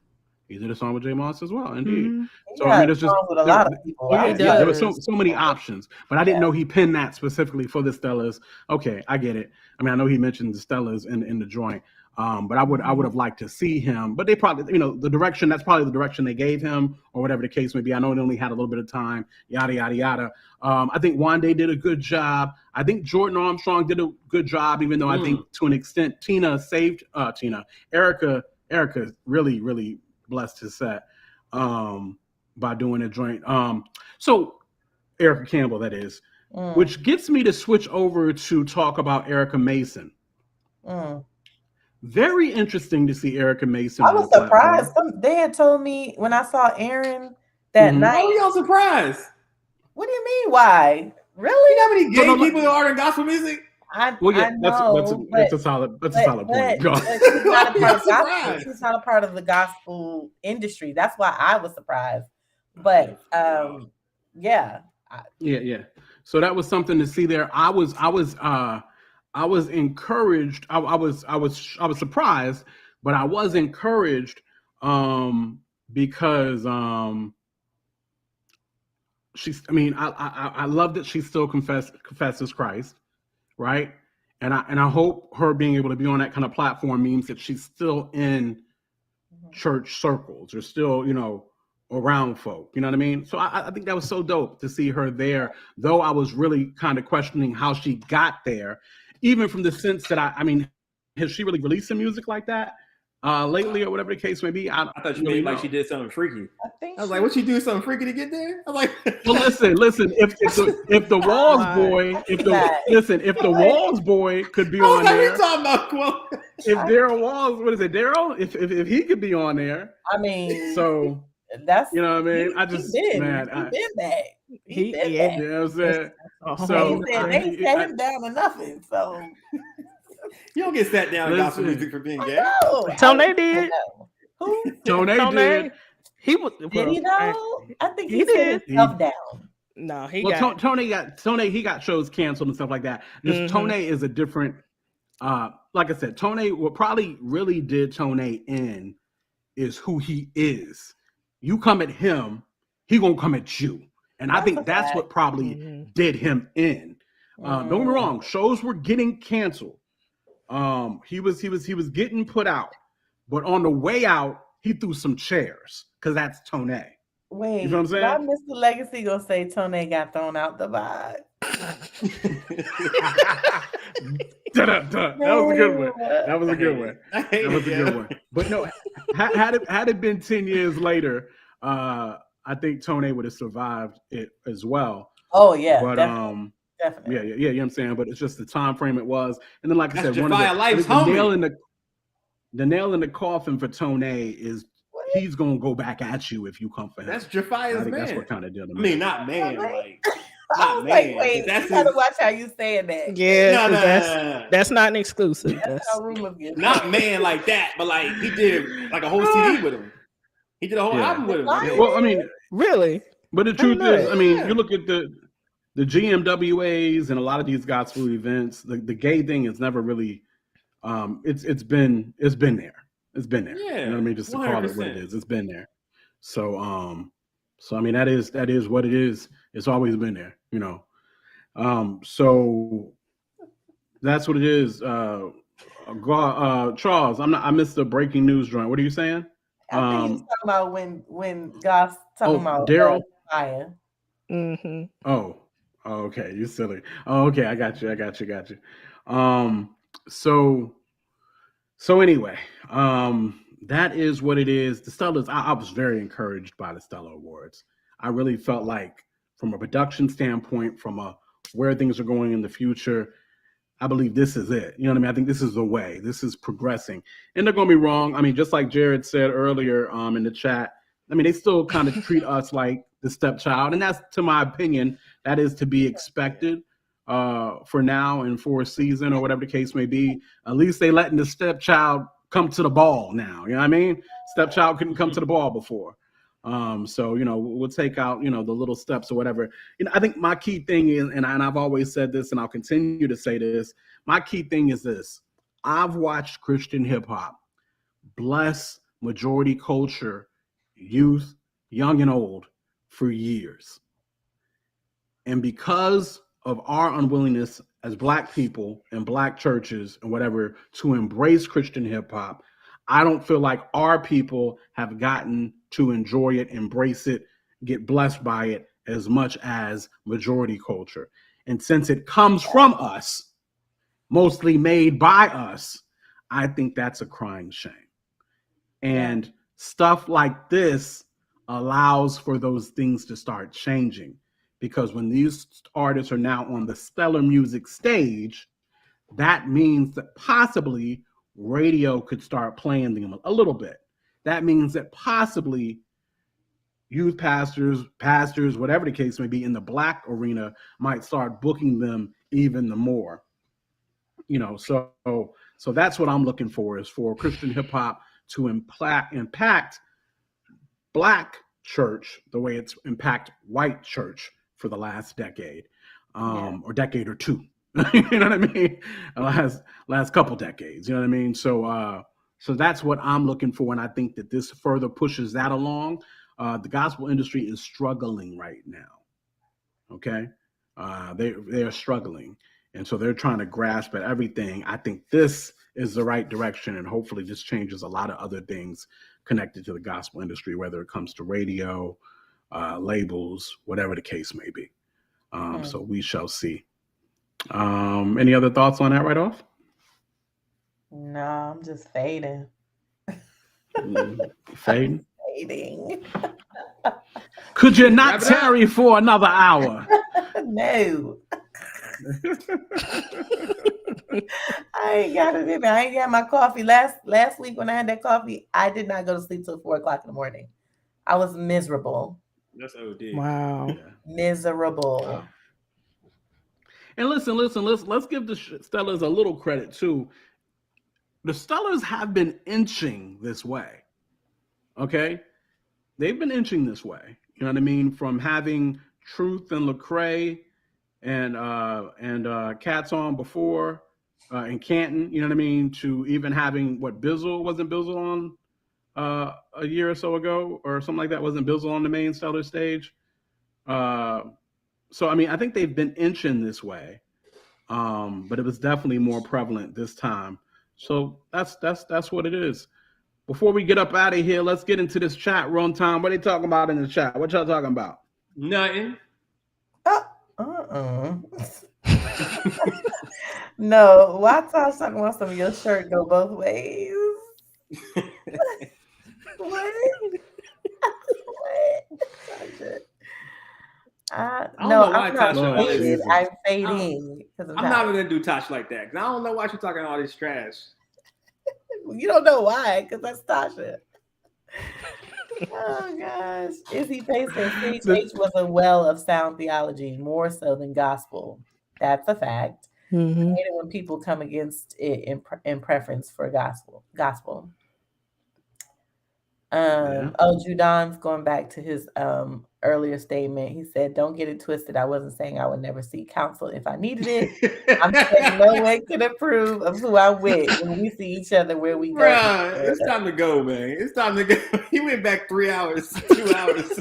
He did a song with J Moss as well, indeed. Mm-hmm. So there's just with a lot of people. There were so many options, but I didn't know he pinned that specifically for the Stellars. Okay, I get it. I mean, I know he mentioned the Stellars in the joint, but I would have liked to see him. But they probably, the direction, that's probably the direction they gave him, or whatever the case may be. I know they only had a little bit of time. Yada yada yada. I think Wande did a good job. I think Jordan Armstrong did a good job, even though I think to an extent Erica really, really blessed his set by doing a joint. So Erica Campbell, that is, which gets me to switch over to talk about Erica Mason. Very interesting to see Erica Mason. I was surprised. They had told me when I saw Aaron that night. How are y'all surprised? What do you mean? Why? Really? You know how many gay people there are in gospel music? I know, that's a solid point. She's not a part of the gospel industry. That's why I was surprised. But yeah. So that was something to see there. I was encouraged. I was surprised, but I was encouraged because I love that she still confesses Christ. Right. And I hope her being able to be on that kind of platform means that she's still in church circles, or still, around folk. You know what I mean? So I think that was so dope to see her there, though I was really kind of questioning how she got there, even from the sense that I mean, has she really released some music like that lately or whatever the case may be? I thought you meant like she did something freaky. I was like, what she do something freaky to get there? I'm like, well, listen. If the Walls boy, if the Walls boy could be on there, talking about if Daryl Walls, what is it, Daryl? If he could be on there, I mean, so that's you know what I mean. I just he did that. He did that. You know what I'm saying? So they set him down to nothing. So you don't get sat down in gospel music for being gay. Tone did. Who? Tone did. He was. Did he know? I think he set himself down. No, he Tone. He got shows canceled and stuff like that. Just Tone is a different. Like I said, Tone. What probably really did Tone in is who he is. You come at him, he gonna come at you, and I think that's what probably did him in. Don't get me wrong, shows were getting canceled. He was getting put out, but on the way out, he threw some chairs because that's Tone. Wait, you know what I'm saying? Why Mr. Legacy gonna say Tone got thrown out the vibe? That was a good one. That was a good one. But no, had it been 10 years later, I think Tone would have survived it as well. Oh yeah, but definitely. Yeah, you know what I'm saying? But it's just the time frame it was. And then like I said, the nail in the coffin for Tone is he's gonna go back at you if you come for him. That's Jafia's man. That's what kind of deal. I mean, not man, like I was like, wait, you gotta watch how you saying that. Yeah, that's not an exclusive. That's how rumors get. Not man like that, but like he did like a whole CD with him. He did a whole album with him. Well, I mean, really? But the truth is, I mean, you look at the GMWAs and a lot of these gospel events, the gay thing is never really it's been there. It's been there. Yeah, you know what I mean? Just to 100%. Call it what it is. It's been there. So I mean that is what it is. It's always been there, you know. So that's what it is. Charles, I missed the breaking news joint. What are you saying? I think he's talking about when God's talking about Daryl fire. Mm-hmm. Oh, okay. You silly. Oh, okay. I got you. So anyway, that is what it is. The Stellars, I was very encouraged by the Stellar Awards. I really felt like from a production standpoint, from where things are going in the future, I believe this is it. You know what I mean? I think this is the way. This is progressing. And they're going to be wrong. I mean, just like Jared said earlier in the chat, I mean, they still kind of treat us like the stepchild. And that's, to my opinion, that is to be expected for now and for a season or whatever the case may be. At least they letting the stepchild come to the ball now. You know what I mean? Stepchild couldn't come to the ball before. So, you know, we'll take out, you know, the little steps or whatever. You know, I think my key thing is, and I've always said this and I'll continue to say this, my key thing is this. I've watched Christian hip hop bless majority culture, youth, young and old, for years. And because of our unwillingness as Black people and Black churches and whatever to embrace Christian hip hop, I don't feel like our people have gotten to enjoy it, embrace it, get blessed by it as much as majority culture. And since it comes from us, mostly made by us, I think that's a crying shame. And stuff like this allows for those things to start changing. Because when these artists are now on the stellar music stage, that means that possibly radio could start playing them a little bit. That means that possibly youth pastors, whatever the case may be in the Black arena might start booking them even the more. You know, so that's what I'm looking for, is for Christian hip hop to impact Black church the way it's impacted white church for the last decade, or decade or two. You know what I mean? Last couple decades. You know what I mean? So that's what I'm looking for, and I think that this further pushes that along. The gospel industry is struggling right now. Okay, they are struggling, and so they're trying to grasp at everything. I think this is the right direction, and hopefully this changes a lot of other things connected to the gospel industry, whether it comes to radio, labels, whatever the case may be. So we shall see. Any other thoughts on that right off? No, I'm just fading. Fading? Fading. Could you not tarry for another hour? No. I ain't got it in. I ain't got my coffee. Last week when I had that coffee, I did not go to sleep till 4:00 in the morning. I was miserable. That's OD. Wow. Yeah. Miserable. Wow. And listen, let's give the Stellars a little credit too. The Stellars have been inching this way. Okay? They've been inching this way. You know what I mean? From having Truth and Lecrae and Cats on before and Canton, you know what I mean, to even having wasn't Bizzle on a year or so ago or something like that? Wasn't Bizzle on the main Stellar stage? So I mean, I think they've been inching this way, but it was definitely more prevalent this time. So that's what it is. Before we get up out of here, let's get into this chat room time. What are they talking about in the chat? What y'all talking about? Nothing. No, why Tosh talking about some of your shirt go both ways? What? No, I'm not faded. I'm fading. I'm not even gonna do Tosh like that because I don't know why she's talking all this trash. You don't know why, because that's Tasha. Oh gosh. Izzy Pace says CH was a well of sound theology, more so than gospel. That's a fact. Mm-hmm. I hate it when people come against it in preference for gospel. Oh, Judon's going back to his earlier statement. He said, "Don't get it twisted. I wasn't saying I would never seek counsel if I needed it. I'm saying no one can approve of who I'm with when we see each other where we go." Bruh, it's time to go, man. It's time to go. He went back 3 hours, 2 hours.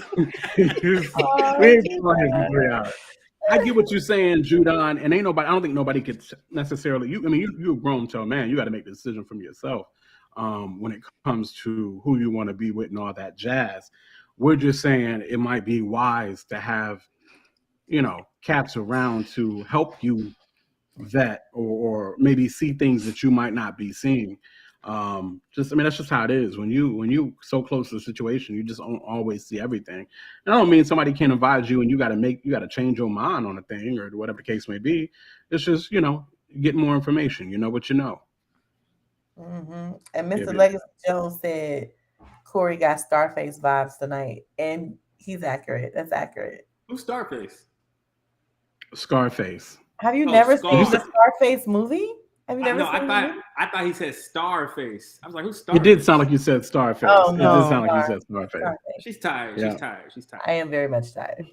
We ain't going for 3 hours. I get what you're saying, Judon, and I don't think nobody could necessarily. You're grown to a man. You got to make the decision from yourself. When it comes to who you want to be with and all that jazz. We're just saying it might be wise to have, cats around to help you vet or maybe see things that you might not be seeing. That's just how it is. When you so close to the situation, you just don't always see everything. And I don't mean somebody can't advise you and you got to change your mind on a thing or whatever the case may be. It's just, get more information. You know what you know. Mm-hmm. And Mr. Legacy Jones said Corey got Scarface vibes tonight, and he's accurate. That's accurate. Who's Scarface? Scarface. Have you never seen the Scarface movie? Have you never seen it? I thought he said Starface. I was like, who's Starface? It did sound like you said Starface. Oh, no. It did sound like you said Starface. She's tired. Yeah. She's tired. I am very much tired.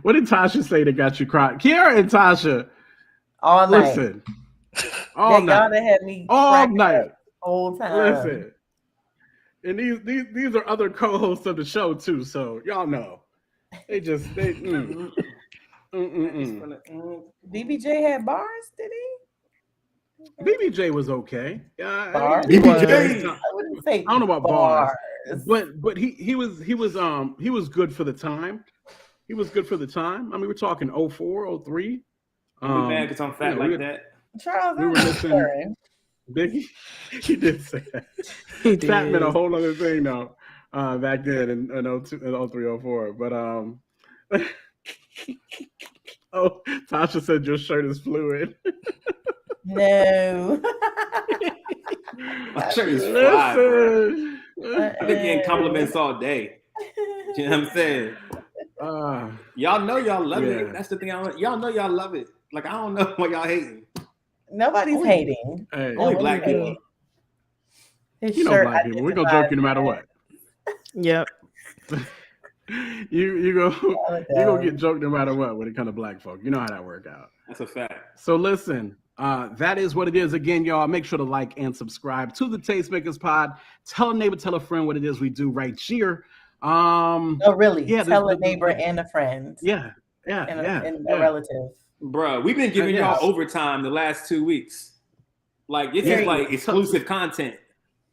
What did Tasha say that got you crying? Kiara and Tasha. All night. Listen. All night. Y'all had me all night. Whole time. Listen. And these are other co-hosts of the show too, so y'all know. BBJ had bars, did he? BBJ was okay. BBJ. I wouldn't say I don't know about bars. But he was good for the time. He was good for the time. I mean, we're talking 04, 03. I'm mad because I'm fat like that. Charles, we were listening. Biggie, he did say that. He did. Fat meant a whole other thing though. Back then in 02, 03, 04. But Tasha said your shirt is fluid. No. My shirt is fly. I've been getting compliments all day. You know what I'm saying? Y'all know y'all love it. That's the thing. Y'all know y'all love it. Like, I don't know why y'all hating. Nobody's hating. Only black people. Black people. We're gonna joke you no matter what. Yep. you gonna get joked no matter what when it comes to black folk. You know how that work out. That's a fact. So listen, that is what it is. Again, y'all, make sure to like and subscribe to the Tastemakers Pod. Tell a neighbor, tell a friend what it is we do right here. Really? Yeah, tell a neighbor and a friend. Yeah. And a relative. Bro, we've been giving y'all overtime the last 2 weeks. Like this is like exclusive content.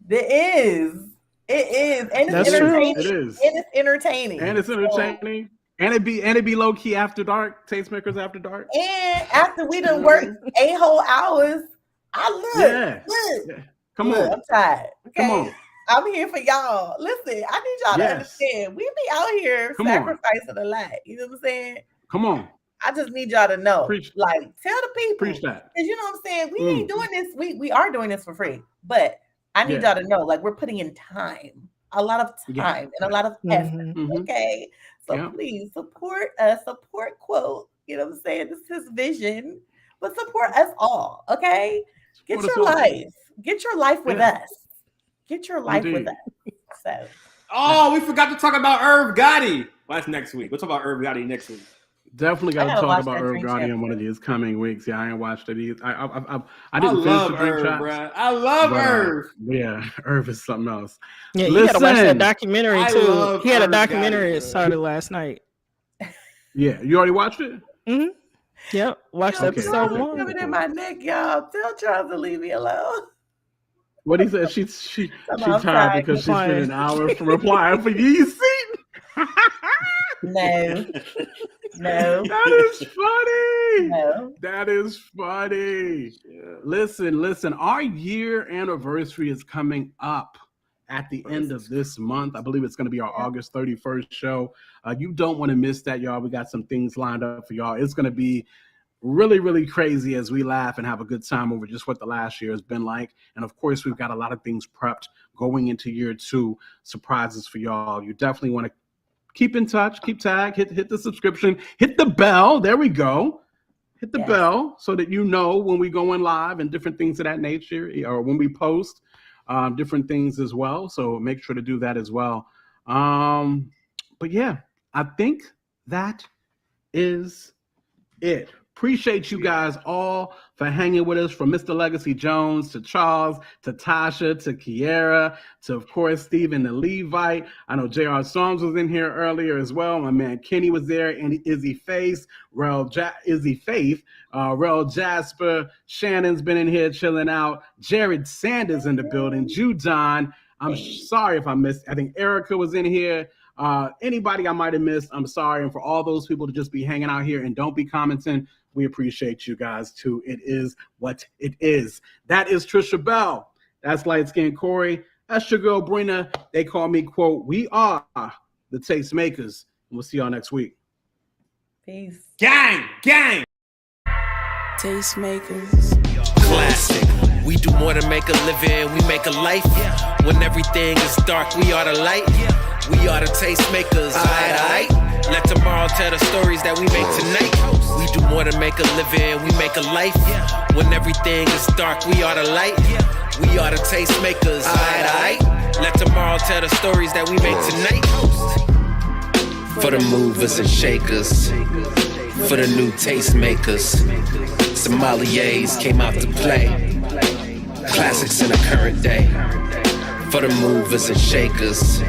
It is, and it's That's entertaining. True. It is. And it's entertaining. And it's entertaining. And it be low key after dark. Tastemakers after dark. And after we done worked 8 whole hours, look. Come Look, on. I'm tired. Okay? Come on. I'm here for y'all. Listen, I need y'all to understand. We be out here sacrificing a lot. You know what I'm saying? Come on. I just need y'all to know. Like, tell the people. Preach that. Because you know what I'm saying? We ain't doing this. We are doing this for free. But I need y'all to know, like, we're putting in time. A lot of time and a lot of effort. Okay. So please support us, support Quote. You know what I'm saying? This is his vision. But support us all. Okay. Get your life. Get your life with us. Get your life with us. So. Oh, we forgot to talk about Irv Gotti. Well, that's next week. We'll talk about Irv Gotti next week. Definitely got to talk about Irv Gotti in one of these coming weeks. Yeah, I ain't watched it either. I didn't finish the drink shots. Bro. I love Irv. Yeah, Irv is something else. Yeah, you got to watch that documentary too. He had a documentary that started last night. Yeah, you already watched it? Mm-hmm. Yep, watched episode 1. Coming in my neck, y'all. Tell Charles to leave me alone. What he said? She tired because she spent an hour from replying for Yeezy. No. That is funny. No. That is funny. Yeah. Listen. Our year anniversary is coming up at the end of this month. I believe it's going to be our August 31st show. You don't want to miss that, y'all. We got some things lined up for y'all. It's going to be really, really crazy as we laugh and have a good time over just what the last year has been like. And of course, we've got a lot of things prepped going into year 2, surprises for y'all. You definitely want to keep in touch, keep tag, hit the subscription, hit the bell. There we go. Hit the bell so that you know when we go in live and different things of that nature, or when we post different things as well. So make sure to do that as well. But yeah, I think that is it. Appreciate you guys all for hanging with us, from Mr. Legacy Jones to Charles to Tasha to Kiera to, of course, Stephen the Levite. I know J.R. Storms was in here earlier as well. My man Kenny was there, and Izzy Faith, Rel Jasper, Shannon's been in here chilling out. Jared Sanders in the building. Judon. I'm sorry if I missed. I think Erica was in here. Anybody I might have missed, I'm sorry. And for all those people to just be hanging out here and don't be commenting, we appreciate you guys too. It is what it is. That is Trisha Bell. That's Light Skin Corey. That's your girl Brina. They call me Quote. We are the Tastemakers. And we'll see y'all next week. Peace. Gang. Tastemakers. Classic. We do more than make a living. We make a life. When everything is dark, we are the light. We are the Tastemakers. Aight. Let tomorrow tell the stories that we make tonight. We do more than make a living, we make a life. When everything is dark, we are the light. We are the Tastemakers. Aight. Let tomorrow tell the stories that we make tonight. For the movers and shakers, for the new Tastemakers, sommeliers came out to play. Classics in the current day. For the movers and shakers,